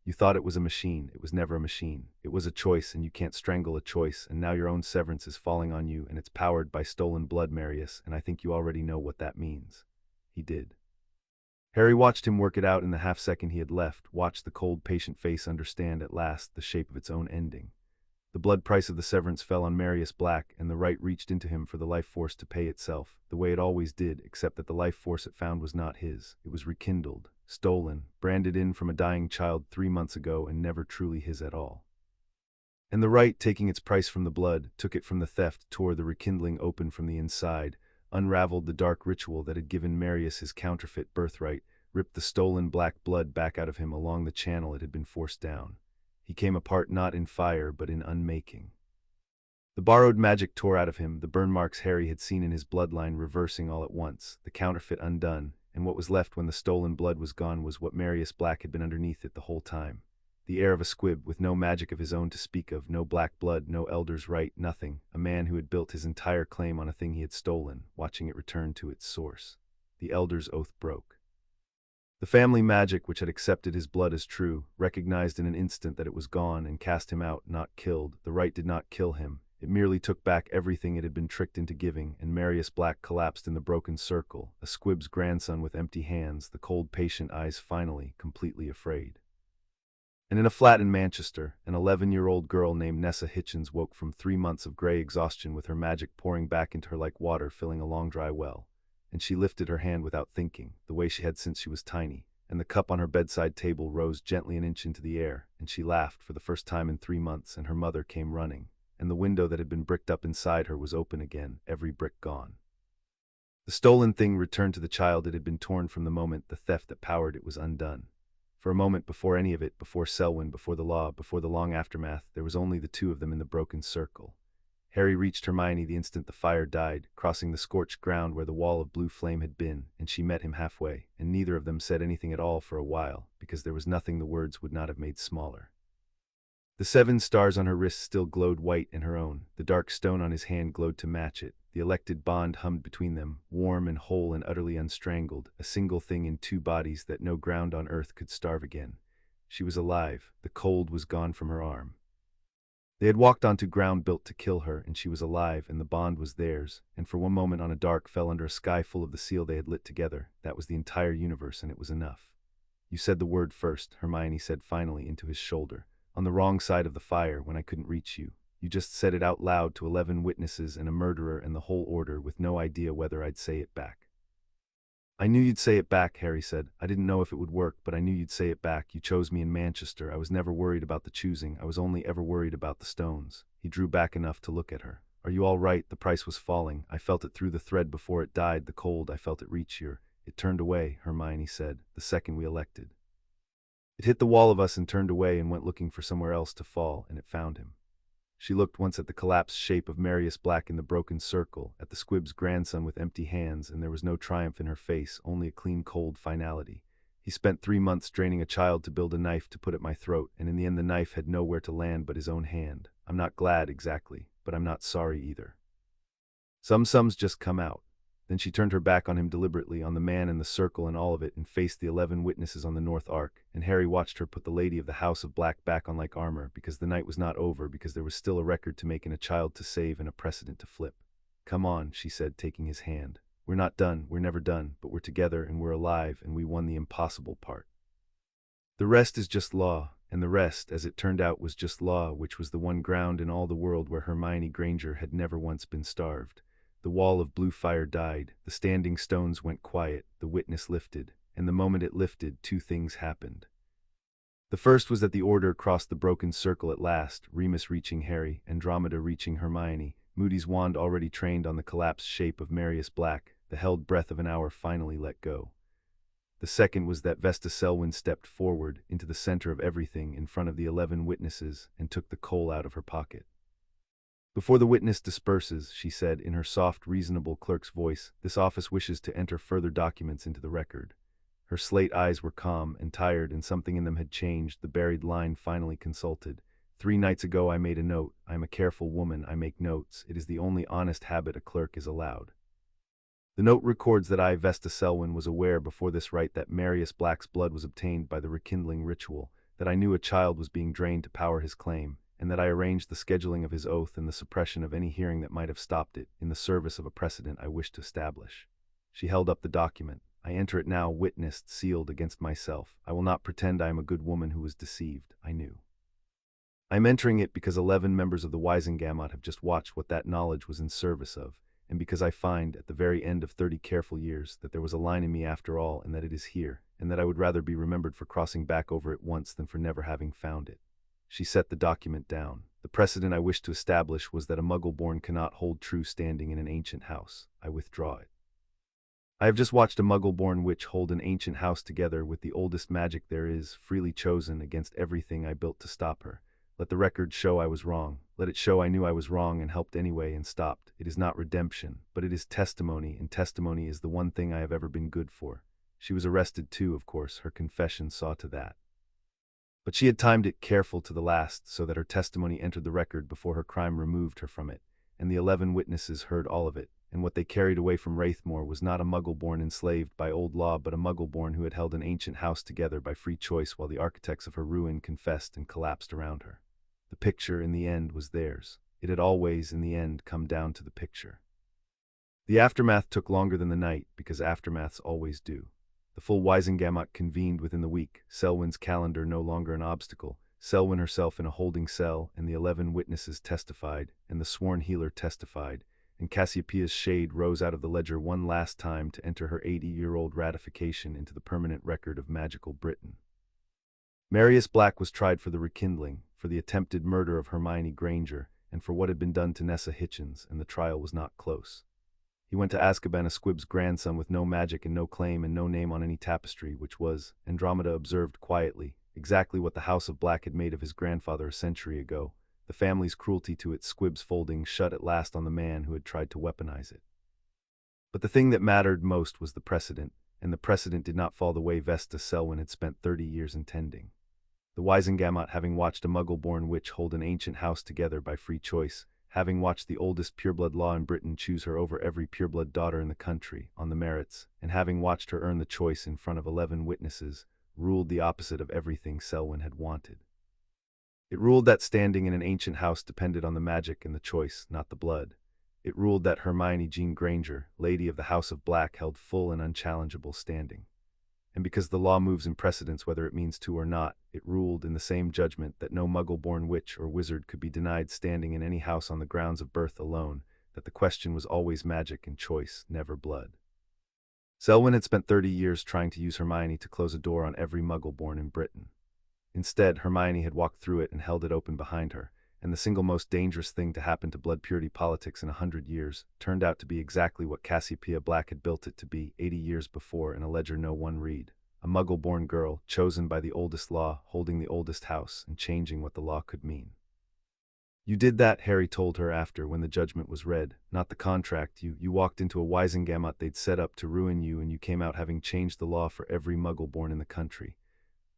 You thought it was a machine. It was never a machine. It was a choice, and you can't strangle a choice, and now your own severance is falling on you, and it's powered by stolen blood, Marius, and I think you already know what that means. He did. Harry watched him work it out in the half-second he had left, watched the cold, patient face understand at last the shape of its own ending. The blood price of the severance fell on Marius Black, and the rite reached into him for the life force to pay itself, the way it always did, except that the life force it found was not his. It was rekindled, stolen, branded in from a dying child 3 months ago, and never truly his at all. And the rite, taking its price from the blood, took it from the theft, tore the rekindling open from the inside, unraveled the dark ritual that had given Marius his counterfeit birthright, ripped the stolen black blood back out of him along the channel it had been forced down. He came apart not in fire but in unmaking. The borrowed magic tore out of him, the burn marks Harry had seen in his bloodline reversing all at once, the counterfeit undone, and what was left when the stolen blood was gone was what Marius Black had been underneath it the whole time. The air of a squib, with no magic of his own to speak of, no black blood, no elder's right, nothing, a man who had built his entire claim on a thing he had stolen, watching it return to its source. The elder's oath broke. The family magic, which had accepted his blood as true, recognized in an instant that it was gone and cast him out, not killed. The rite did not kill him. It merely took back everything it had been tricked into giving, and Marius Black collapsed in the broken circle, a squib's grandson with empty hands, the cold, patient eyes finally, completely afraid. And in a flat in Manchester, an 11-year-old girl named Nessa Hitchens woke from 3 months of gray exhaustion with her magic pouring back into her like water filling a long dry well. And she lifted her hand without thinking, the way she had since she was tiny, and the cup on her bedside table rose gently an inch into the air, and she laughed for the first time in 3 months, and her mother came running, and the window that had been bricked up inside her was open again, every brick gone. The stolen thing returned to the child it had been torn from the moment the theft that powered it was undone. For a moment before any of it, before Selwyn, before the law, before the long aftermath, there was only the 2 of them in the broken circle. Harry reached Hermione the instant the fire died, crossing the scorched ground where the wall of blue flame had been, and she met him halfway, and neither of them said anything at all for a while, because there was nothing the words would not have made smaller. The 7 stars on her wrist still glowed white in her own, the dark stone on his hand glowed to match it, the elected bond hummed between them, warm and whole and utterly unstrangled, a single thing in 2 bodies that no ground on earth could starve again. She was alive, the cold was gone from her arm. They had walked onto ground built to kill her, and she was alive, and the bond was theirs, and for one moment on a dark fell under a sky full of the seal they had lit together. That was the entire universe, and it was enough. "You said the word first," Hermione said finally into his shoulder, "on the wrong side of the fire when I couldn't reach you. You just said it out loud to 11 witnesses and a murderer and the whole order with no idea whether I'd say it back." "I knew you'd say it back," Harry said. "I didn't know if it would work, but I knew you'd say it back. You chose me in Manchester. I was never worried about the choosing. I was only ever worried about the stones." He drew back enough to look at her. "Are you all right? The price was falling. I felt it through the thread before it died, the cold. I felt it reach your—" "It turned away," Hermione said, "the second we elected. It hit the wall of us and turned away and went looking for somewhere else to fall, and it found him." She looked once at the collapsed shape of Marius Black in the broken circle, at the squib's grandson with empty hands, and there was no triumph in her face, only a clean cold finality. "He spent 3 months draining a child to build a knife to put at my throat, and in the end the knife had nowhere to land but his own hand. I'm not glad exactly, but I'm not sorry either. Sums just come out." Then she turned her back on him deliberately, on the man in the circle and all of it, and faced the 11 witnesses on the north arc, and Harry watched her put the lady of the House of Black back on like armor, because the night was not over, because there was still a record to make and a child to save and a precedent to flip. "Come on," she said, taking his hand. "We're not done, we're never done, but we're together and we're alive, and we won the impossible part. The rest is just law." And the rest, as it turned out, was just law, which was the one ground in all the world where Hermione Granger had never once been starved. The wall of blue fire died, the standing stones went quiet, the witness lifted, and the moment it lifted, 2 things happened. The first was that the order crossed the broken circle at last, Remus reaching Harry, Andromeda reaching Hermione, Moody's wand already trained on the collapsed shape of Marius Black, the held breath of an hour finally let go. The second was that Vesta Selwyn stepped forward, into the center of everything, in front of the 11 witnesses, and took the coal out of her pocket. "Before the witness disperses," she said in her soft, reasonable clerk's voice, "this office wishes to enter further documents into the record." Her slate eyes were calm and tired, and something in them had changed. The buried line finally consulted. "3 nights ago I made a note. I am a careful woman. I make notes. It is the only honest habit a clerk is allowed. The note records that I, Vesta Selwyn, was aware before this rite that Marius Black's blood was obtained by the rekindling ritual, that I knew a child was being drained to power his claim, and that I arranged the scheduling of his oath and the suppression of any hearing that might have stopped it, in the service of a precedent I wished to establish." She held up the document. "I enter it now, witnessed, sealed against myself. I will not pretend I am a good woman who was deceived. I knew. I am entering it because 11 members of the Wisengamot have just watched what that knowledge was in service of, and because I find, at the very end of 30 careful years, that there was a line in me after all, and that it is here, and that I would rather be remembered for crossing back over it once than for never having found it." She set the document down. "The precedent I wished to establish was that a Muggle-born cannot hold true standing in an ancient house. I withdraw it. I have just watched a Muggle-born witch hold an ancient house together with the oldest magic there is, freely chosen, against everything I built to stop her. Let the record show I was wrong. Let it show I knew I was wrong and helped anyway and stopped. It is not redemption, but it is testimony, and testimony is the one thing I have ever been good for." She was arrested too, of course. Her confession saw to that. But she had timed it careful to the last, so that her testimony entered the record before her crime removed her from it, and the 11 witnesses heard all of it, and what they carried away from Wraithmore was not a Muggle-born enslaved by old law, but a Muggle-born who had held an ancient house together by free choice while the architects of her ruin confessed and collapsed around her. The picture, in the end, was theirs. It had always, in the end, come down to the picture. The aftermath took longer than the night, because aftermaths always do. The full Wisengamot convened within the week, Selwyn's calendar no longer an obstacle, Selwyn herself in a holding cell, and the 11 witnesses testified, and the sworn healer testified, and Cassiopeia's shade rose out of the ledger one last time to enter her 80-year-old ratification into the permanent record of magical Britain. Marius Black was tried for the rekindling, for the attempted murder of Hermione Granger, and for what had been done to Nessa Hitchens, and the trial was not close. He went to Azkaban a squib's grandson with no magic and no claim and no name on any tapestry, which was, Andromeda observed quietly, exactly what the House of Black had made of his grandfather a century ago. the family's cruelty to its squibs folding shut at last on the man who had tried to weaponize it. But the thing that mattered most was the precedent, and the precedent did not fall the way Vesta Selwyn had spent 30 years intending. The Wisengamot, having watched a Muggle-born witch hold an ancient house together by free choice, having watched the oldest pureblood law in Britain choose her over every pureblood daughter in the country on the merits, and having watched her earn the choice in front of 11 witnesses, ruled the opposite of everything Selwyn had wanted. It ruled that standing in an ancient house depended on the magic and the choice, not the blood. It ruled that Hermione Jean Granger, Lady of the House of Black, held full and unchallengeable standing. And because the law moves in precedence whether it means to or not, it ruled in the same judgment that no Muggle-born witch or wizard could be denied standing in any house on the grounds of birth alone, that the question was always magic and choice, never blood. Selwyn had spent 30 years trying to use Hermione to close a door on every Muggle-born in Britain. Instead, Hermione had walked through it and held it open behind her, and the single most dangerous thing to happen to blood purity politics in 100 years turned out to be exactly what Cassiopeia Black had built it to be 80 years before in a ledger no one read. A Muggle-born girl, chosen by the oldest law, holding the oldest house, and changing what the law could mean. You did that, Harry told her after, when the judgment was read, not the contract. You walked into a Wisengamot they'd set up to ruin you, and you came out having changed the law for every Muggle-born in the country.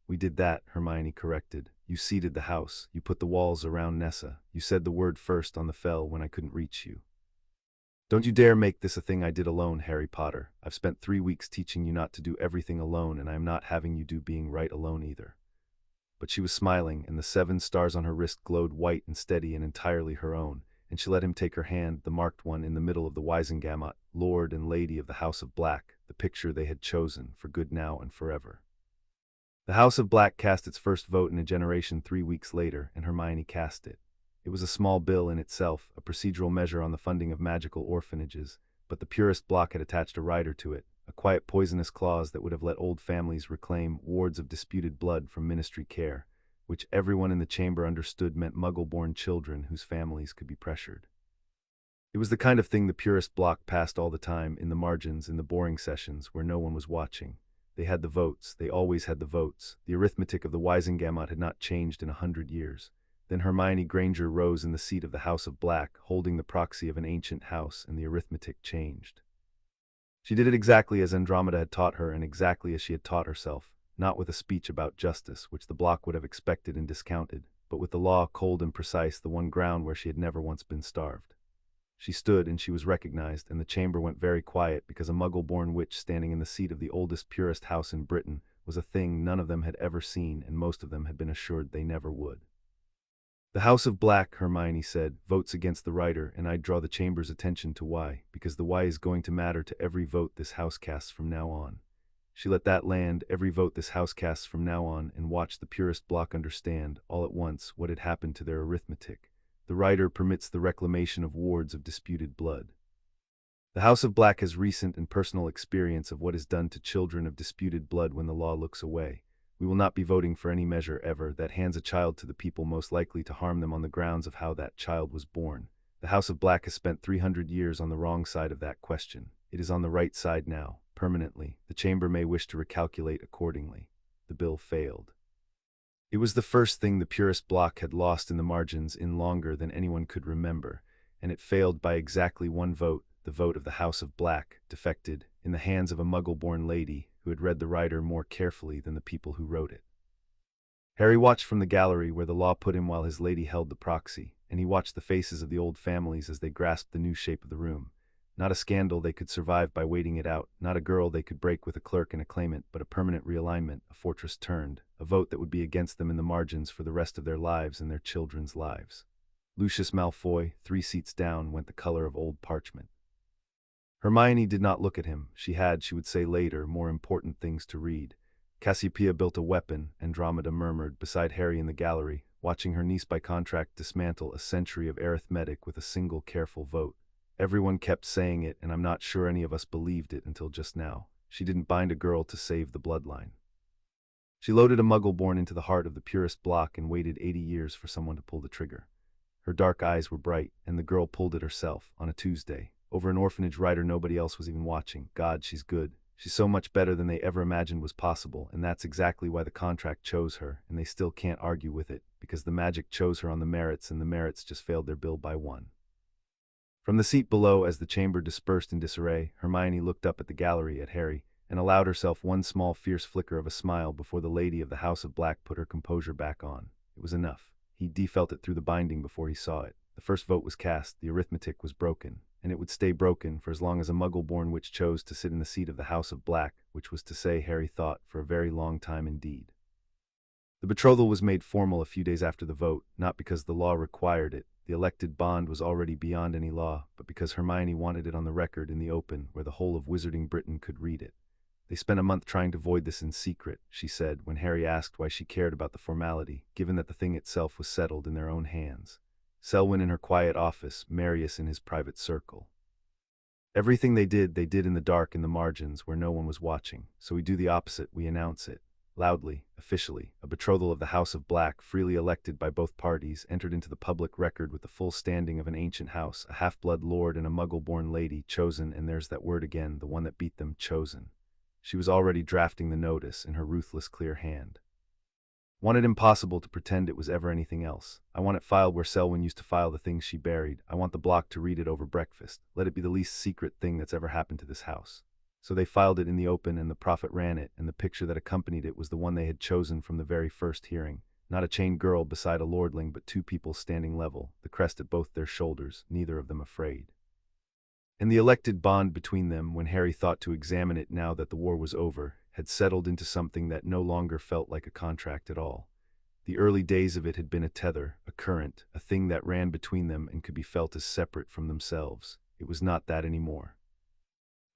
We did that, Hermione corrected. You seeded the house. You put the walls around Nessa. You said the word first on the Fell when I couldn't reach you. Don't you dare make this a thing I did alone, Harry Potter. I've spent 3 weeks teaching you not to do everything alone, and I am not having you do being right alone either. But she was smiling, and the 7 stars on her wrist glowed white and steady and entirely her own, and she let him take her hand, the marked one in the middle of the Wisengamot, Lord and Lady of the House of Black, the picture they had chosen, for good now and forever. The House of Black cast its first vote in a generation 3 weeks later, and Hermione cast it. It was a small bill in itself, a procedural measure on the funding of magical orphanages, but the purist bloc had attached a rider to it, a quiet poisonous clause that would have let old families reclaim wards of disputed blood from ministry care, which everyone in the chamber understood meant Muggle-born children whose families could be pressured. It was the kind of thing the purist bloc passed all the time, in the margins, in the boring sessions, where no one was watching. They had the votes, they always had the votes. The arithmetic of the Wisengamot had not changed in 100 years. Then Hermione Granger rose in the seat of the House of Black, holding the proxy of an ancient house, and the arithmetic changed. She did it exactly as Andromeda had taught her and exactly as she had taught herself, not with a speech about justice, which the bloc would have expected and discounted, but with the law cold and precise, the one ground where she had never once been starved. She stood, and she was recognized, and the chamber went very quiet because a Muggle-born witch standing in the seat of the oldest purist house in Britain was a thing none of them had ever seen, and most of them had been assured they never would. The House of Black, Hermione said, votes against the rider, and I'd draw the chamber's attention to why, because the why is going to matter to every vote this house casts from now on. She let that land, every vote this house casts from now on, and watched the purist bloc understand, all at once, what had happened to their arithmetic. The rider permits the reclamation of wards of disputed blood. The House of Black has recent and personal experience of what is done to children of disputed blood when the law looks away. We will not be voting for any measure ever that hands a child to the people most likely to harm them on the grounds of how that child was born. The House of Black has spent 300 years on the wrong side of that question. It is on the right side now, permanently. The chamber may wish to recalculate accordingly. The bill failed. It was the first thing the purist bloc had lost in the margins in longer than anyone could remember, and it failed by exactly one vote, the vote of the House of Black, defected, in the hands of a Muggle-born lady who had read the rider more carefully than the people who wrote it. Harry watched from the gallery where the law put him while his lady held the proxy, and he watched the faces of the old families as they grasped the new shape of the room. Not a scandal they could survive by waiting it out, not a girl they could break with a clerk and a claimant, but a permanent realignment, a fortress turned, a vote that would be against them in the margins for the rest of their lives and their children's lives. Lucius Malfoy, 3 seats down, went the color of old parchment. Hermione did not look at him. She had, she would say later, more important things to read. Cassiopeia built a weapon, Andromeda murmured, beside Harry in the gallery, watching her niece by contract dismantle a century of arithmetic with a single careful vote. Everyone kept saying it, and I'm not sure any of us believed it until just now. She didn't bind a girl to save the bloodline. She loaded a Muggle-born into the heart of the purist bloc and waited 80 years for someone to pull the trigger. Her dark eyes were bright, and the girl pulled it herself, on a Tuesday, over an orphanage rider nobody else was even watching. God, she's good. She's so much better than they ever imagined was possible, and that's exactly why the contract chose her, and they still can't argue with it, because the magic chose her on the merits, and the merits just failed their bill by one. From the seat below, as the chamber dispersed in disarray, Hermione looked up at the gallery at Harry, and allowed herself one small fierce flicker of a smile before the lady of the House of Black put her composure back on. It was enough. He felt it through the binding before he saw it. The first vote was cast, the arithmetic was broken, and it would stay broken for as long as a muggle-born witch chose to sit in the seat of the House of Black, which was to say, Harry thought, for a very long time indeed. The betrothal was made formal a few days after the vote, not because the law required it, the elected bond was already beyond any law, but because Hermione wanted it on the record in the open, where the whole of Wizarding Britain could read it. They spent a month trying to void this in secret, she said, when Harry asked why she cared about the formality, given that the thing itself was settled in their own hands. Selwyn in her quiet office, Marius in his private circle. Everything they did in the dark in the margins where no one was watching, so we do the opposite, we announce it. Loudly, officially, a betrothal of the House of Black, freely elected by both parties, entered into the public record with the full standing of an ancient house, a half-blood lord and a muggle-born lady, chosen, and there's that word again, the one that beat them, chosen. She was already drafting the notice in her ruthless clear hand. Want it impossible to pretend it was ever anything else. I want it filed where Selwyn used to file the things she buried. I want the block to read it over breakfast. Let it be the least secret thing that's ever happened to this house. So they filed it in the open, and the prophet ran it, and the picture that accompanied it was the one they had chosen from the very first hearing. Not a chained girl beside a lordling, but two people standing level, the crest at both their shoulders, neither of them afraid. And the elected bond between them, when Harry thought to examine it now that the war was over, had settled into something that no longer felt like a contract at all. The early days of it had been a tether, a current, a thing that ran between them and could be felt as separate from themselves. It was not that anymore.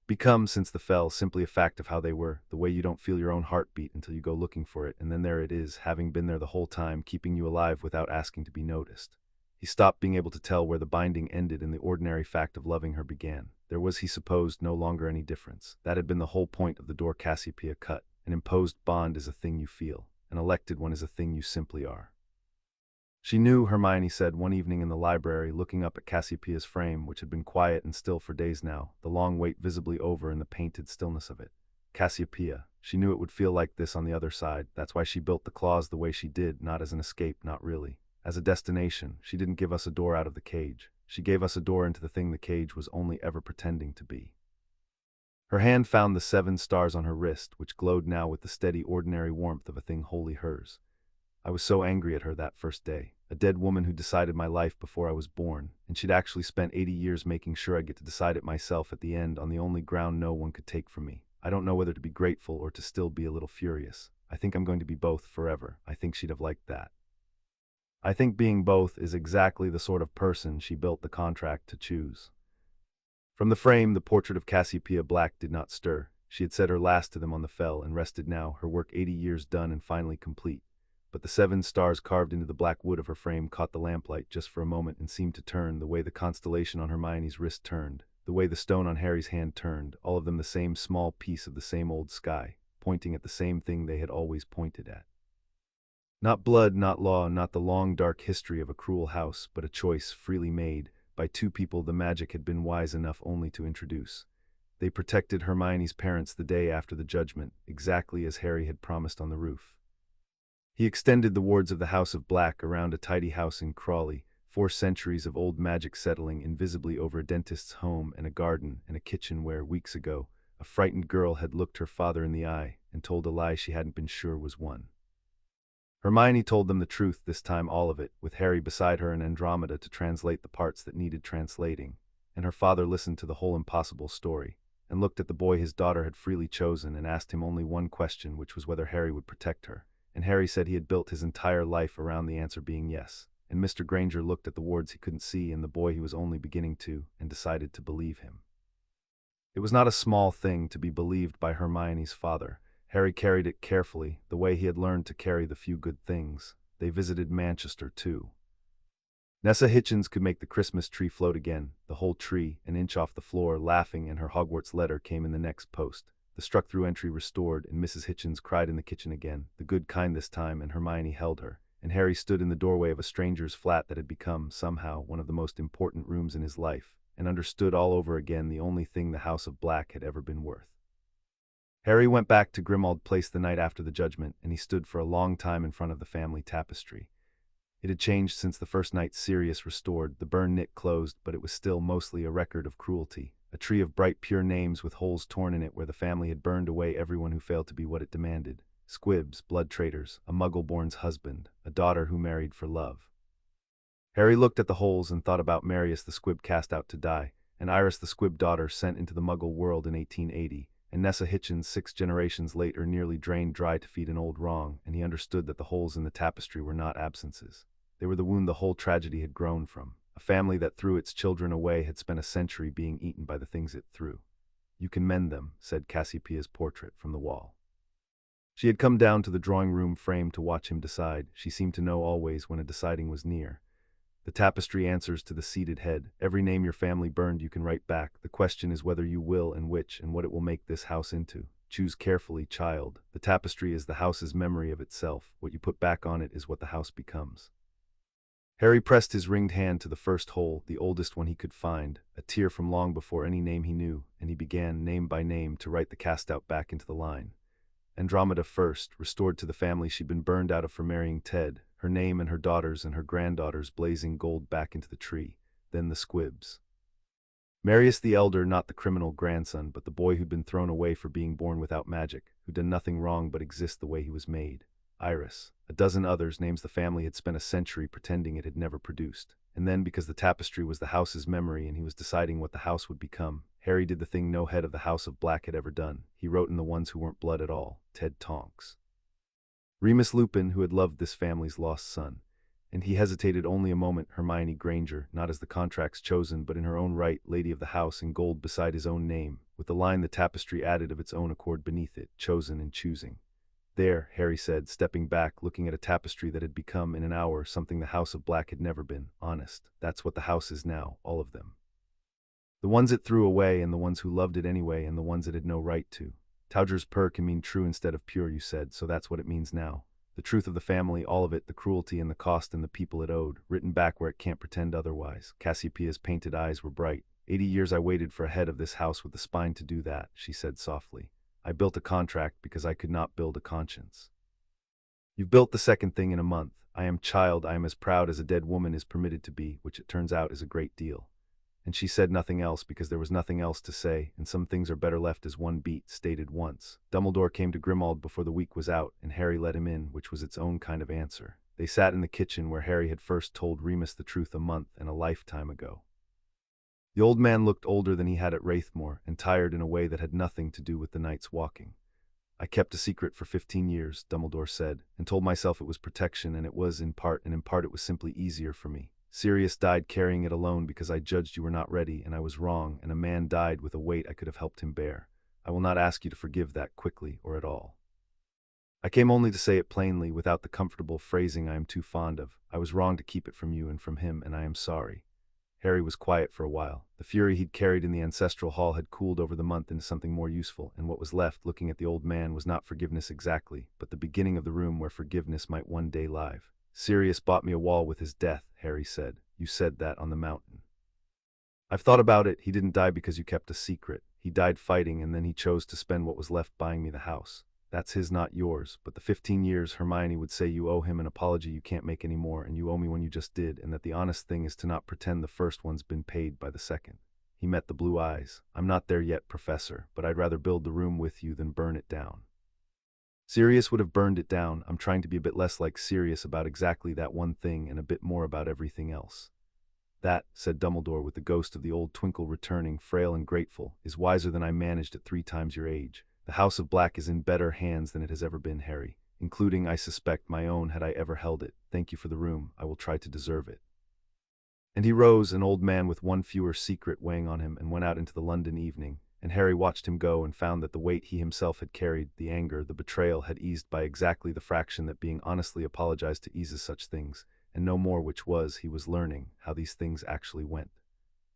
Become, since the fell, simply a fact of how they were, the way you don't feel your own heartbeat until you go looking for it, and then there it is, having been there the whole time, keeping you alive without asking to be noticed. He stopped being able to tell where the binding ended and the ordinary fact of loving her began. There was, he supposed, no longer any difference. That had been the whole point of the door Cassiopeia cut. An imposed bond is a thing you feel. An elected one is a thing you simply are. She knew, Hermione said one evening in the library, looking up at Cassiopeia's frame, which had been quiet and still for days now, the long wait visibly over in the painted stillness of it. Cassiopeia. She knew it would feel like this on the other side. That's why she built the claws the way she did, not as an escape, not really. As a destination. She didn't give us a door out of the cage. She gave us a door into the thing the cage was only ever pretending to be. Her hand found the 7 stars on her wrist, which glowed now with the steady, ordinary warmth of a thing wholly hers. I was so angry at her that first day. A dead woman who decided my life before I was born, and she'd actually spent 80 years making sure I'd get to decide it myself at the end on the only ground no one could take from me. I don't know whether to be grateful or to still be a little furious. I think I'm going to be both forever. I think she'd have liked that. I think being both is exactly the sort of person she built the contract to choose. From the frame, the portrait of Cassiopeia Black did not stir. She had said her last to them on the fell and rested now, her work 80 years done and finally complete. But the 7 stars carved into the black wood of her frame caught the lamplight just for a moment and seemed to turn the way the constellation on Hermione's wrist turned, the way the stone on Harry's hand turned, all of them the same small piece of the same old sky, pointing at the same thing they had always pointed at. Not blood, not law, not the long dark history of a cruel house, but a choice freely made by 2 people the magic had been wise enough only to introduce. They protected Hermione's parents the day after the judgment, exactly as Harry had promised on the roof. He extended the wards of the House of Black around a tidy house in Crawley, 4 centuries of old magic settling invisibly over a dentist's home and a garden and a kitchen where, weeks ago, a frightened girl had looked her father in the eye and told a lie she hadn't been sure was one. Hermione told them the truth this time, all of it, with Harry beside her and Andromeda to translate the parts that needed translating, and her father listened to the whole impossible story, and looked at the boy his daughter had freely chosen and asked him only one question, which was whether Harry would protect her, and Harry said he had built his entire life around the answer being yes, and Mr. Granger looked at the wards he couldn't see and the boy he was only beginning to, and decided to believe him. It was not a small thing to be believed by Hermione's father. Harry carried it carefully, the way he had learned to carry the few good things. They visited Manchester, too. Nessa Hitchens could make the Christmas tree float again, the whole tree, an inch off the floor, laughing, and her Hogwarts letter came in the next post. The struck-through entry restored, and Mrs. Hitchens cried in the kitchen again, the good kind this time, and Hermione held her, and Harry stood in the doorway of a stranger's flat that had become, somehow, one of the most important rooms in his life, and understood all over again the only thing the House of Black had ever been worth. Harry went back to Grimmauld Place the night after the judgment, and he stood for a long time in front of the family tapestry. It had changed since the first night Sirius restored, the burn knit closed, but it was still mostly a record of cruelty. A tree of bright pure names with holes torn in it where the family had burned away everyone who failed to be what it demanded. Squibs, blood traitors, a muggle-born's husband, a daughter who married for love. Harry looked at the holes and thought about Marius the Squib cast out to die, and Iris the Squib daughter sent into the Muggle world in 1880, and Nessa Hitchens 6 generations later nearly drained dry to feed an old wrong, and he understood that the holes in the tapestry were not absences. They were the wound the whole tragedy had grown from. A family that threw its children away had spent a century being eaten by the things it threw. "You can mend them," said Cassiopeia's portrait from the wall. She had come down to the drawing-room frame to watch him decide. She seemed to know always when a deciding was near. The tapestry answers to the seated head. Every name your family burned you can write back. The question is whether you will and which and what it will make this house into. Choose carefully, child. The tapestry is the house's memory of itself. What you put back on it is what the house becomes. Harry pressed his ringed hand to the first hole, the oldest one he could find, a tear from long before any name he knew, and he began, name by name, to write the cast-out back into the line. Andromeda first, restored to the family she'd been burned out of for marrying Ted, her name and her daughters and her granddaughters blazing gold back into the tree. Then the Squibs. Marius the Elder, not the criminal grandson, but the boy who'd been thrown away for being born without magic, who'd done nothing wrong but exist the way he was made. Iris. A dozen others, names the family had spent a century pretending it had never produced. And then, because the tapestry was the house's memory and he was deciding what the house would become, Harry did the thing no head of the House of Black had ever done. He wrote in the ones who weren't blood at all, Ted Tonks. Remus Lupin, who had loved this family's lost son. And he hesitated only a moment, Hermione Granger, not as the contract's chosen, but in her own right, lady of the house in gold beside his own name, with the line the tapestry added of its own accord beneath it, chosen in choosing. There, Harry said, stepping back, looking at a tapestry that had become, in an hour, something the House of Black had never been. Honest. That's what the house is now, all of them. The ones it threw away, and the ones who loved it anyway, and the ones it had no right to. Towger's purr can mean true instead of pure, you said, so that's what it means now. The truth of the family, all of it, the cruelty and the cost and the people it owed, written back where it can't pretend otherwise. Cassiopeia's painted eyes were bright. 80 years I waited for a head of this house with the spine to do that, she said softly. I built a contract because I could not build a conscience. You've built the second thing in a month. I am child, I am as proud as a dead woman is permitted to be, which it turns out is a great deal. And she said nothing else because there was nothing else to say, and some things are better left as one beat, stated once. Dumbledore came to Grimmauld before the week was out, and Harry let him in, which was its own kind of answer. They sat in the kitchen where Harry had first told Remus the truth a month and a lifetime ago. The old man looked older than he had at Wraithmore, and tired in a way that had nothing to do with the night's walking. I kept a secret for 15 years, Dumbledore said, and told myself it was protection, and it was in part, and in part it was simply easier for me. Sirius died carrying it alone because I judged you were not ready, and I was wrong, and a man died with a weight I could have helped him bear. I will not ask you to forgive that quickly or at all. I came only to say it plainly, without the comfortable phrasing I am too fond of. I was wrong to keep it from you and from him, and I am sorry. Harry was quiet for a while. The fury he'd carried in the ancestral hall had cooled over the month into something more useful, and what was left, looking at the old man, was not forgiveness exactly, but the beginning of the room where forgiveness might one day live. Sirius bought me a wall with his death, Harry said. You said that on the mountain. I've thought about it. He didn't die because you kept a secret. He died fighting, and then he chose to spend what was left buying me the house. That's his, not yours, but the 15 years Hermione would say you owe him an apology you can't make anymore, and you owe me one you just did, and that the honest thing is to not pretend the first one's been paid by the second. He met the blue eyes. I'm not there yet, Professor, but I'd rather build the room with you than burn it down. Sirius would have burned it down. I'm trying to be a bit less like Sirius about exactly that one thing and a bit more about everything else. That, said Dumbledore with the ghost of the old twinkle returning, frail and grateful, is wiser than I managed at 3 times your age. The House of Black is in better hands than it has ever been, Harry, including, I suspect, my own had I ever held it. Thank you for the room. I will try to deserve it. And he rose, an old man with one fewer secret weighing on him, and went out into the London evening, and Harry watched him go and found that the weight he himself had carried, the anger, the betrayal, had eased by exactly the fraction that being honestly apologized to eases such things, and no more, which was, he was learning, how these things actually went.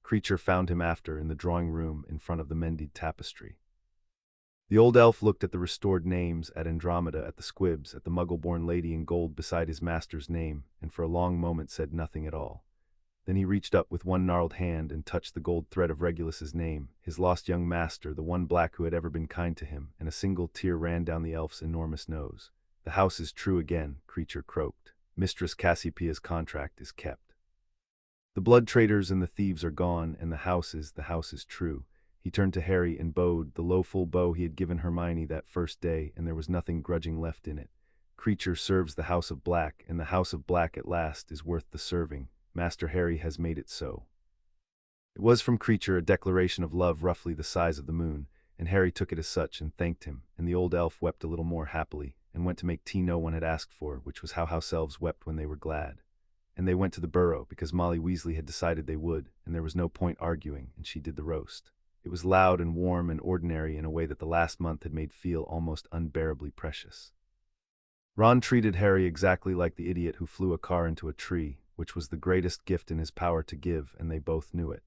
Creature found him after, in the drawing-room, in front of the mended tapestry. The old elf looked at the restored names, at Andromeda, at the Squibs, at the muggle-born lady in gold beside his master's name, and for a long moment said nothing at all. Then he reached up with one gnarled hand and touched the gold thread of Regulus's name, his lost young master, the one black who had ever been kind to him, and a single tear ran down the elf's enormous nose. "The house is true again," Creature croaked. "Mistress Cassiopeia's contract is kept. The blood traders and the thieves are gone, and the house is true." He turned to Harry and bowed, the low full bow he had given Hermione that first day, and there was nothing grudging left in it. "Creature serves the House of Black, and the House of Black at last is worth the serving. Master Harry has made it so." It was from Creature a declaration of love roughly the size of the moon, and Harry took it as such and thanked him, and the old elf wept a little more happily, and went to make tea no one had asked for, which was how house elves wept when they were glad. And they went to the burrow, because Molly Weasley had decided they would, and there was no point arguing, and she did the roast. It was loud and warm and ordinary in a way that the last month had made feel almost unbearably precious. Ron treated Harry exactly like the idiot who flew a car into a tree, which was the greatest gift in his power to give, and they both knew it.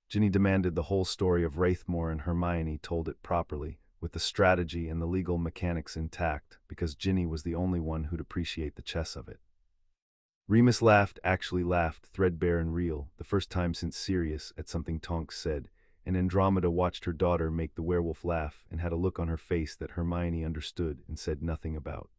Ginny demanded the whole story of Wraithmore, and Hermione told it properly, with the strategy and the legal mechanics intact, because Ginny was the only one who'd appreciate the chess of it. Remus laughed, actually laughed, threadbare and real, the first time since Sirius, at something Tonks said, and Andromeda watched her daughter make the werewolf laugh and had a look on her face that Hermione understood and said nothing about.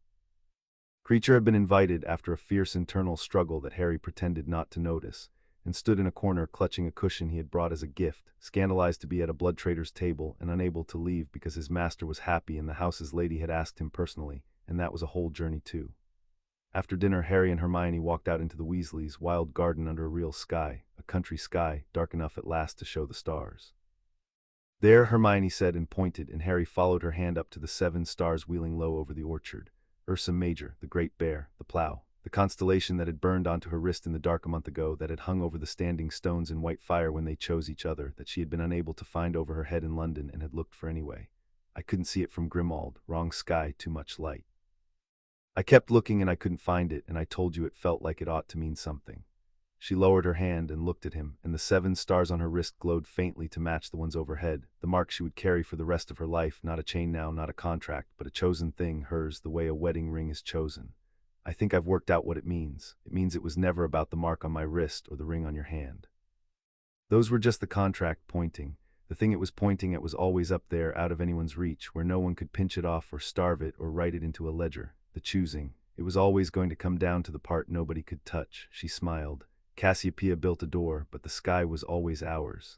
Creature had been invited after a fierce internal struggle that Harry pretended not to notice, and stood in a corner clutching a cushion he had brought as a gift, scandalized to be at a blood trader's table and unable to leave because his master was happy and the house's lady had asked him personally, and that was a whole journey too. After dinner, Harry and Hermione walked out into the Weasleys' wild garden under a real sky, a country sky, dark enough at last to show the stars. "There," Hermione said and pointed, and Harry followed her hand up to the 7 stars wheeling low over the orchard. Ursa Major, the Great Bear, the Plough, the constellation that had burned onto her wrist in the dark a month ago, that had hung over the standing stones in white fire when they chose each other, that she had been unable to find over her head in London and had looked for anyway. "I couldn't see it from Grimmauld, wrong sky, too much light. I kept looking and I couldn't find it, and I told you it felt like it ought to mean something." She lowered her hand and looked at him, and the 7 stars on her wrist glowed faintly to match the ones overhead, the mark she would carry for the rest of her life, not a chain now, not a contract, but a chosen thing, hers, the way a wedding ring is chosen. "I think I've worked out what it means. It means it was never about the mark on my wrist or the ring on your hand. Those were just the contract pointing. The thing it was pointing at was always up there, out of anyone's reach, where no one could pinch it off or starve it or write it into a ledger. The choosing. It was always going to come down to the part nobody could touch." She smiled. "Cassiopeia built a door, but the sky was always ours."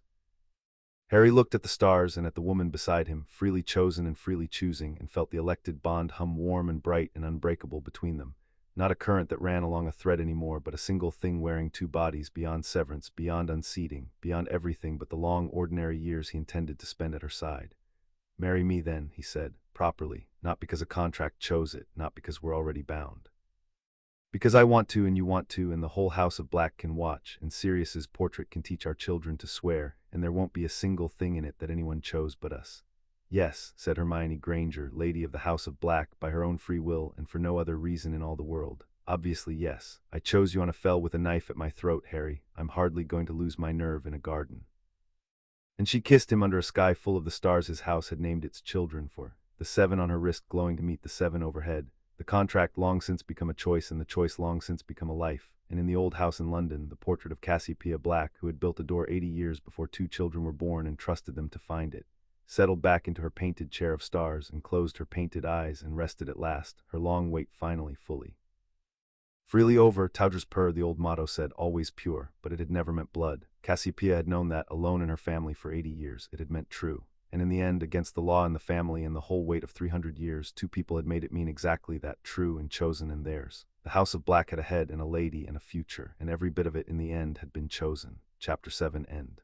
Harry looked at the stars and at the woman beside him, freely chosen and freely choosing, and felt the elected bond hum warm and bright and unbreakable between them. Not a current that ran along a thread anymore, but a single thing wearing 2 bodies, beyond severance, beyond unseating, beyond everything but the long, ordinary years he intended to spend at her side. "Marry me then," he said, properly, not because a contract chose it, not because we're already bound. "Because I want to and you want to, and the whole House of Black can watch, and Sirius's portrait can teach our children to swear, and there won't be a single thing in it that anyone chose but us." "Yes," said Hermione Granger, Lady of the House of Black, by her own free will and for no other reason in all the world. "Obviously, yes. I chose you on a fell with a knife at my throat, Harry. I'm hardly going to lose my nerve in a garden." And she kissed him under a sky full of the stars his house had named its children for, the 7 on her wrist glowing to meet the 7 overhead. The contract long since become a choice, and the choice long since become a life, and in the old house in London, the portrait of Cassiopeia Black, who had built a door 80 years before 2 children were born and trusted them to find it, settled back into her painted chair of stars and closed her painted eyes and rested at last, her long wait finally fully. "Freely over, Taudra's pur," the old motto said, always pure, but it had never meant blood. Cassiopeia had known that, alone in her family for 80 years, it had meant true. And in the end, against the law and the family and the whole weight of 300 years, 2 people had made it mean exactly that, true and chosen and theirs. The House of Black had a head and a lady and a future, and every bit of it in the end had been chosen. Chapter 7 end.